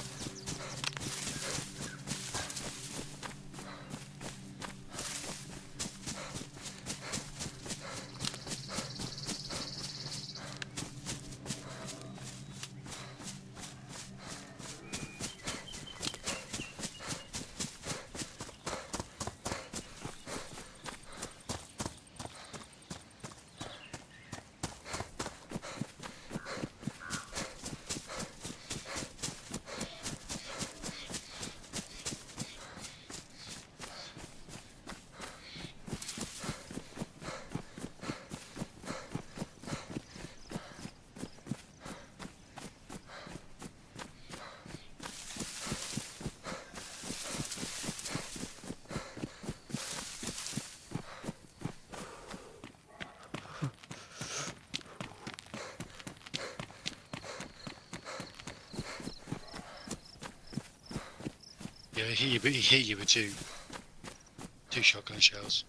Yeah, he hit you with two shotgun shells.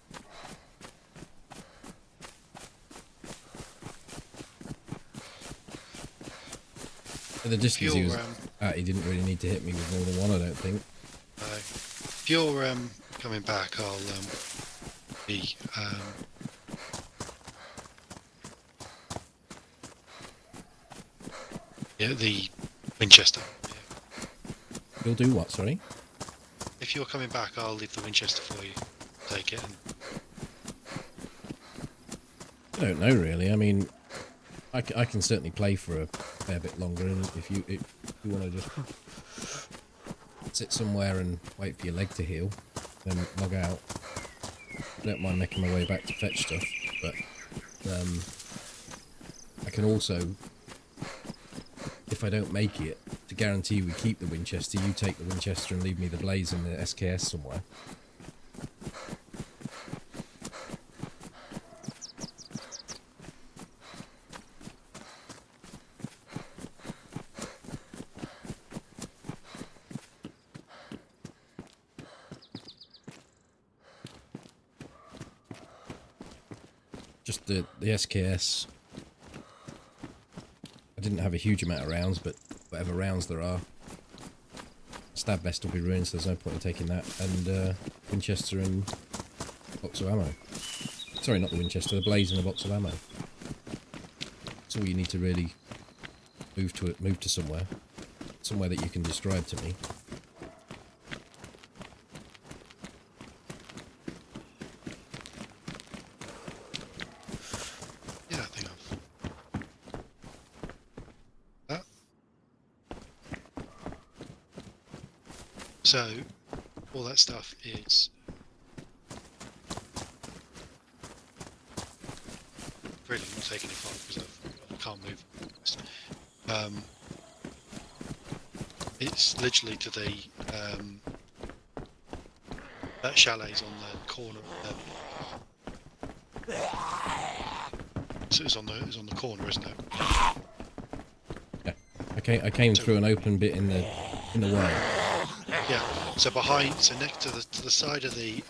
At the distance he was at, he didn't really need to hit me with more than one, I don't think. If you're coming back, I'll be yeah, the Winchester. You'll do what, sorry? If you're coming back, I'll leave the Winchester for you. Take it. I don't know really. I mean, I can certainly play for a fair bit longer, and if you want to just sit somewhere and wait for your leg to heal, then log out. I don't mind making my way back to fetch stuff, but I can also, if I don't make it, to guarantee we keep the Winchester, you take the Winchester and leave me the Blaze and the SKS somewhere. Just the SKS. I didn't have a huge amount of rounds, but whatever rounds there are, stab vest will be ruined, so there's no point in taking that. And Winchester and box of ammo. Sorry, not the Winchester, the Blaze and a box of ammo. That's all you need to really move to somewhere that you can describe to me. Yeah, I think I've. So, all that stuff is really not taking it far because I can't move. It's literally to the That chalet's on the corner. So it's on the corner, isn't it? Yeah. I came through an open bit in the way. Yeah. So next to the side of the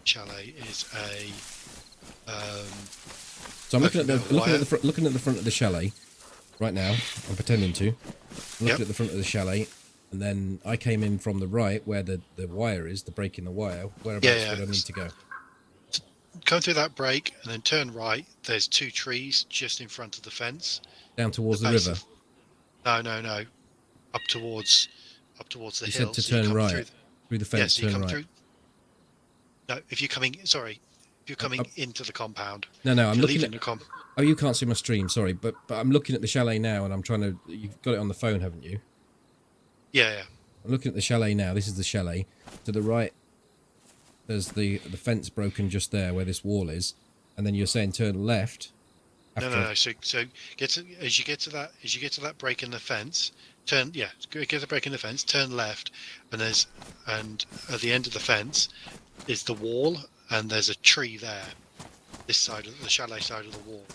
chalet is a. So I'm looking at the front of the chalet right now. I'm pretending to. I'm looking at the front of the chalet, and then I came in from the right where the wire is, the break in the wire. Whereabouts would I need to go? Come through that break and then turn right. There's 2 trees just in front of the fence. Down towards the river. No. Up towards the hill. You said to so turn right through the fence. So you turn come right. through. No, if you're coming into the compound. No, I'm looking at. The Oh, you can't see my stream. Sorry, but I'm looking at the chalet now, and I'm trying to. You've got it on the phone, haven't you? Yeah. I'm looking at the chalet now. This is the chalet. To the right, there's the fence broken just there where this wall is, and then you're saying turn left. No. So as you get to that break in the fence, get the break in the fence. Turn left, and at the end of the fence is the wall, and there's a tree there. This side of the chalet side of the wall.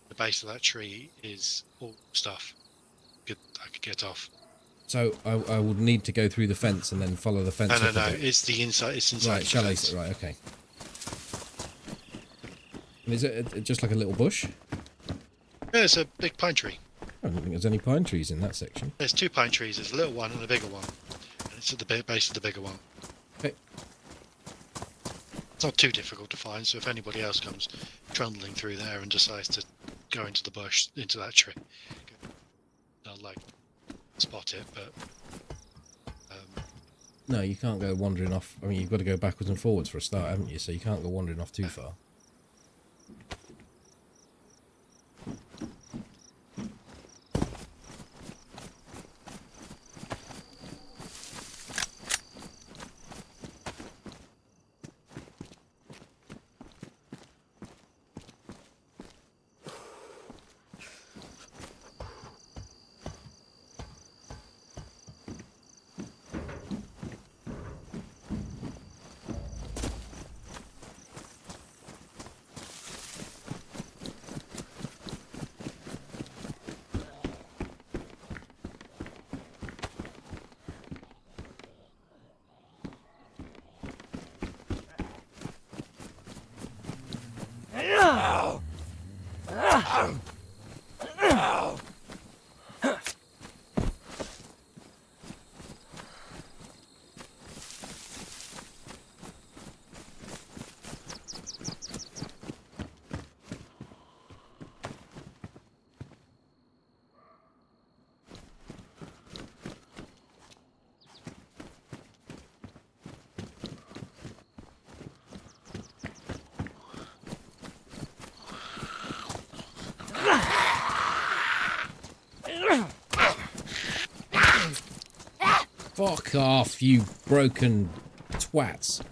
The base of that tree is all stuff. I could get off. So I would need to go through the fence and then follow the fence. No. It's the inside. It's inside. Right, chalet. Right, okay. And is it just like a little bush? Yeah, it's a big pine tree. I don't think there's any pine trees in that section. There's 2 pine trees. There's a little one and a bigger one. And it's at the base of the bigger one. Okay. It's not too difficult to find, so if anybody else comes trundling through there and decides to go into the bush, into that tree, they'll spot it, but... No, you can't go wandering off. I mean, you've got to go backwards and forwards for a start, haven't you? So you can't go wandering off too far. Fuck off, you broken twats.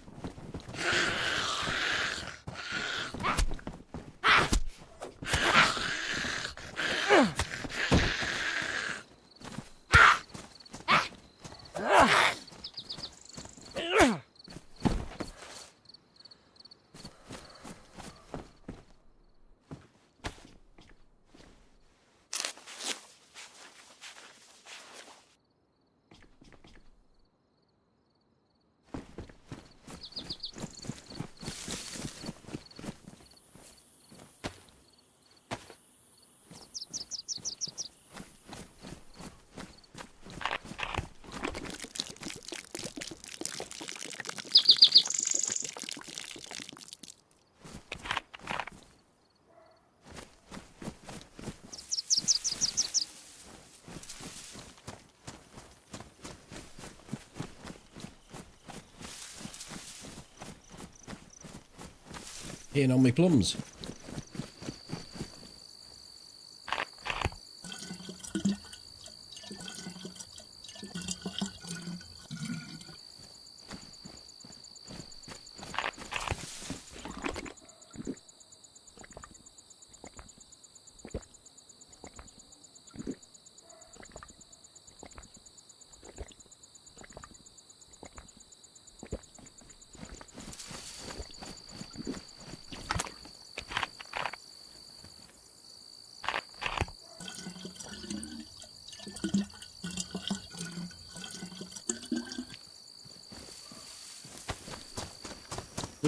Hitting on me plums.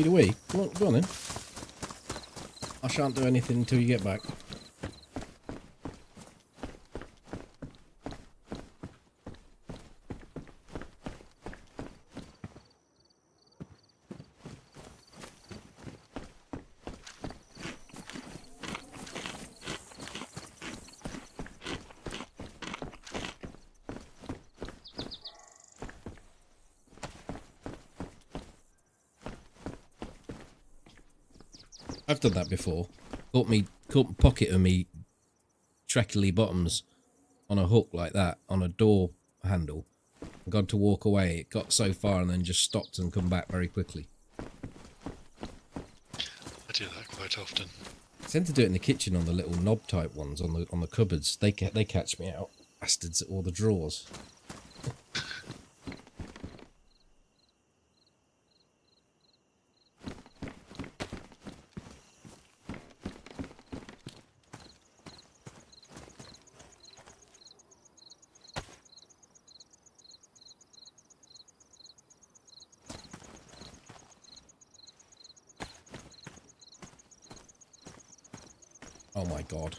Need a wee? Go on then. I shan't do anything until you get back. I've done that before. Caught pocket of me treacle bottoms on a hook like that, on a door handle. I got to walk away. It got so far and then just stopped and come back very quickly. I do that quite often. I tend to do it in the kitchen on the little knob type ones on the cupboards. They catch me out, bastards, at all the drawers. Oh my god.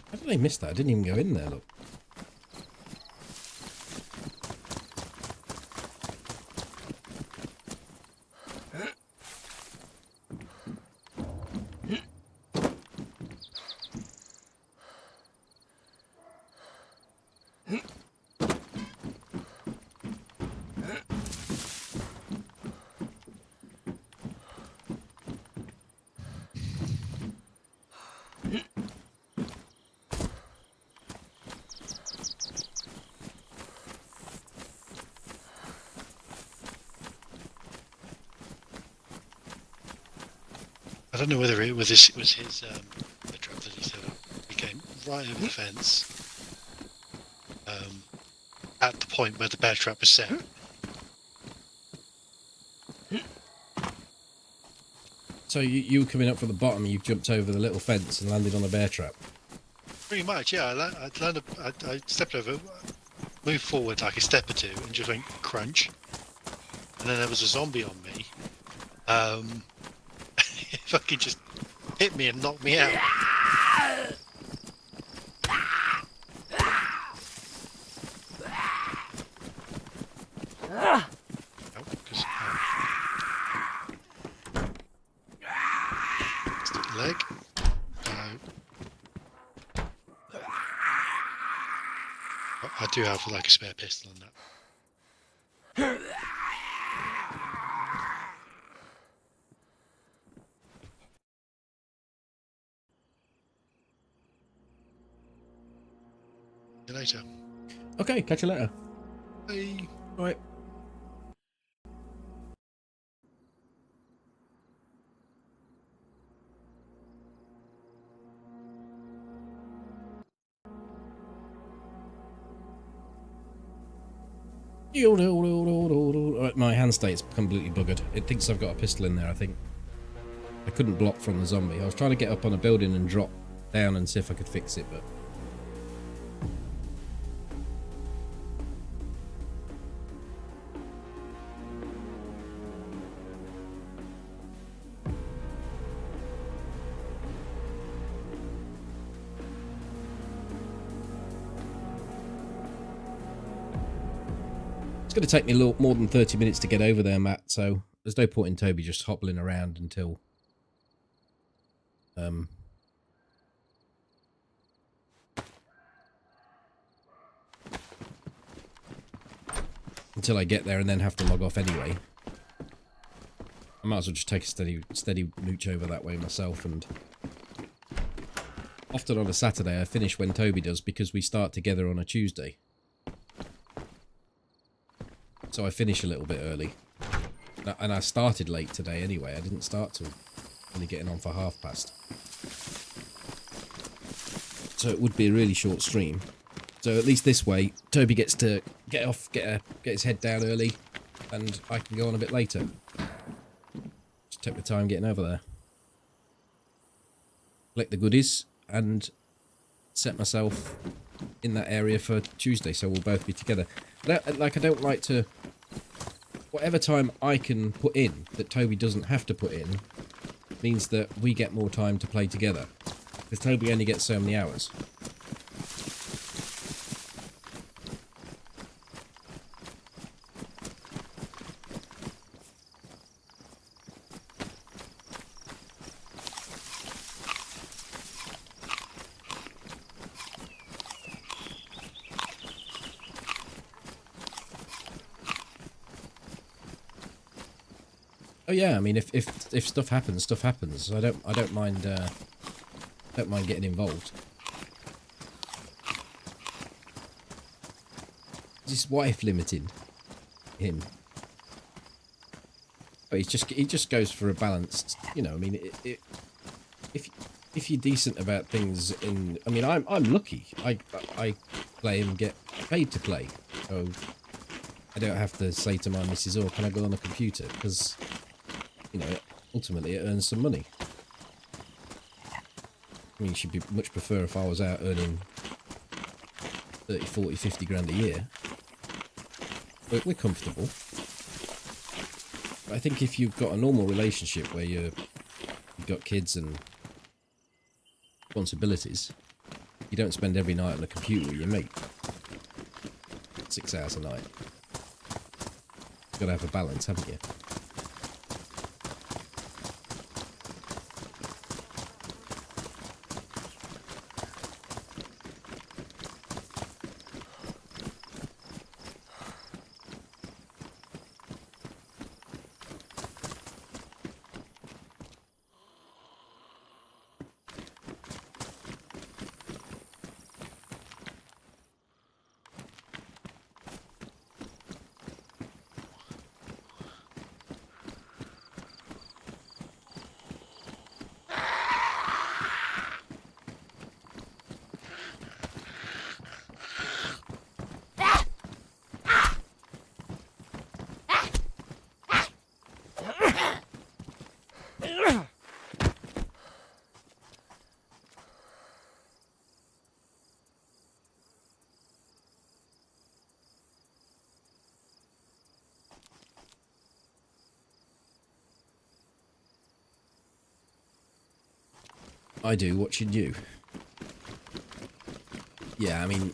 How did I miss that? I didn't even go in there, look. I don't know whether it was his the trap that he set up. He came right over the fence at the point where the bear trap was set. So you were coming up from the bottom, you jumped over the little fence and landed on a bear trap. Pretty much, yeah. I stepped over, moved forward like a step or two, and just went crunch. And then there was a zombie on me. It fucking just hit me and knocked me out. Stick your leg. I do have like a spare pistol on that. See you later. Okay, catch you later. Bye. Right. Right, my hand state's completely buggered. It thinks I've got a pistol in there, I think. I couldn't block from the zombie. I was trying to get up on a building and drop down and see if I could fix it, but... It's going to take me a little more than 30 minutes to get over there, Matt, so there's no point in Toby just hobbling around until I get there and then have to log off anyway. I might as well just take a steady mooch over that way myself, and often on a Saturday I finish when Toby does because we start together on a Tuesday. So I finish a little bit early. And I started late today anyway. I didn't start till only getting on for 1/2 past. So it would be a really short stream. So at least this way, Toby gets to get off, get his head down early, and I can go on a bit later. Just take my time getting over there. Collect the goodies, and set myself in that area for Tuesday, so we'll both be together. I don't like to... Whatever time I can put in that Toby doesn't have to put in means that we get more time to play together. Because Toby only gets so many hours. Oh yeah, I mean, if stuff happens, stuff happens. I don't mind getting involved. Is his wife limiting him? Oh, he just goes for a balanced. You know, I mean, if you're decent about things in, I mean, I'm lucky. I play and get paid to play, so I don't have to say to my missus, "Oh, can I go on the computer?" Because, you know, ultimately it earns some money. I mean, she'd much prefer if I was out earning 30, 40, 50 grand a year. But we're comfortable. But I think if you've got a normal relationship where you've got kids and responsibilities, you don't spend every night on the computer with your mate. 6 hours a night. You've got to have a balance, haven't you? I do, watching you. Yeah, I mean,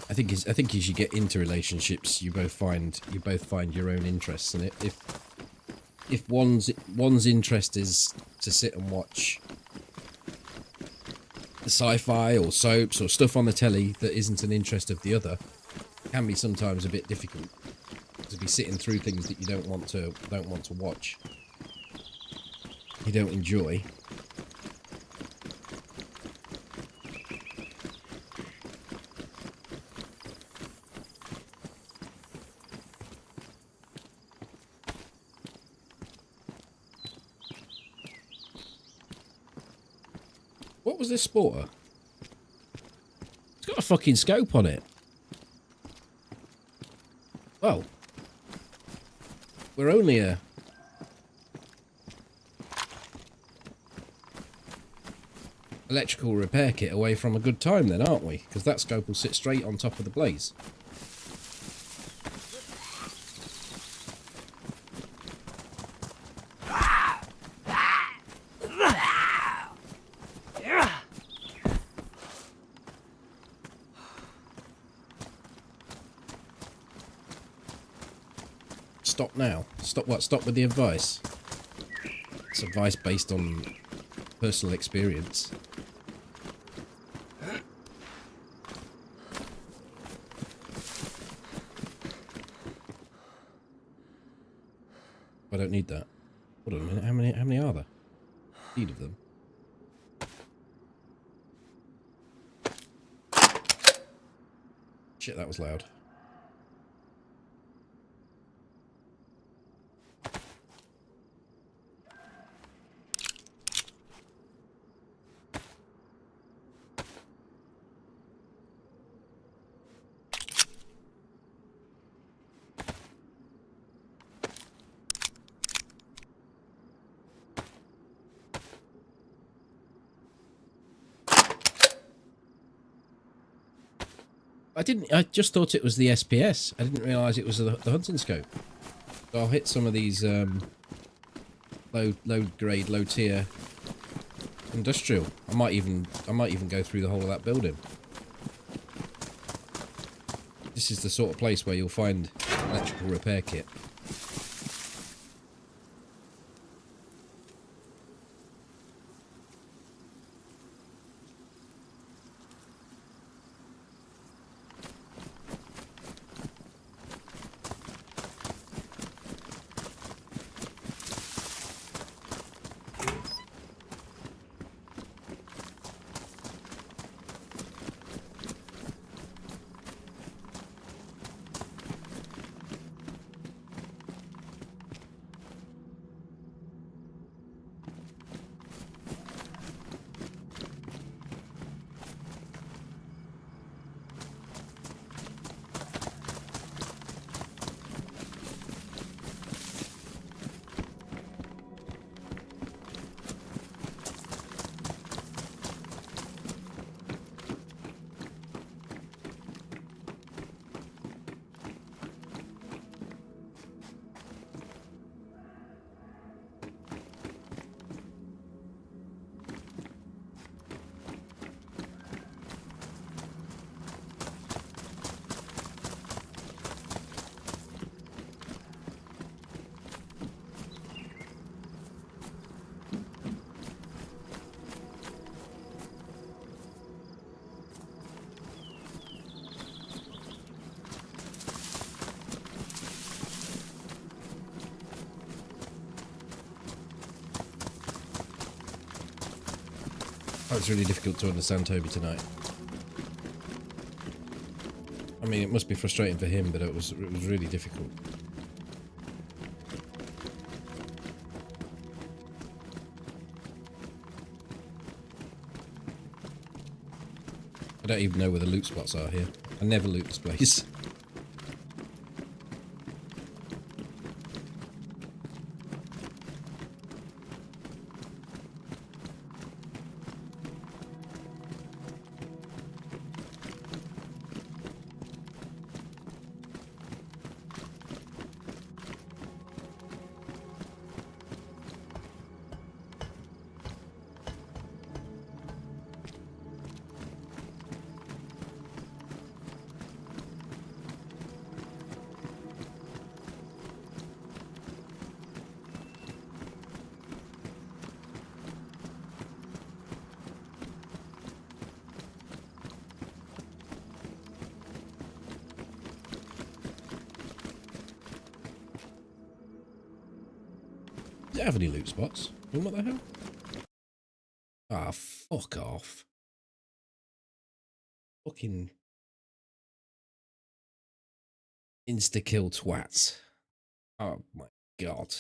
I think as you get into relationships, you both find your own interests, and if one's interest is to sit and watch the sci-fi or soaps or stuff on the telly that isn't an interest of the other, it can be sometimes a bit difficult to be sitting through things that you don't want to watch. You don't enjoy. What was this spotter? It's got a fucking scope on it. Well, we're only a electrical repair kit away from a good time then, aren't we? Because that scope will sit straight on top of the blaze. Stop now. Stop what? Stop with the advice. It's advice based on personal experience. I don't need that. Hold on a minute. How many are there? 8 of them. Shit, that was loud. I didn't. I just thought it was the SPS. I didn't realise it was the hunting scope. So I'll hit some of these low grade, low tier industrial. I might even go through the whole of that building. This is the sort of place where you'll find electrical repair kit. Oh, it's really difficult to understand Toby tonight. I mean, it must be frustrating for him, but it was really difficult. I don't even know where the loot spots are here. I never loot this place. Does it have any loot spots? What the hell? Ah, fuck off. Fucking insta-kill twats. Oh my god.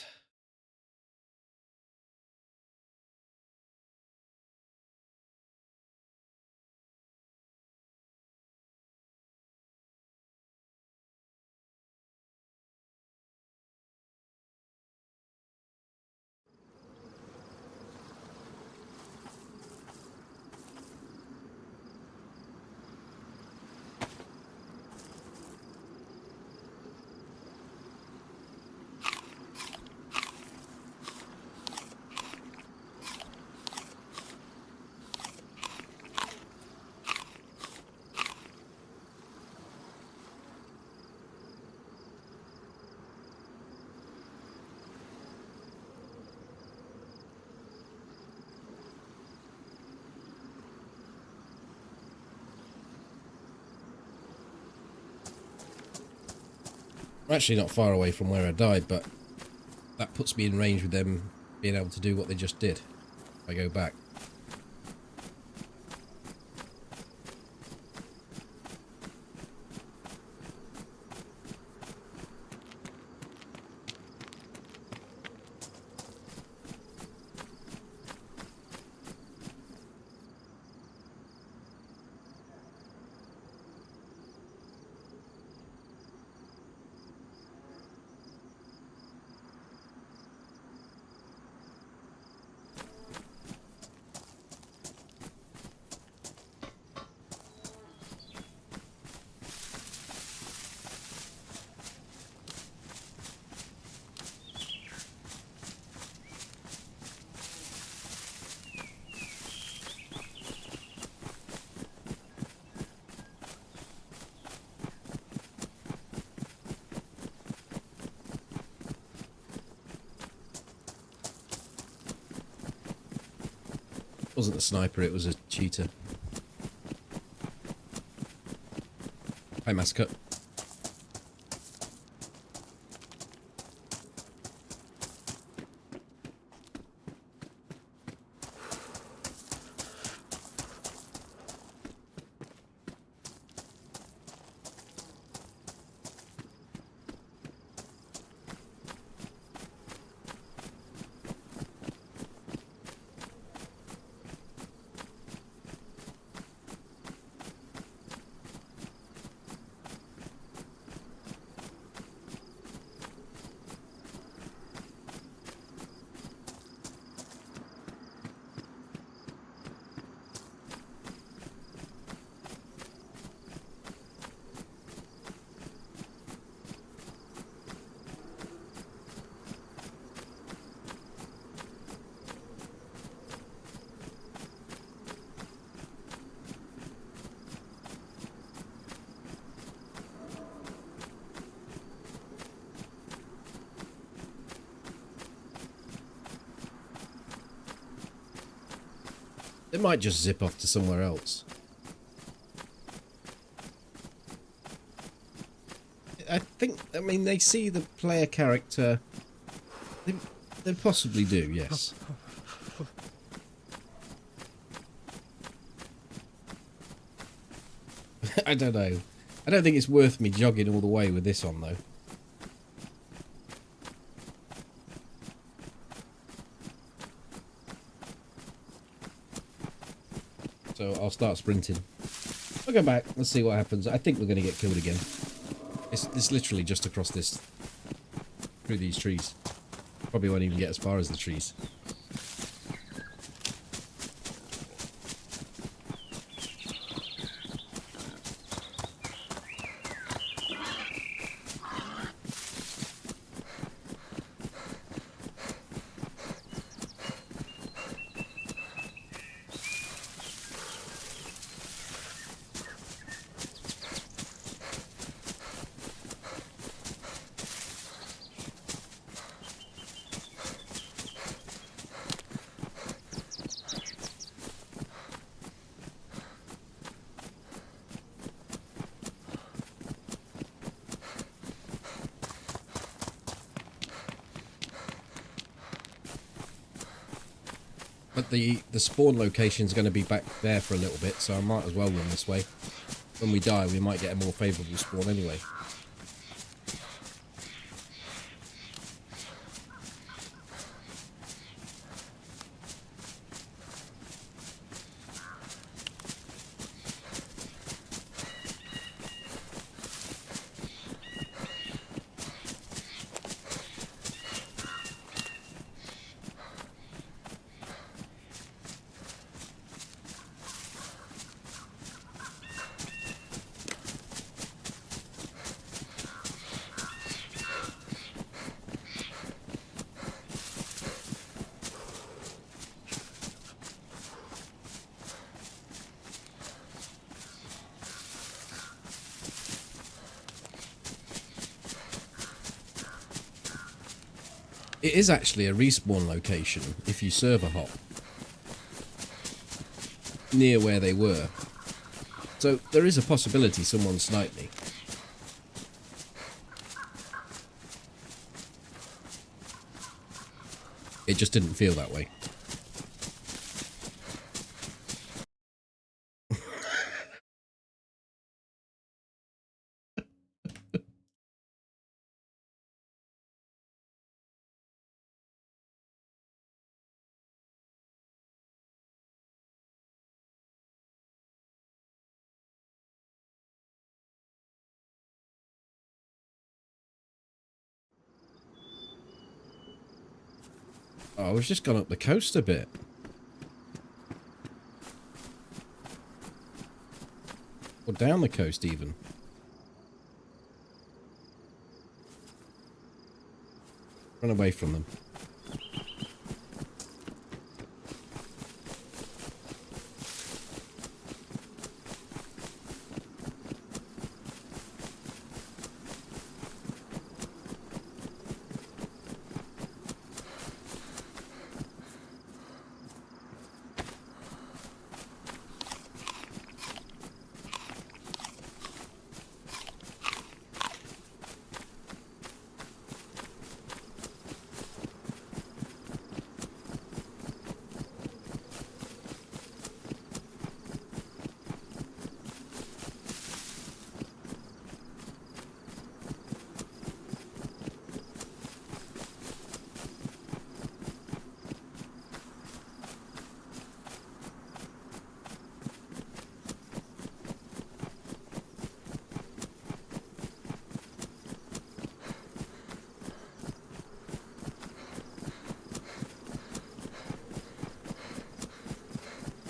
I'm actually not far away from where I died, but that puts me in range with them being able to do what they just did. If I go back. Wasn't a sniper, it was a cheater. Hi, Mascot. They might just zip off to somewhere else. I mean, they see the player character. They possibly do, yes. I don't know. I don't think it's worth me jogging all the way with this on, though. So I'll start sprinting. I'll go back. Let's see what happens. I think we're going to get killed again. It's literally just across this... through these trees. Probably won't even get as far as the trees. But the spawn location's going to be back there for a little bit, so I might as well run this way. When we die, we might get a more favourable spawn anyway. It is actually a respawn location if you server hop near where they were. So there is a possibility someone sniped me. It just didn't feel that way. Oh, I was just gone up the coast a bit. Or down the coast even. Run away from them.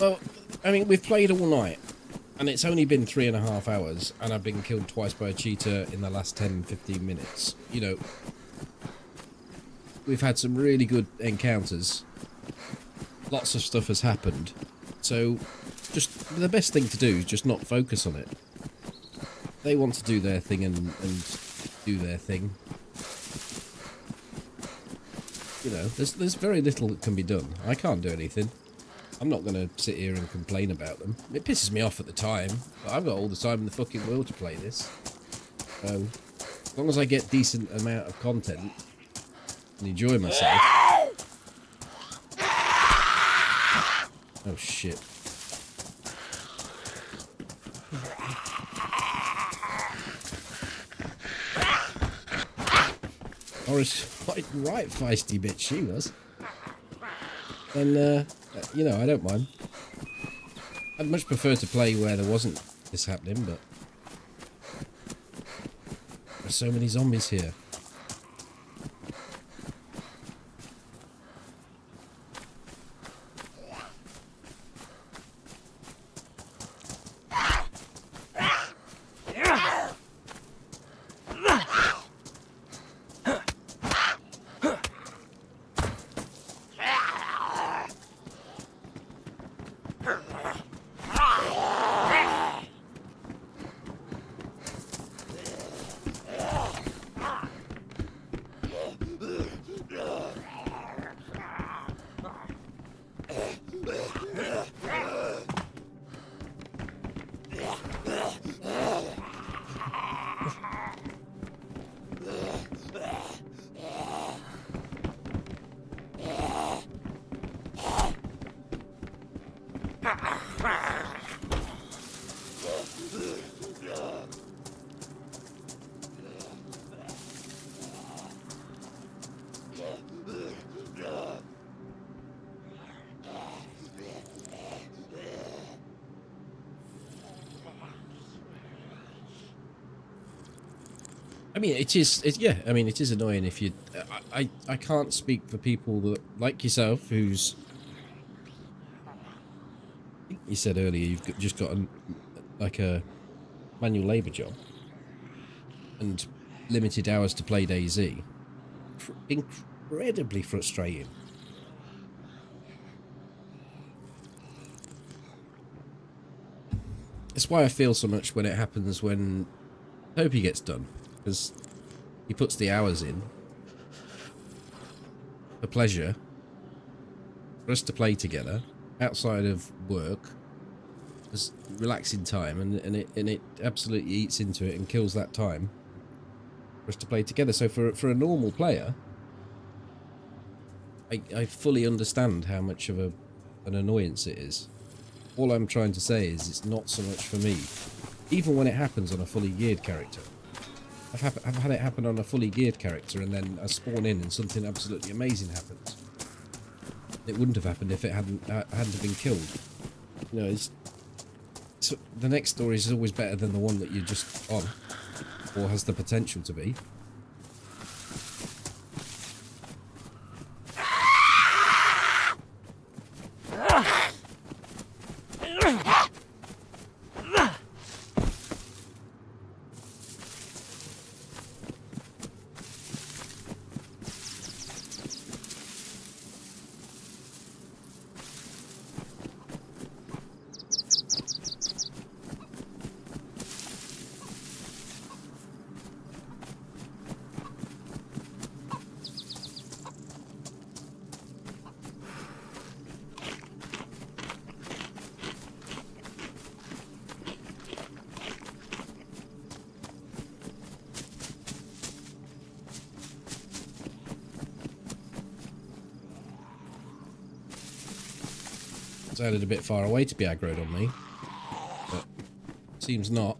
Well, I mean, we've played all night, and it's only been 3.5 hours, and I've been killed twice by a cheetah in the last 10-15 minutes. You know, we've had some really good encounters. Lots of stuff has happened. So, just the best thing to do is just not focus on it. They want to do their thing and do their thing. You know, there's very little that can be done. I can't do anything. I'm not going to sit here and complain about them. It pisses me off at the time, but I've got all the time in the fucking world to play this. So, as long as I get decent amount of content and enjoy myself. Oh shit. Doris, right feisty bitch she was. And, you know, I don't mind. I'd much prefer to play where there wasn't this happening, but there's so many zombies here. I mean, it is. Yeah, I mean, it is annoying if you. I can't speak for people that like yourself, who's. I think you said earlier you've just got like a manual labour job and limited hours to play DayZ. Incredibly frustrating. That's why I feel so much when it happens when Toby gets done. Because he puts the hours in for pleasure, for us to play together outside of work, as relaxing time, and it absolutely eats into it and kills that time for us to play together. So for a normal player, I fully understand how much of an annoyance it is. All I'm trying to say is it's not so much for me, even when it happens on a fully geared character. I've had it happen on a fully geared character, and then I spawn in and something absolutely amazing happens. It wouldn't have happened if it hadn't been killed. You know, so the next story is always better than the one that you're just on, or has the potential to be. Sounded a bit far away to be aggroed on me, but seems not.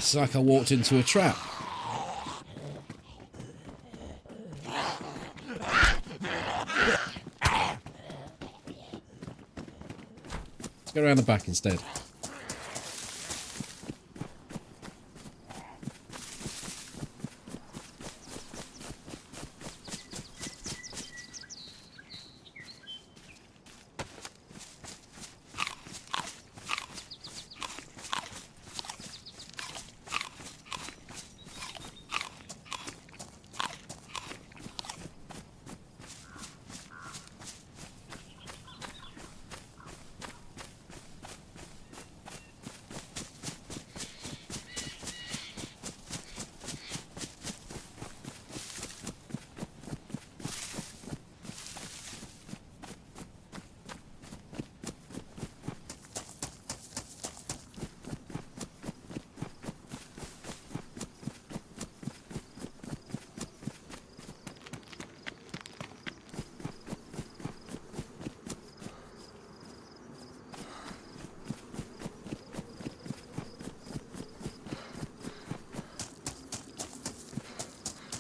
It's like I walked into a trap. Let's go around the back instead.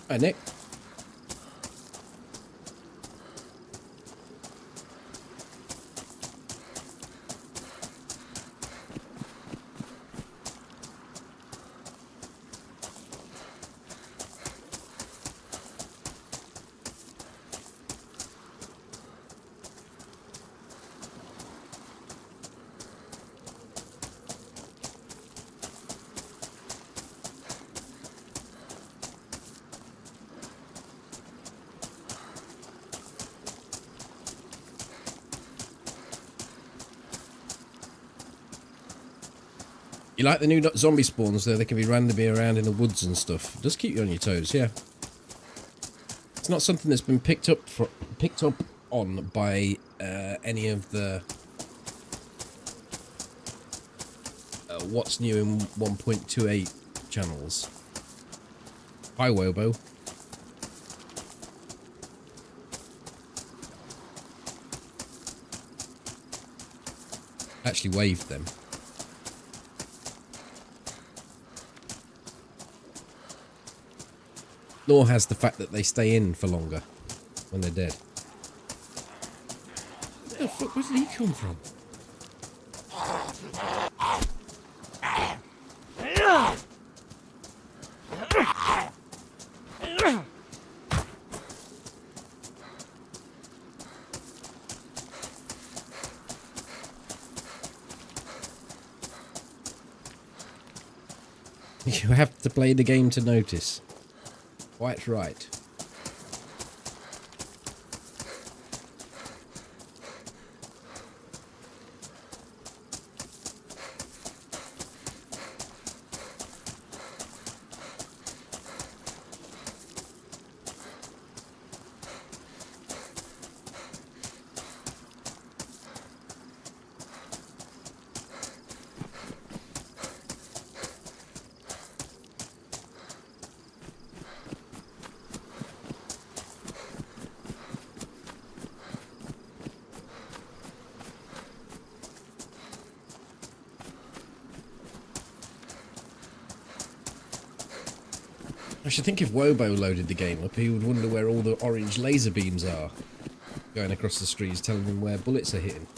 Hi, Nick. You like the new zombie spawns though? They can be randomly around in the woods and stuff. It does keep you on your toes, yeah. It's not something that's been picked up on by any of the what's new in 1.28 channels. Hi, Wobo. Actually waved them. Nor has the fact that they stay in for longer when they're dead. Where the fuck, where did he come from? You have to play the game to notice. Quite right. I should think if Wobo loaded the game up, he would wonder where all the orange laser beams are going across the streets, telling him where bullets are hitting.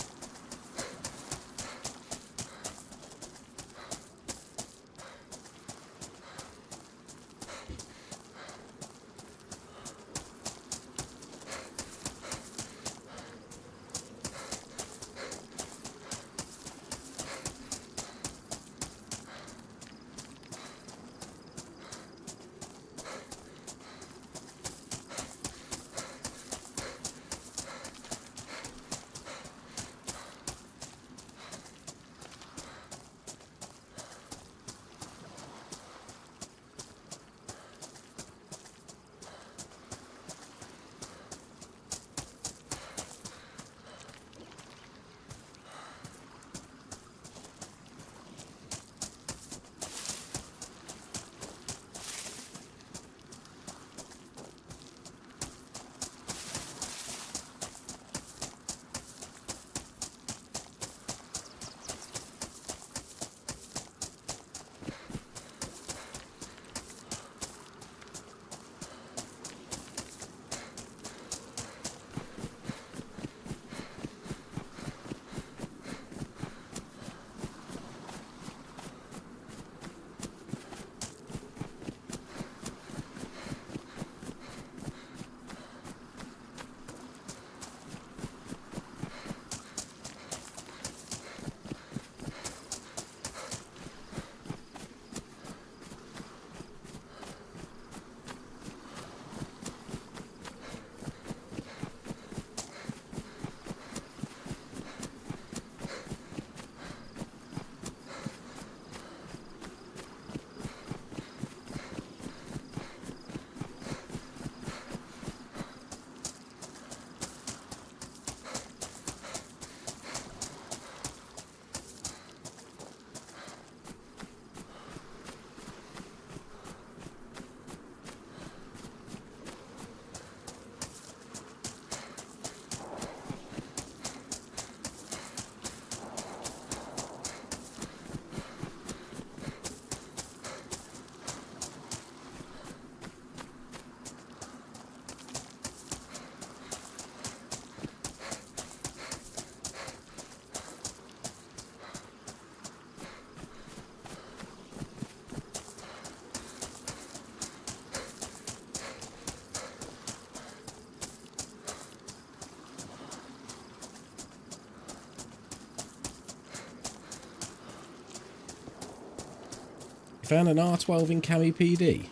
Found an R12 in Cami PD. Well,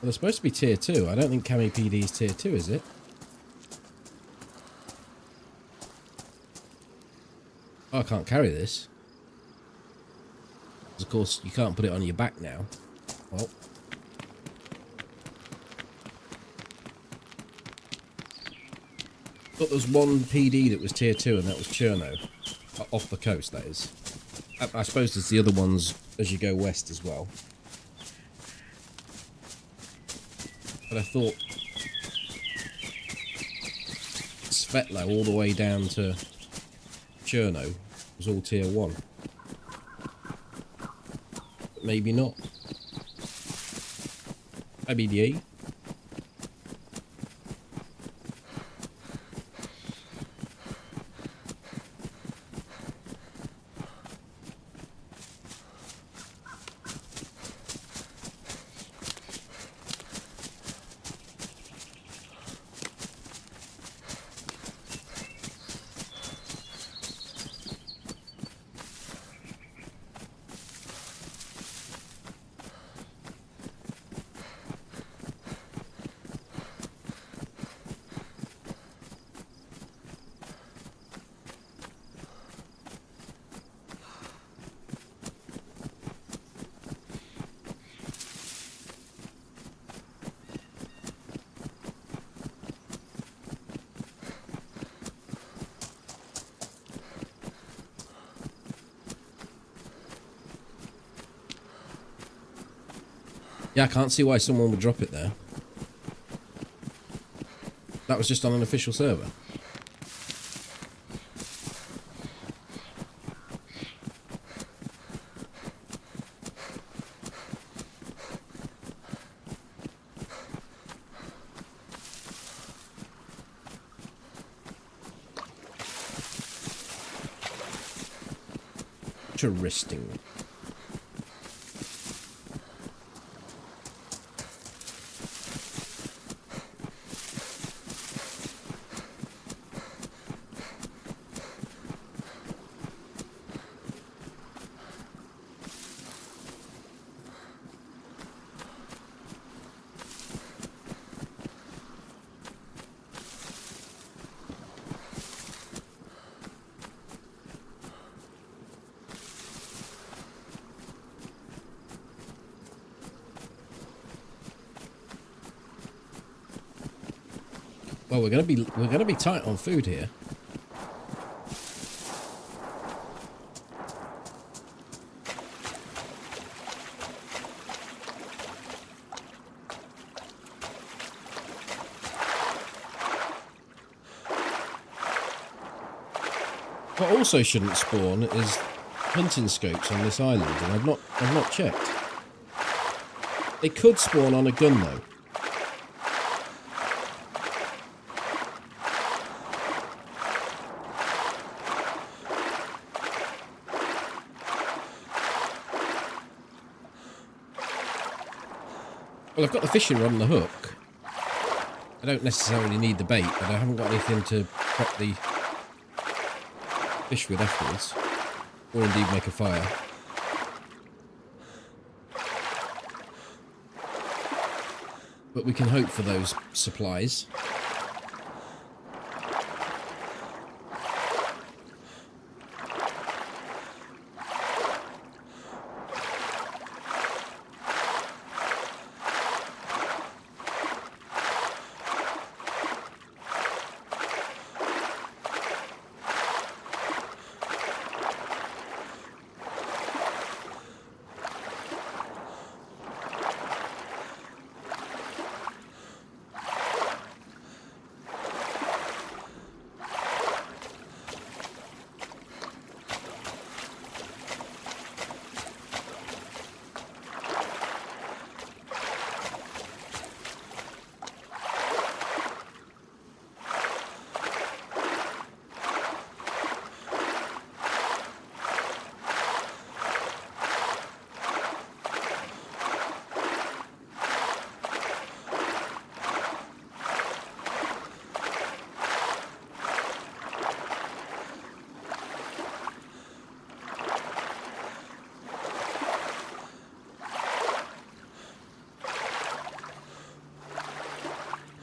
they're supposed to be tier 2. I don't think Cami PD is tier 2, is it? Oh, I can't carry this. Of course, you can't put it on your back now. Well. But there's one PD that was tier 2, and that was Cherno. Off the coast, that is. I suppose there's the other ones as you go west as well. But I thought Svetlo all the way down to Cherno was all tier 1. But maybe not. Maybe the Yeah, I can't see why someone would drop it there. That was just on an official server. Interesting. Well, we're gonna be tight on food here. What also shouldn't spawn is hunting scopes on this island, and I've not checked. They could spawn on a gun though. Well, I've got the fishing rod and the hook. I don't necessarily need the bait, but I haven't got anything to prep the fish with afterwards. Or indeed make a fire. But we can hope for those supplies.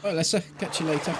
Right, Lessa, catch you later.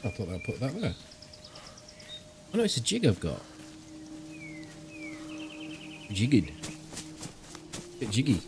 I thought I'd put that there. Oh no, it's a jig I've got. Jigged. Bit jiggy.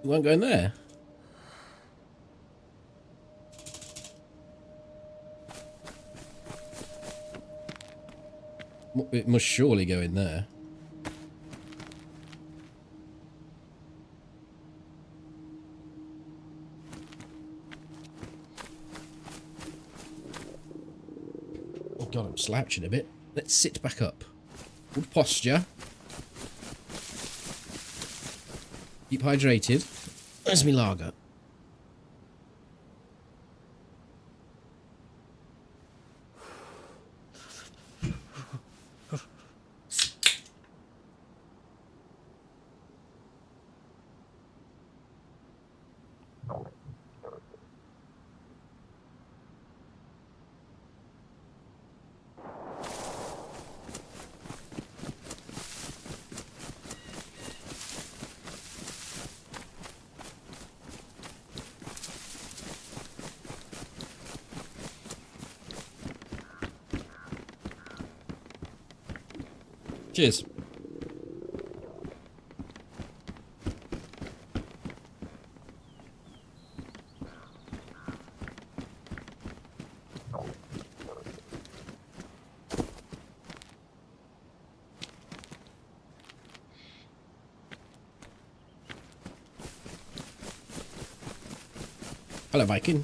You won't go in there? It must surely go in there. Oh god, I'm slouching a bit. Let's sit back up. Good posture. Keep hydrated. Where's me lager? Cheers. Hello, Viking.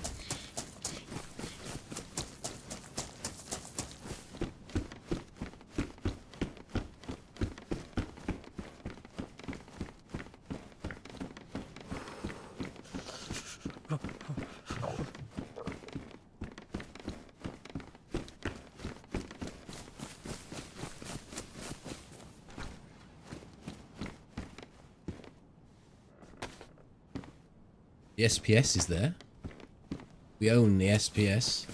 The SPS is there. We own the SPS.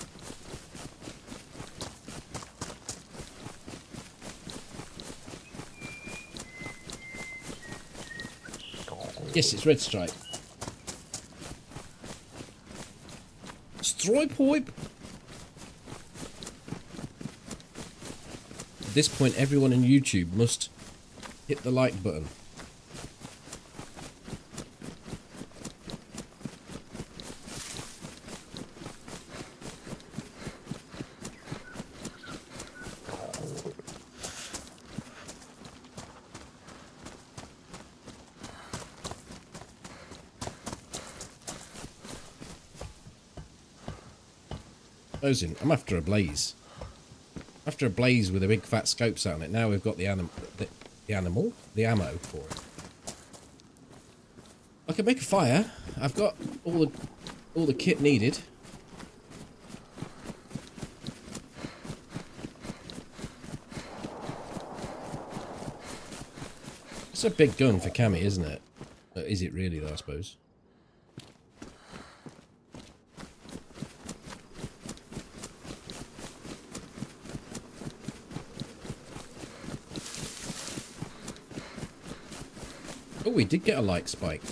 Yes, it's red stripe. Stripe pipe. At this point, everyone on YouTube must hit the like button. Closing. I'm after a blaze. After a blaze with a big fat scope set on it. Now we've got the ammo for it. I can make a fire. I've got all the kit needed. It's a big gun for Cammy, isn't it? Is it really though, I suppose? Oh, we did get a light spike.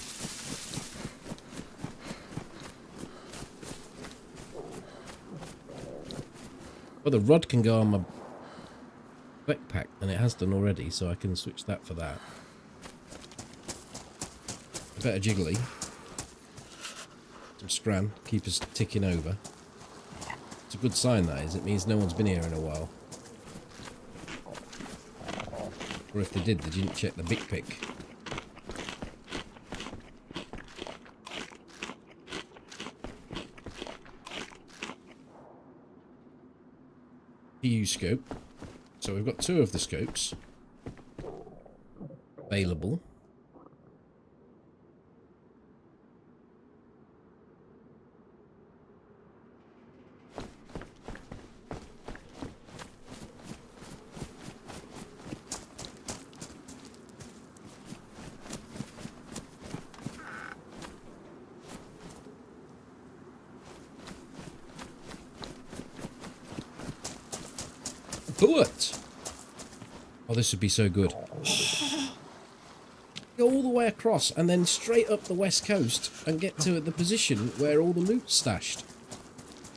Well, the rod can go on my backpack, and it has done already, so I can switch that for that. A better jiggly. Some scran, keep us ticking over. It's a good sign, that is. It means no one's been here in a while. Or if they did, they didn't check the big pick. PU scope. So we've got 2 of the scopes available. Bullet! Oh, this would be so good. Go all the way across and then straight up the west coast and get to the position where all the loot's stashed.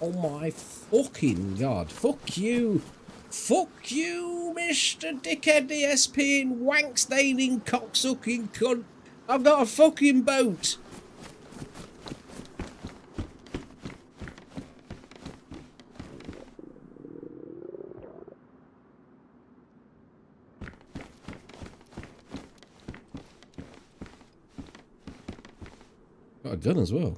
Oh my fucking god. Fuck you. Fuck you, Mr. Dickhead DSP in wank-staining, cocksucking cunt. I've got a fucking boat. Got a gun as well.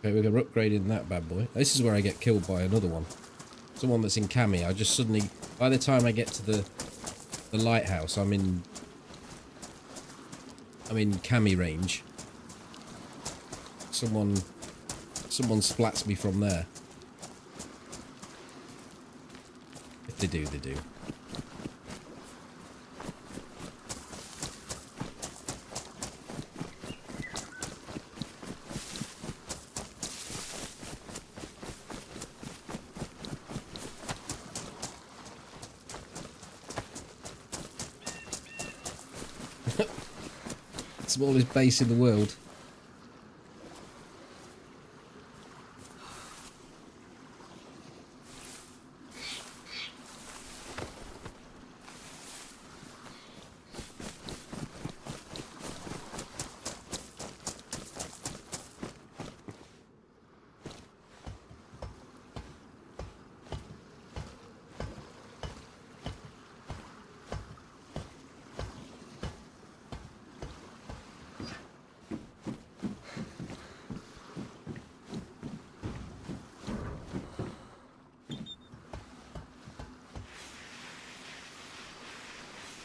Okay, we're upgrading that bad boy. This is where I get killed by another one. Someone that's in Cammy. I just suddenly, by the time I get to the lighthouse, I'm in Cammy range. Someone splats me from there. If they do, they do. Smallest base in the world.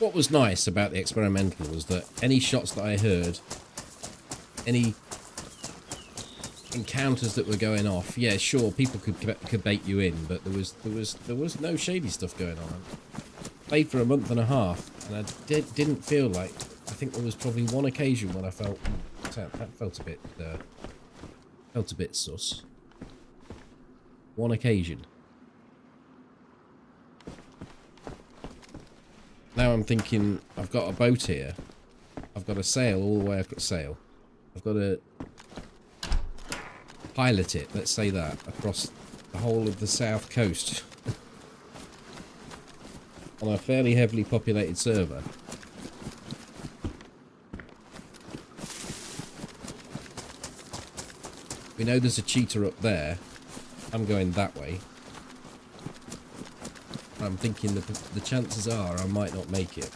What was nice about the experimental was that any shots that I heard, any encounters that were going off, yeah, sure, people could bait you in, but there was no shady stuff going on. I played for a month and a half, and I didn't feel like. I think there was probably one occasion when I felt that felt a bit sus. One occasion. Now I'm thinking, I've got a boat here. I've got a sail all the way across sail. I've got to pilot it, let's say that, across the whole of the south coast. on a fairly heavily populated server. We know there's a cheater up there. I'm going that way. I'm thinking that the chances are I might not make it.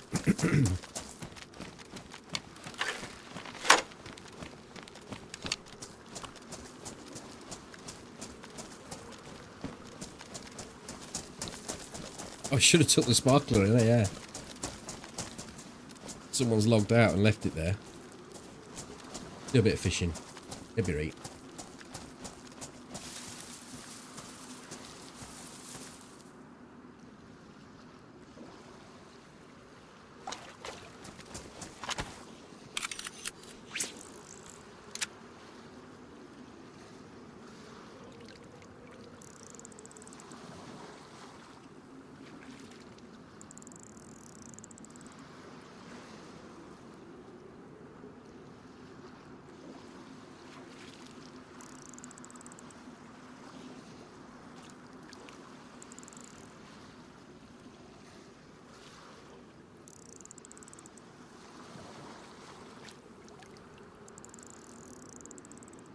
I should have took the sparkler in there, yeah. Someone's logged out and left it there. Do a bit of fishing. It'd be right.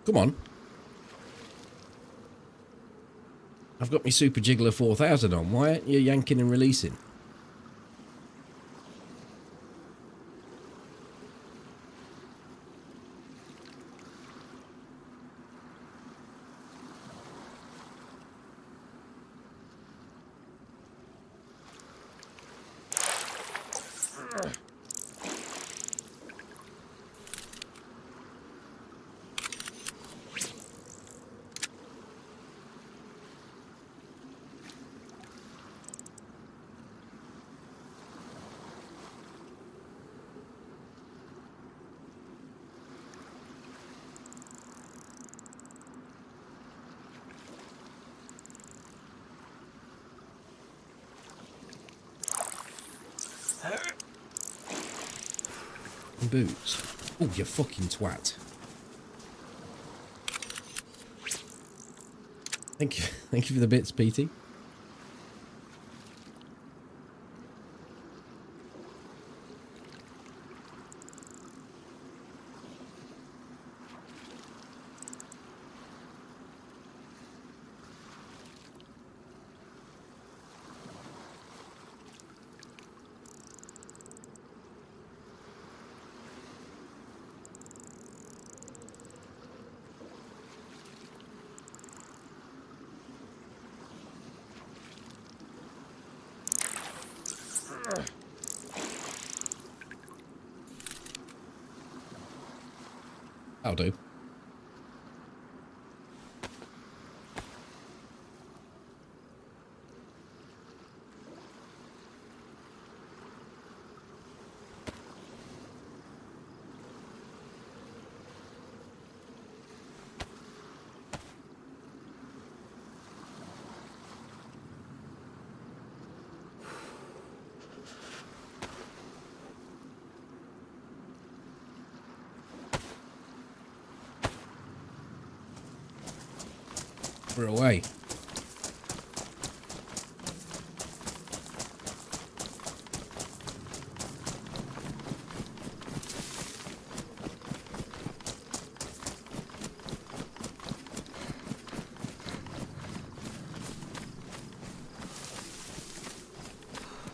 Come on. I've got my Super Jiggler 4000 on. Why aren't you yanking and releasing? Boots. Oh, you fucking twat. Thank you. Thank you for the bits, Petey. That'll do. We're away.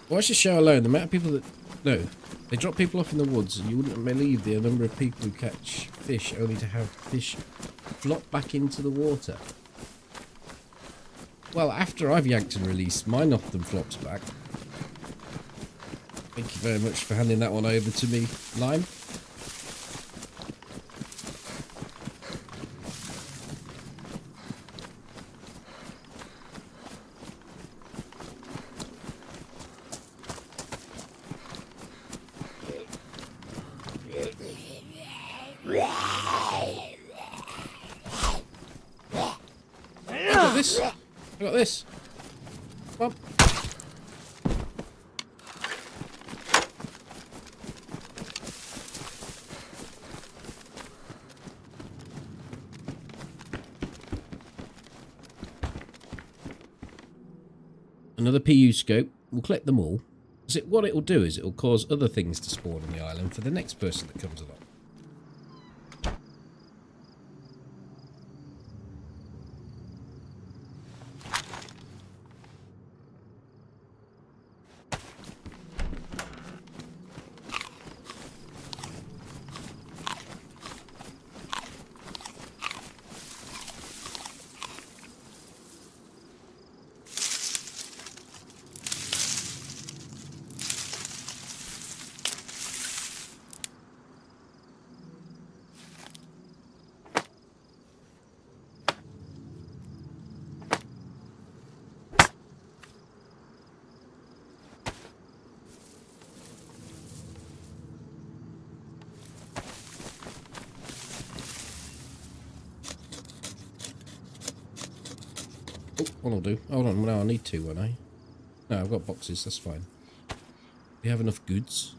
Watch the show alone. The amount of people that... No. They drop people off in the woods and you wouldn't believe the number of people who catch fish only to have fish flop back into the water. Well, after I've yanked and released, mine often flops back. Thank you very much for handing that one over to me, Lime. I got this. Come on. Another PU scope. We'll collect them all. What it'll do is it'll cause other things to spawn on the island for the next person that comes along. Oh, one will do. Hold on, no, I need two, won't I? No, I've got boxes, that's fine. We have enough goods.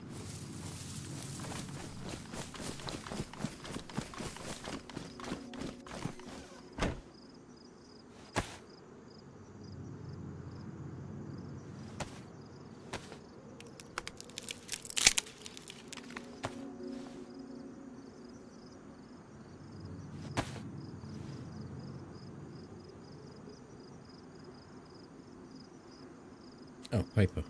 Oh, paper.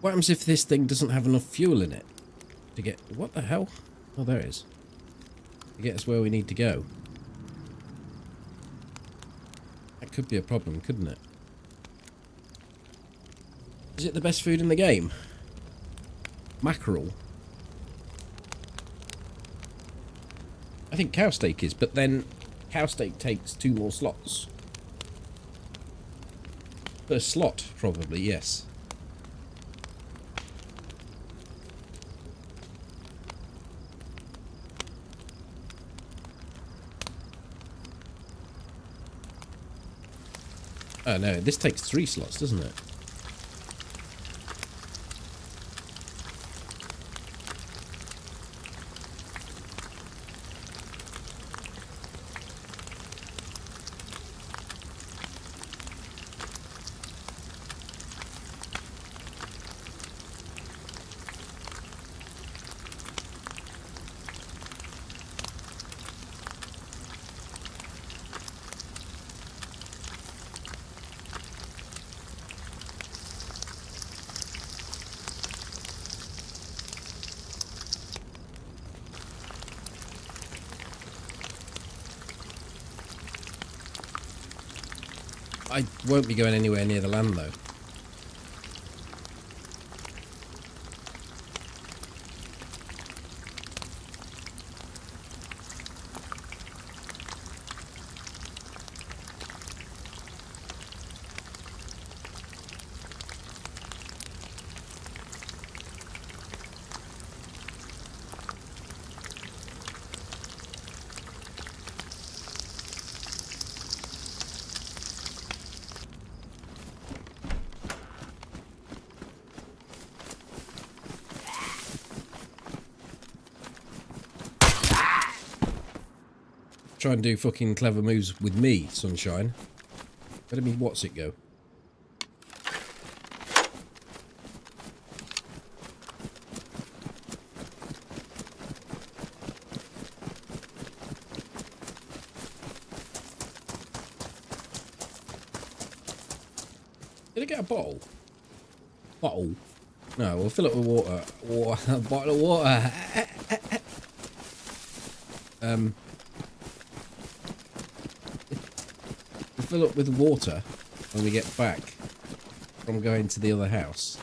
What happens if this thing doesn't have enough fuel in it to get... What the hell? Oh, there it is. To get us where we need to go. That could be a problem, couldn't it? Is it the best food in the game? Mackerel? I think cow steak is, but then cow steak takes 2 more slots. Per slot, probably, yes. Oh no, this takes 3 slots, doesn't it? I won't be going anywhere near the land though. Try and do fucking clever moves with me, sunshine. Let me what's it go? Did I get a bottle? Bottle? No, we'll fill it with water. A bottle of water. Fill up with water when we get back from going to the other house.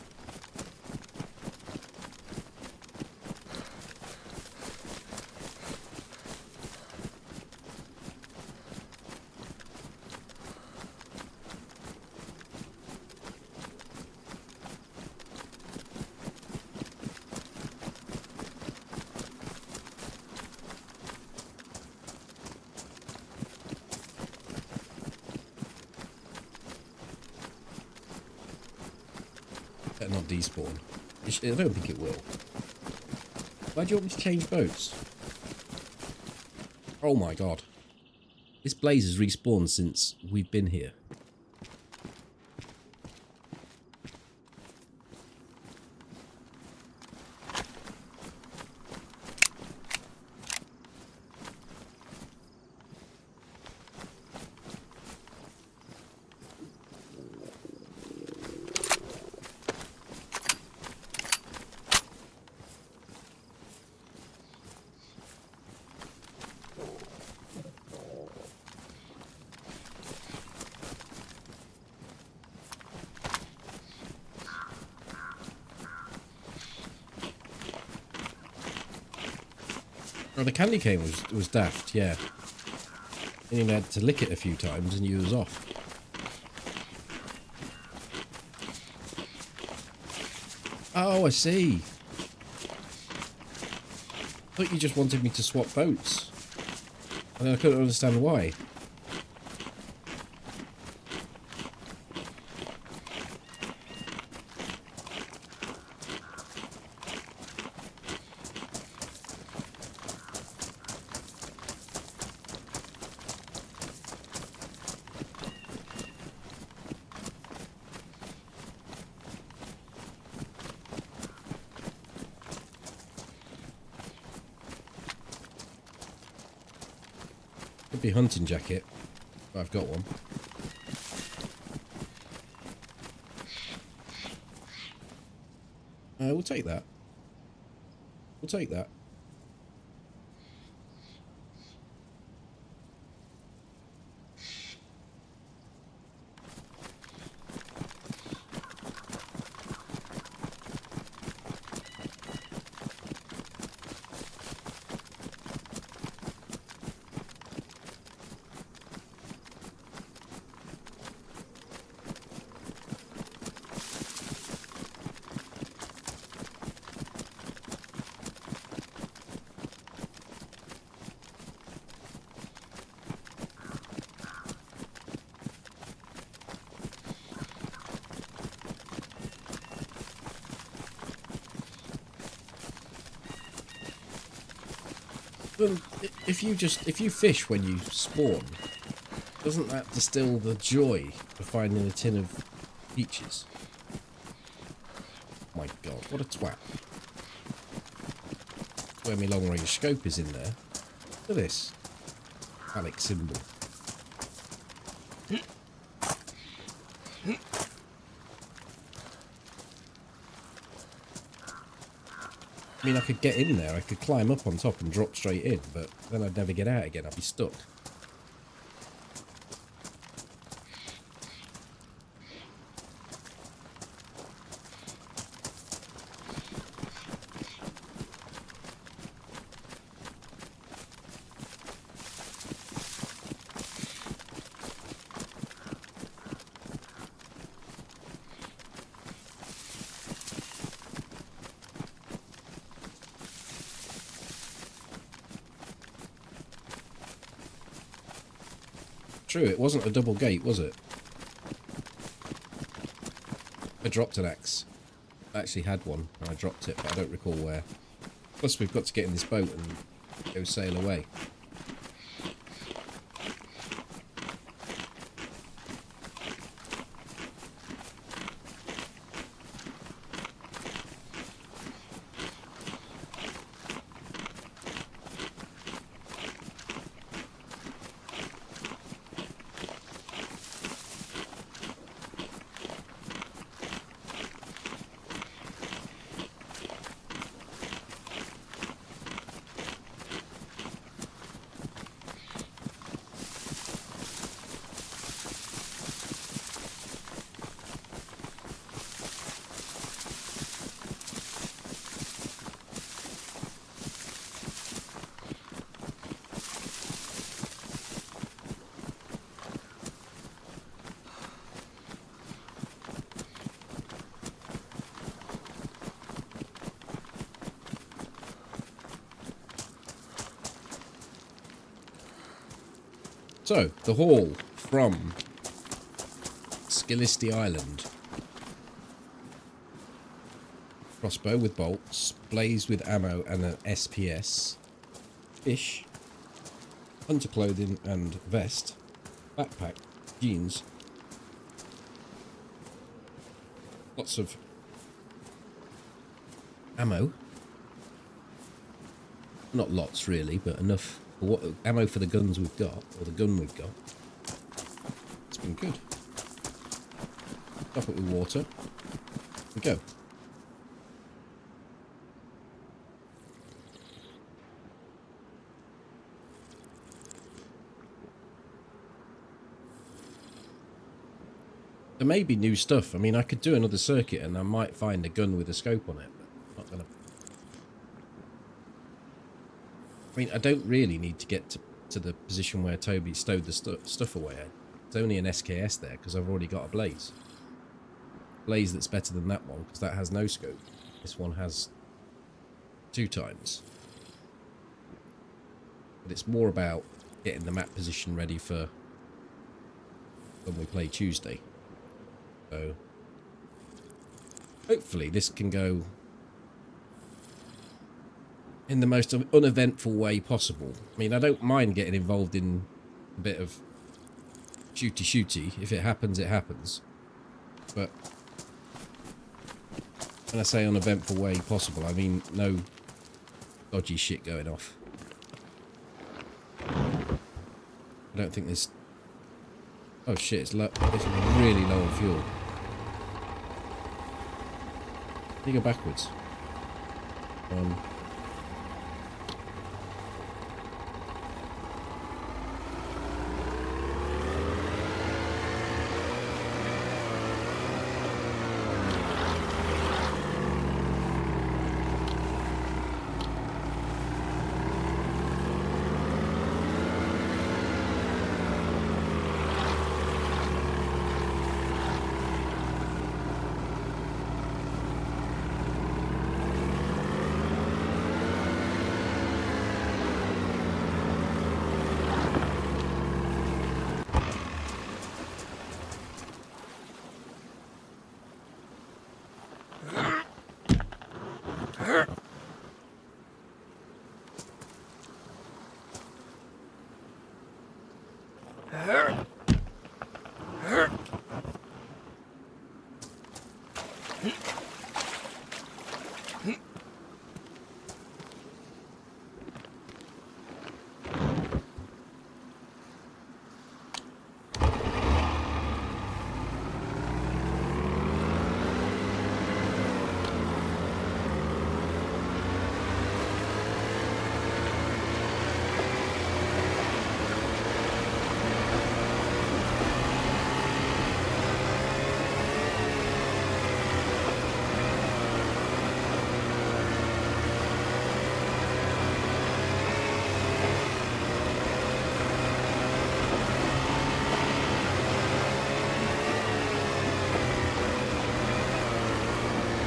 better not despawn. I don't think it will. Why do you want me to change boats? Oh my god. This blaze has respawned since we've been here. Oh, the candy cane was daft, yeah. And you had to lick it a few times and you was off. Oh, I see. I thought you just wanted me to swap boats. And I couldn't understand why. Could be hunting jacket, but I've got one. We'll take that. We'll take that. Well, if you fish when you spawn, doesn't that distill the joy of finding a tin of peaches? My god, what a twat. Where my long range scope is in there. Look at this. Phallic symbol. I mean, I could get in there, I could climb up on top and drop straight in, but then I'd never get out again, I'd be stuck. True, it wasn't a double gate, was it? I dropped an axe. I actually had one, and I dropped it, but I don't recall where. Plus, we've got to get in this boat and go sail away. So, the haul from Skillisty Island. crossbow with bolts, blaze with ammo and an SPS, fish, hunter clothing and vest, backpack, jeans, lots of ammo. Not lots really, but enough for what ammo for the guns we've got, or the gun we've got. It's been good. Top it with water. Here we go. There may be new stuff. I mean, I could do another circuit and I might find a gun with a scope on it, but not gonna. I mean, I don't really need to get to the position where Toby stowed the stuff away. It's only an SKS there because I've already got a blaze. Blaze that's better than that one because that has no scope. This one has 2 times. But it's more about getting the map position ready for when we play Tuesday. So hopefully this can go in the most uneventful way possible. I mean, I don't mind getting involved in a bit of shooty. If it happens, it happens. But when I say uneventful way possible, I mean no dodgy shit going off. I don't think there's... Oh shit, it's really low on fuel. You go backwards.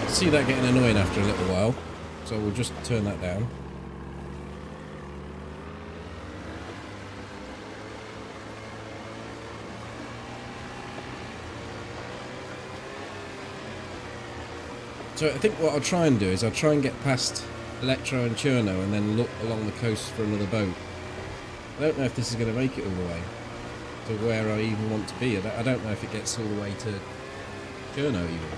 See that getting annoying after a little while, so we'll just turn that down. So I think what I'll try and do is I'll try and get past Electro and Cherno and then look along the coast for another boat. I don't know if this is going to make it all the way to where I even want to be. I don't know if it gets all the way to Cherno even.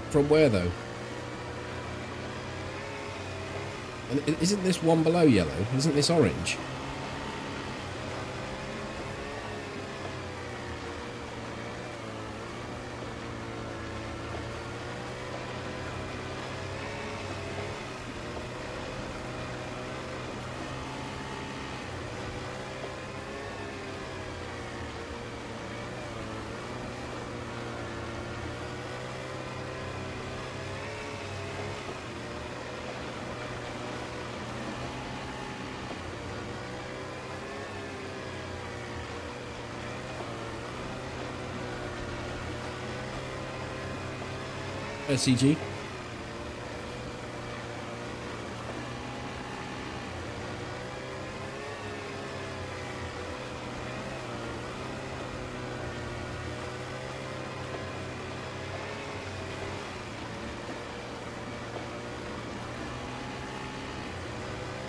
From where though? And isn't this one below yellow? Isn't this orange? CG.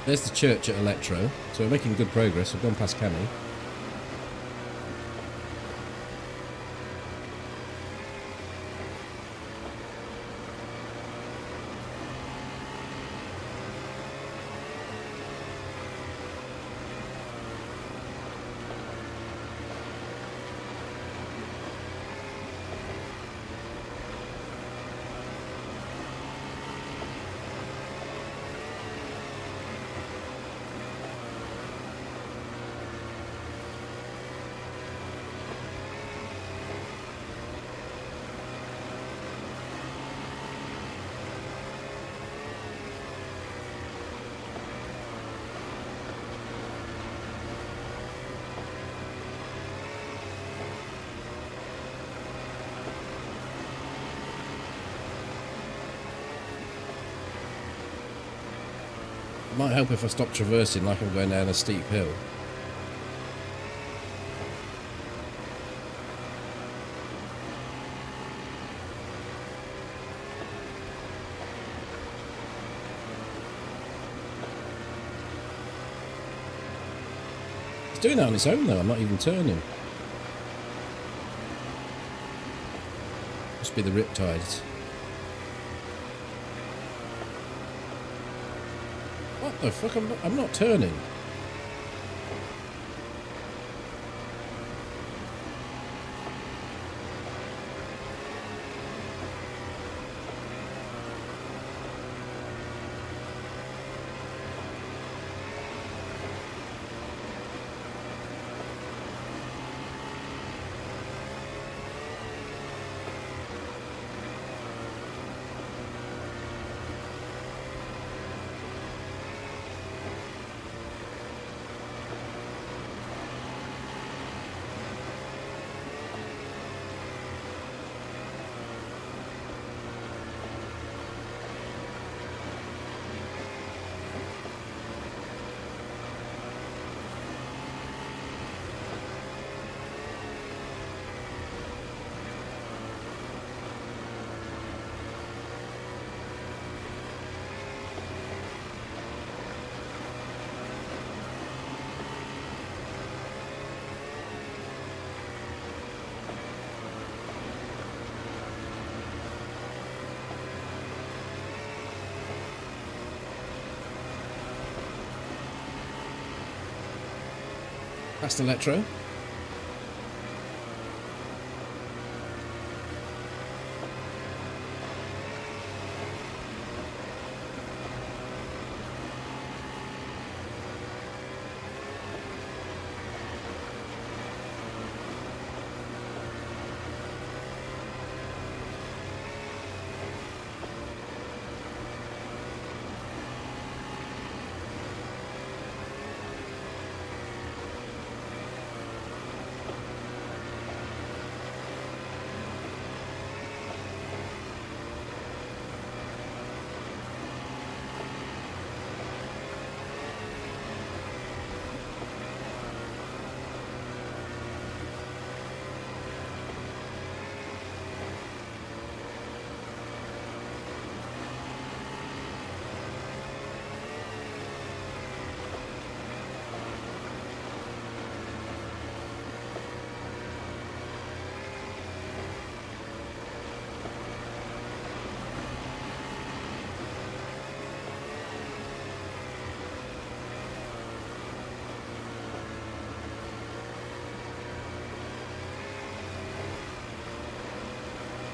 There's the church at Electro, so we're making good progress. We've gone past Cammy. It might help if I stop traversing like I'm going down a steep hill. It's doing that on its own though, I'm not even turning. Must be the riptides. What the fuck? I'm not turning. Past Electro.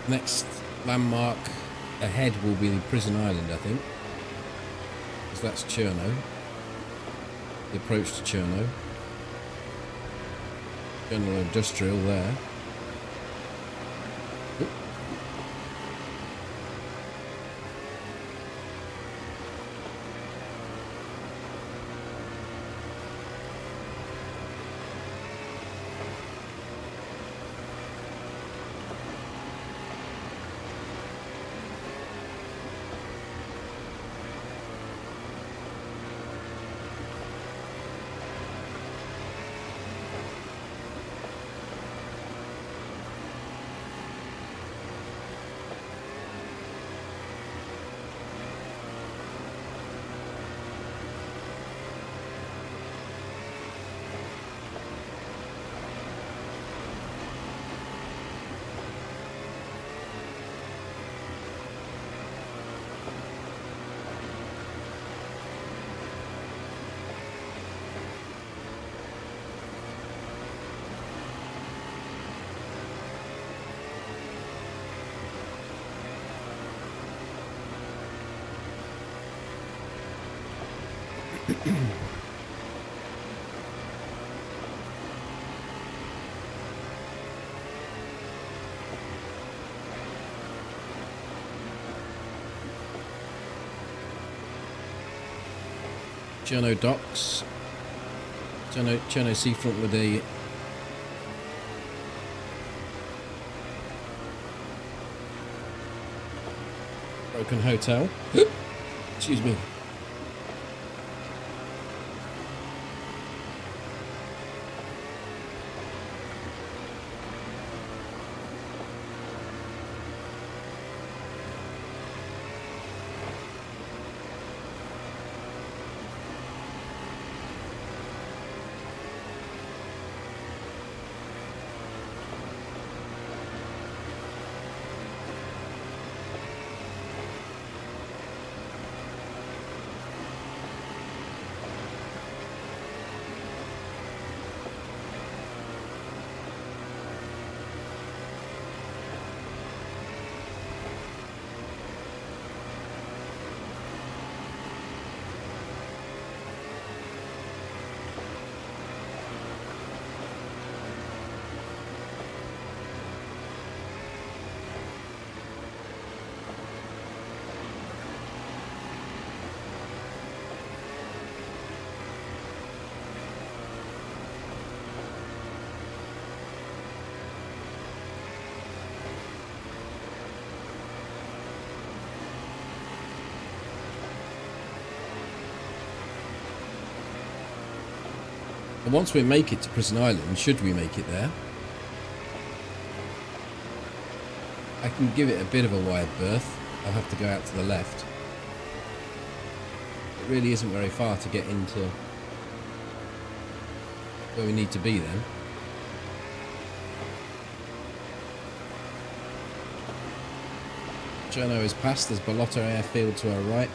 Next landmark ahead will be the Prison Island, I think. Because that's Cherno. The approach to Cherno. General Industrial there. Oop. Cherno docks. Cherno seafront with a broken hotel. Excuse me. And once we make it to Prison Island, should we make it there, I can give it a bit of a wide berth. I'll have to go out to the left. It really isn't very far to get into where we need to be then. Cherno is past, there's Balotto Airfield to our right.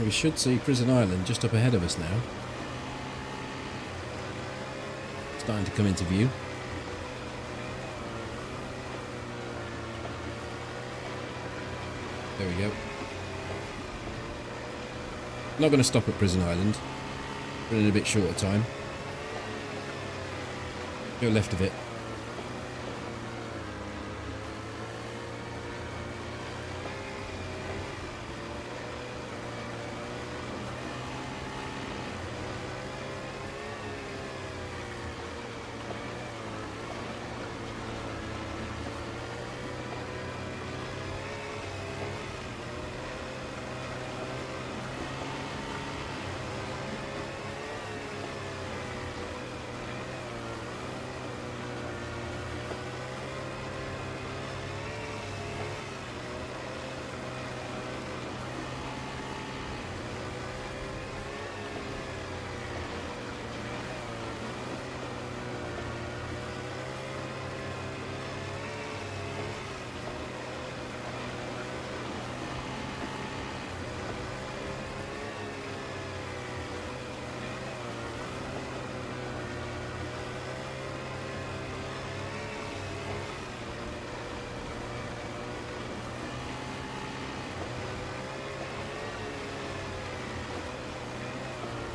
We should see Prison Island just up ahead of us now. Starting to come into view. There we go. Not going to stop at Prison Island. We're in a bit shorter time. Go left of it.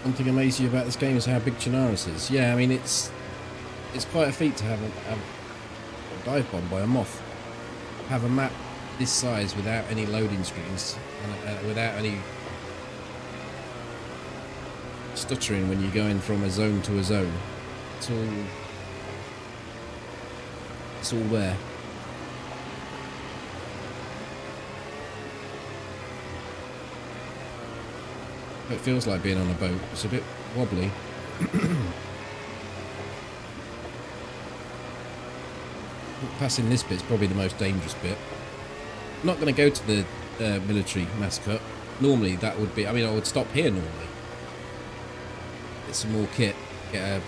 One thing amazes you about this game is how big Chernarus is. Yeah, I mean it's quite a feat to have a dive bomb by a moth. Have a map this size without any loading screens and without any stuttering when you're going from a zone to a zone. It's all there. It feels like being on a boat. It's a bit wobbly. Passing this bit's probably the most dangerous bit. I'm not going to go to the military mascot. Normally that would be, I mean, I would stop here normally. Get some more kit, get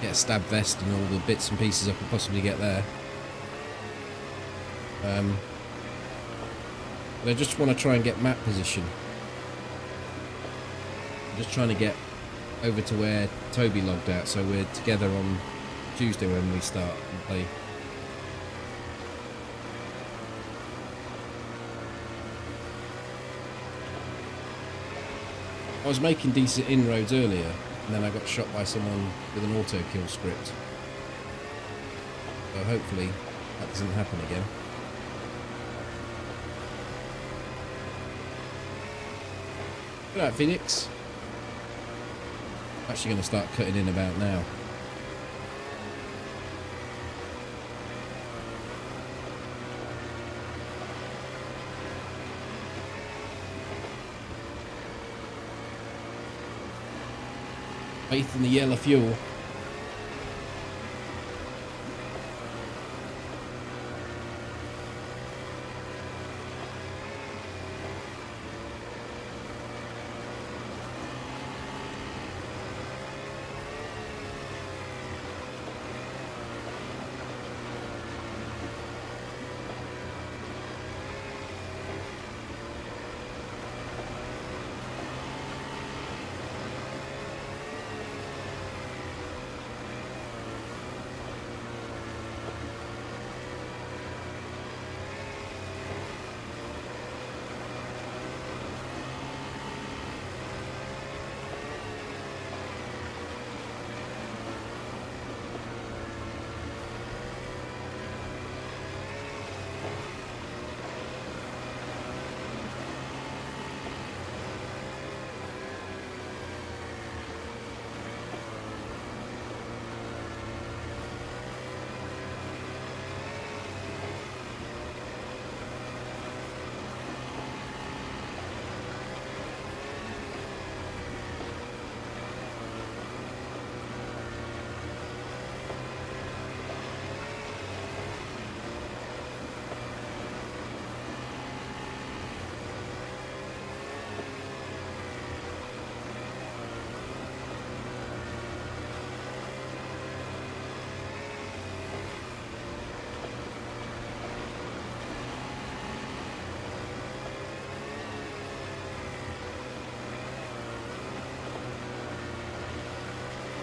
a stab vest and all the bits and pieces I could possibly get there. But I just want to try and get map position. I'm just trying to get over to where Toby logged out, so we're together on Tuesday when we start and play. I was making decent inroads earlier, and then I got shot by someone with an auto kill script. So hopefully that doesn't happen again. Good night, Phoenix. I'm actually going to start cutting in about now. Faith in the yellow fuel.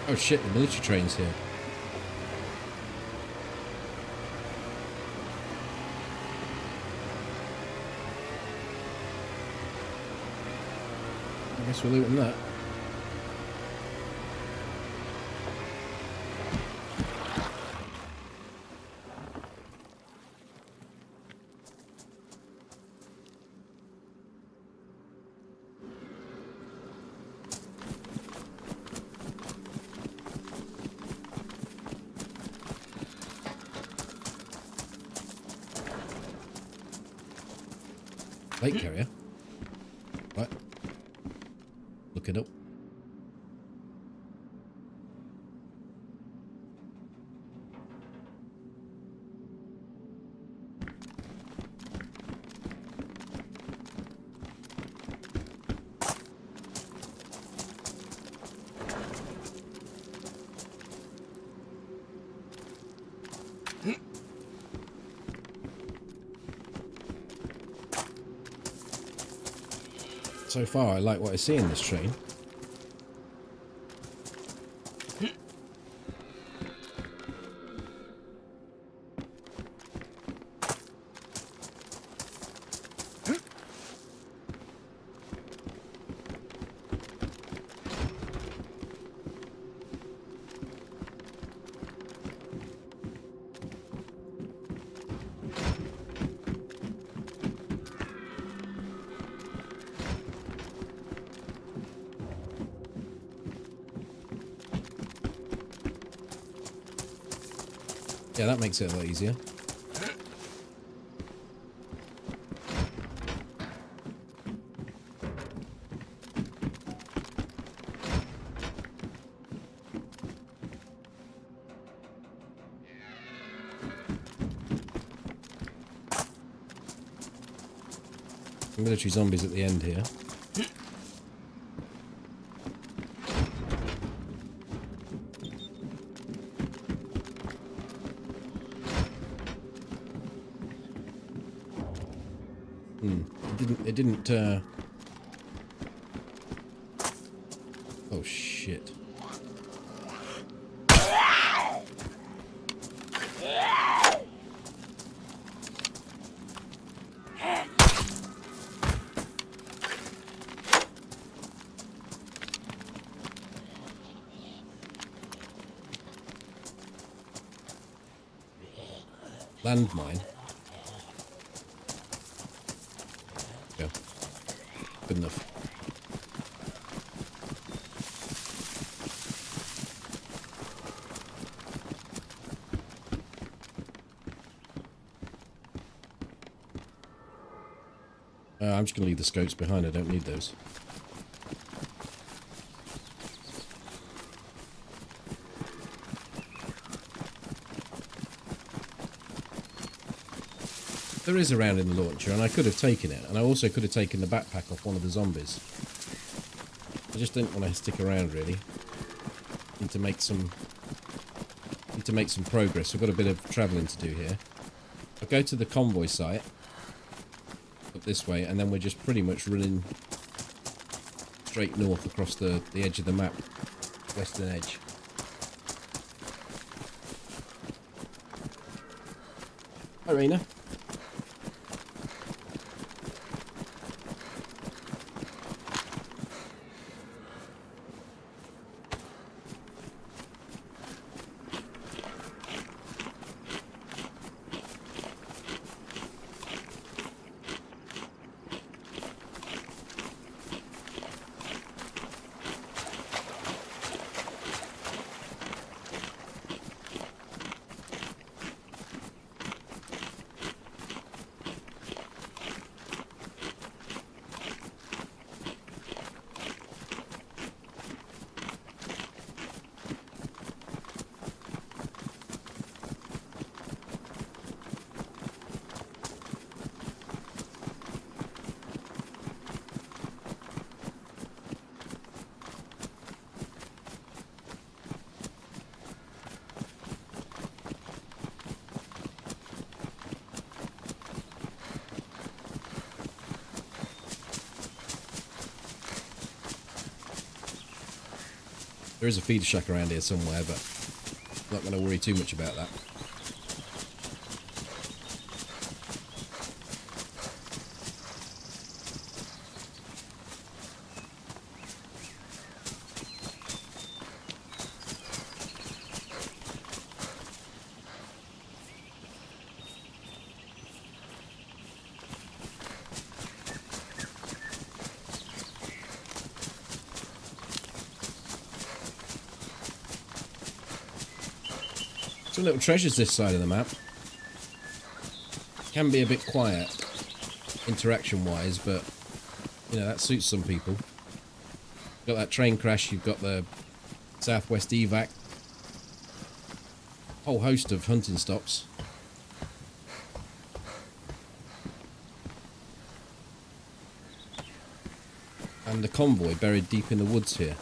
Oh shit, the military train's here. I guess we're looting that. Plate carrier. What? Look it up. So far, I like what I see in this train. Yeah, that makes it a lot easier. Military zombies at the end here. It didn't, oh shit. Landmine. Yeah. Good enough. I'm just going to leave the scopes behind. I don't need those. There is a round in the launcher, and I could have taken it, and I also could have taken the backpack off one of the zombies. I just didn't want to stick around, really. Need to make some progress. We've got a bit of travelling to do here. I'll go to the convoy site up this way, and then we're just pretty much running straight north across the edge of the map, western edge. Hi, Raina. There is a feeder shack around here somewhere, but I'm not going to worry too much about that. Some little treasures this side of the map. Can be a bit quiet, interaction-wise, but, you know, that suits some people. You've got that train crash, you've got the Southwest evac. Whole host of hunting stops. And the convoy buried deep in the woods here.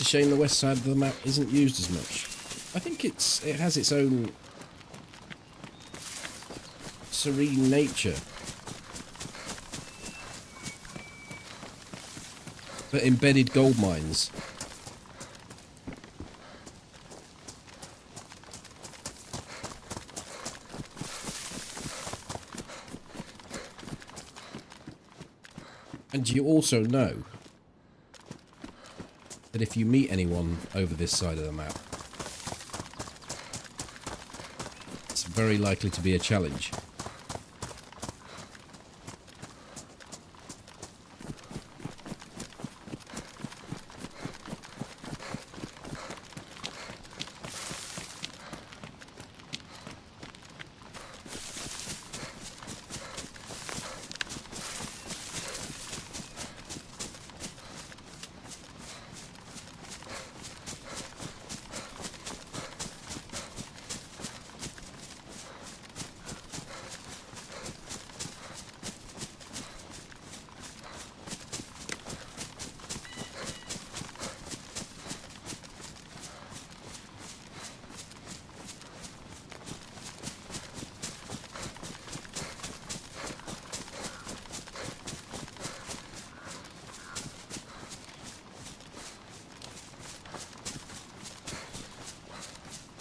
shame the west side of the map isn't used as much. I think it has its own serene nature. But embedded gold mines. And you also know that if you meet anyone over this side of the map, it's very likely to be a challenge.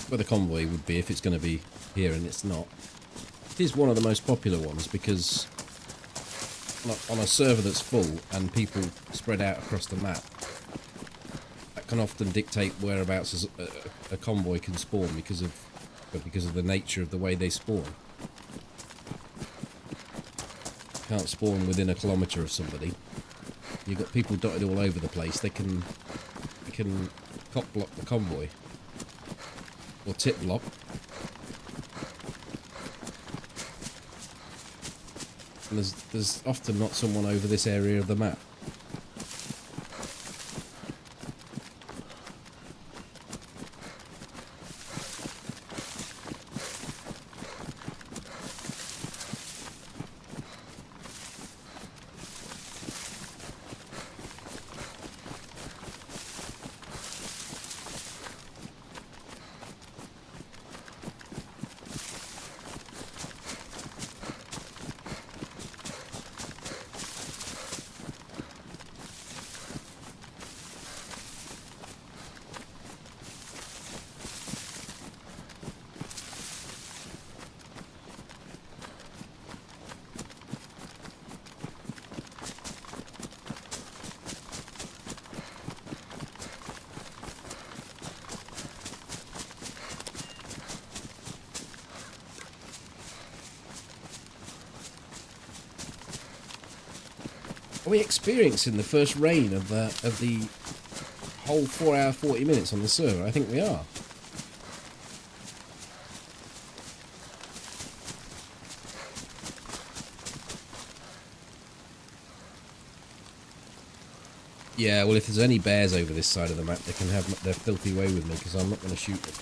Where the convoy would be if it's going to be here, and it's not. It is one of the most popular ones because on a server that's full and people spread out across the map, that can often dictate whereabouts a convoy can spawn because of the nature of the way they spawn. Can't spawn within a kilometre of somebody. You've got people dotted all over the place. They can cock block the convoy. Or tip block. And there's often not someone over this area of the map. Are we experiencing the first rain of the whole 4 hour 40 minutes on the server? I think we are. Yeah, well, if there's any bears over this side of the map, they can have their filthy way with me because I'm not going to shoot them.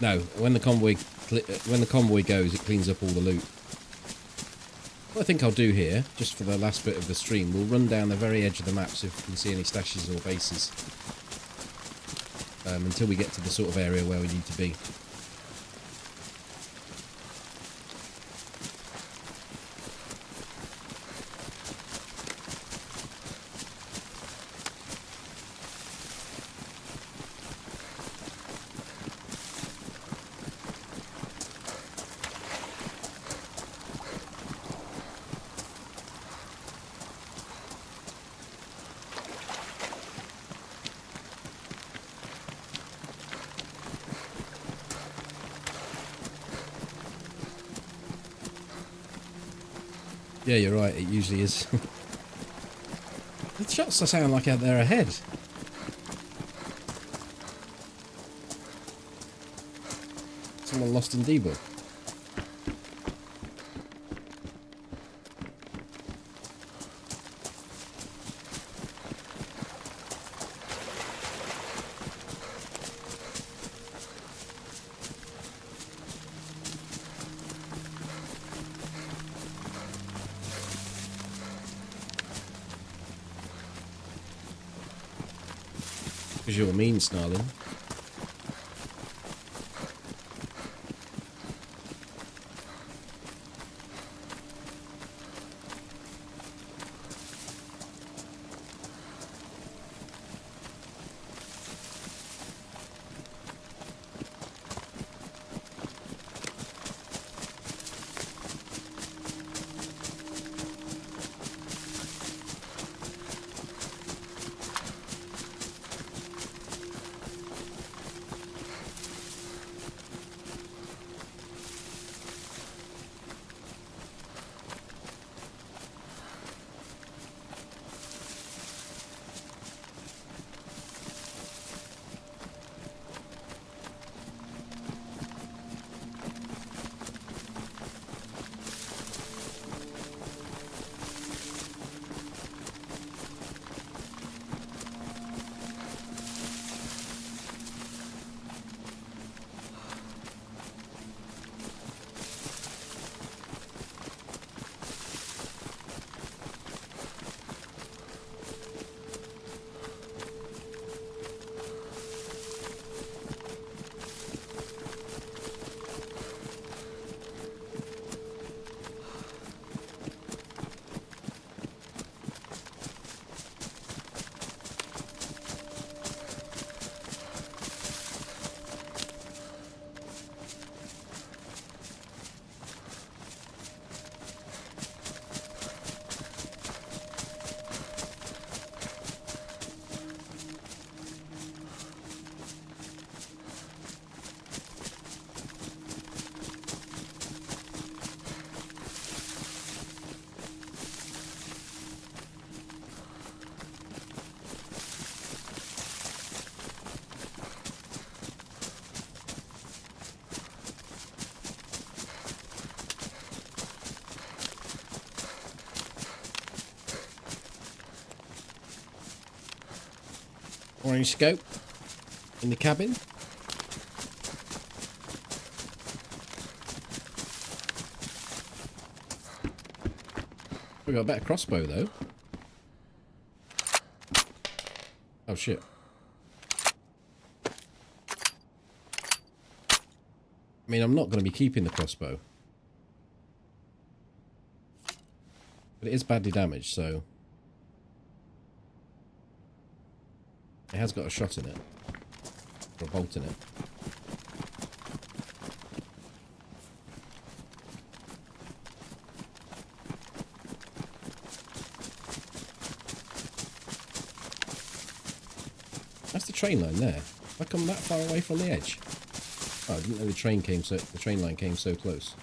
No, when the convoy goes, it cleans up all the loot. What I think I'll do here, just for the last bit of the stream, we'll run down the very edge of the map so if we can see any stashes or bases. Until we get to the sort of area where we need to be. Yeah, you're right. It usually is. The shots sound like they're ahead. Someone lost in debug. Because you're mean, Snarling. Orange scope in the cabin. We got a better crossbow though. Oh shit. I mean, I'm not going to be keeping the crossbow. But it is badly damaged, so... It has got a shot in it. Or a bolt in it. That's the train line there. Have I come that far away from the edge? Oh, I didn't know the train line came so close.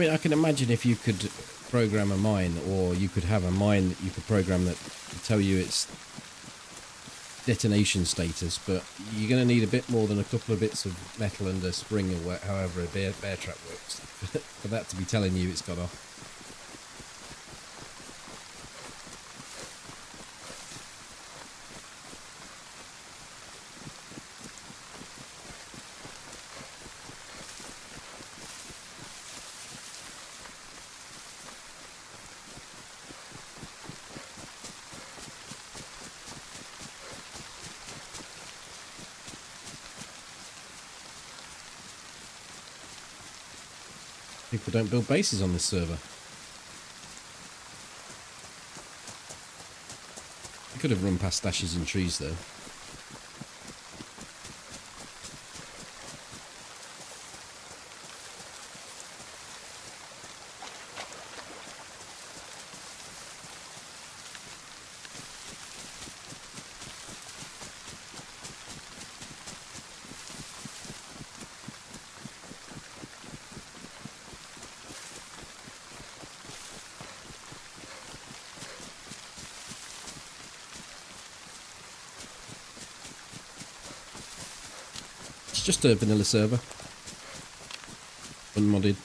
I mean, I can imagine if you could program a mine, or you could have a mine that you could program that would tell you its detonation status, but you're going to need a bit more than a couple of bits of metal and a spring, or however a bear trap works, for that to be telling you it's got off. People don't build bases on this server. I could have run past stashes in trees though. It's just a vanilla server. Unmodded.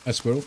A squirrel.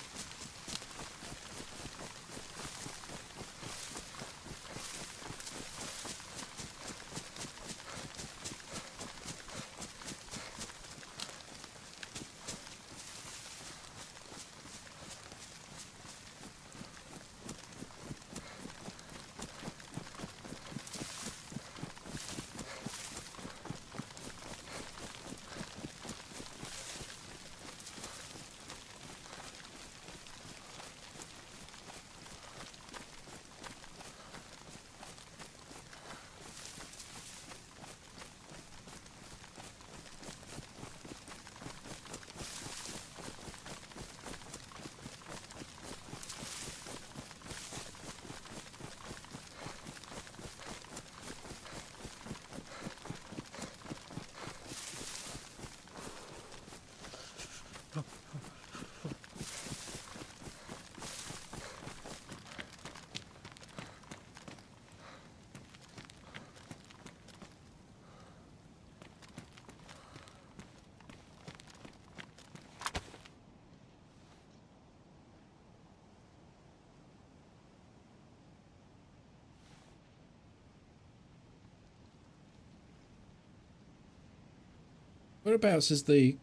Whereabouts is the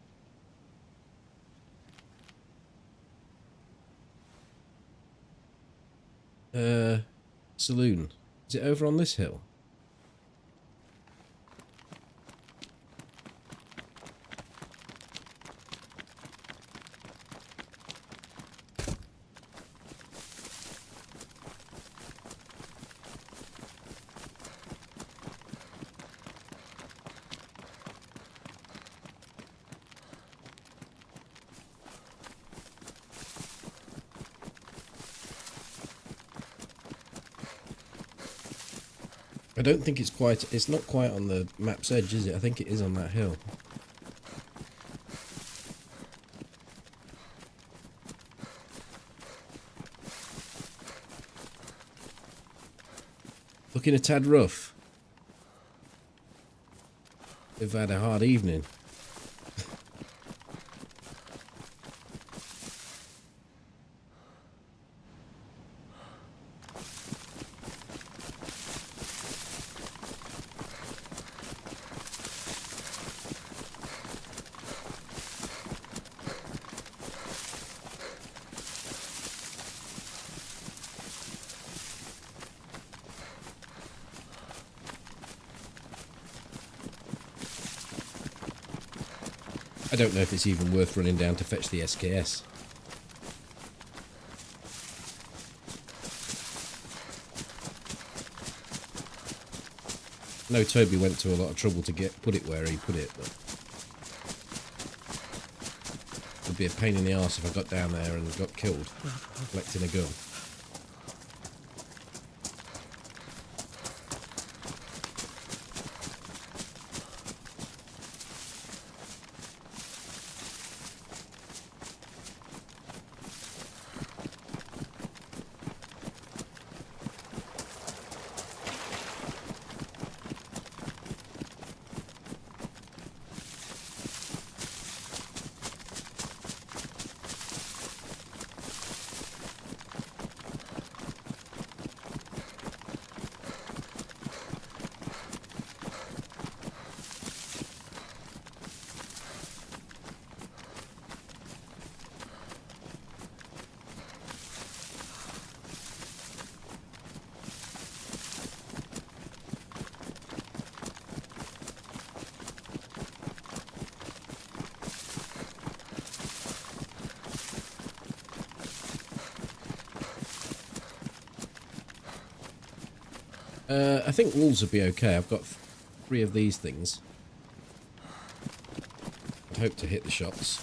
saloon? Is it over on this hill? I don't think it's quite, it's not quite on the map's edge, is it? I think it is on that hill. Looking a tad rough. We've had a hard evening. I don't know if it's even worth running down to fetch the SKS. I know Toby went to a lot of trouble to put it where he put it, but it would be a pain in the arse if I got down there and got killed collecting a gun. I think wolves would be okay. I've got 3 of these things. I'd hope to hit the shots.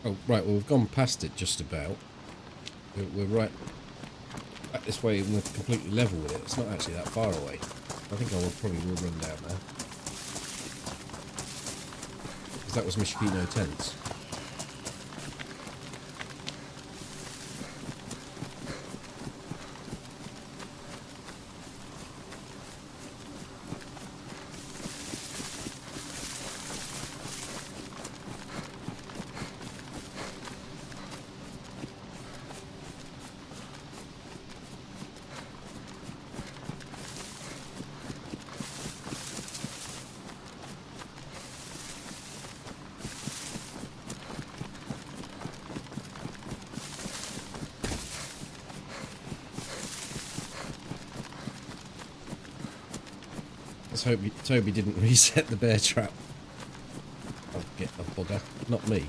Oh, right, well, we've gone past it just about. We're right back this way and we're completely level with it. It's not actually that far away. I think I probably will run down there. Because that was Mosquito Tents. Let's hope Toby didn't reset the bear trap. I'll get a bugger. Not me.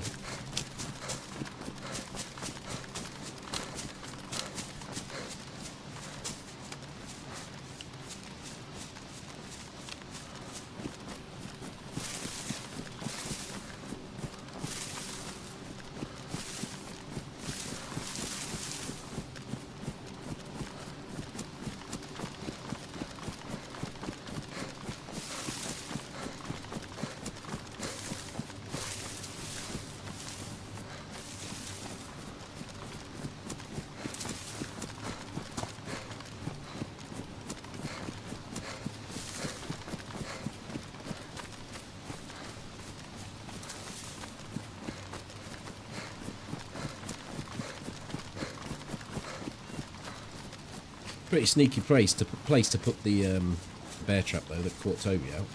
Pretty sneaky place to put the bear trap though that caught Toby out.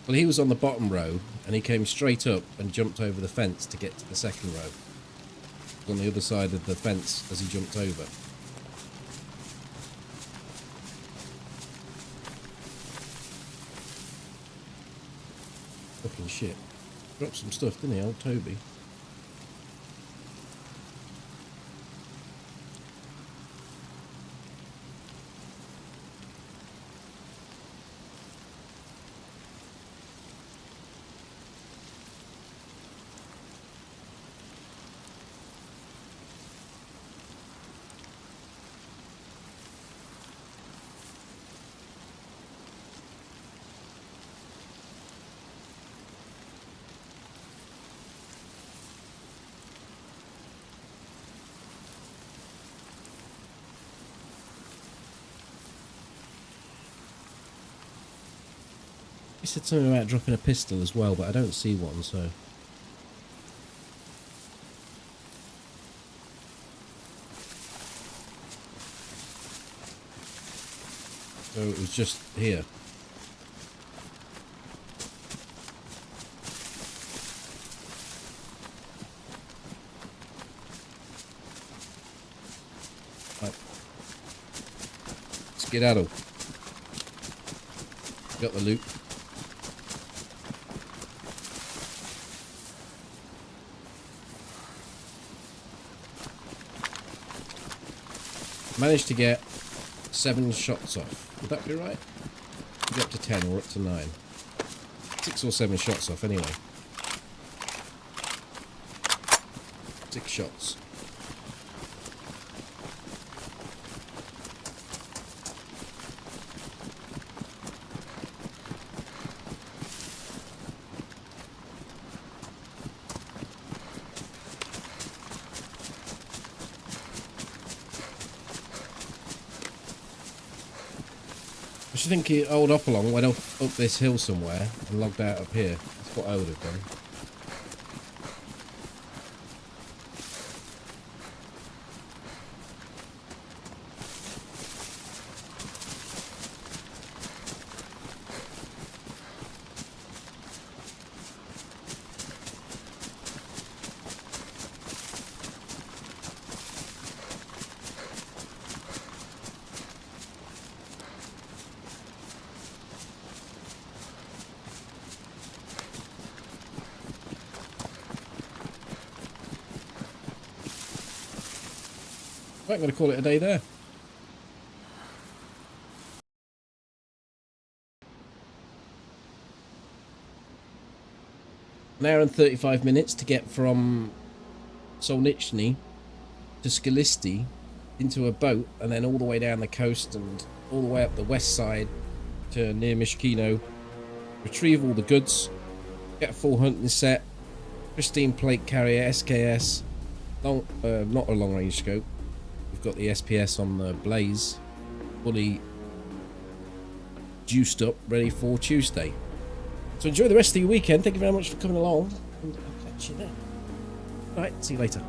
Well, he was on the bottom row, and he came straight up and jumped over the fence to get to the second row. On the other side of the fence as he jumped over. Fucking shit. Dropped some stuff, didn't he, old Toby? He said something about dropping a pistol as well, but I don't see one, so... So it was just here. Right. Skedaddle. Got the loot. Managed to get 7 shots off. Would that be right? Get up to 10 or up to 9. 6 or 7 shots off anyway. 6 shots. I should think old Opalong went up this hill somewhere and logged out up here. That's what I would have done. Right, I'm going to call it a day there. An hour and 35 minutes to get from Solnichny to Skalisti into a boat and then all the way down the coast and all the way up the west side to near Mishkino. Retrieve all the goods, get a full hunting set, pristine plate carrier, SKS, not a long range scope. We've got the SPS on the Blaze, fully juiced up, ready for Tuesday. So enjoy the rest of your weekend. Thank you very much for coming along, and I'll catch you then. Right, see you later.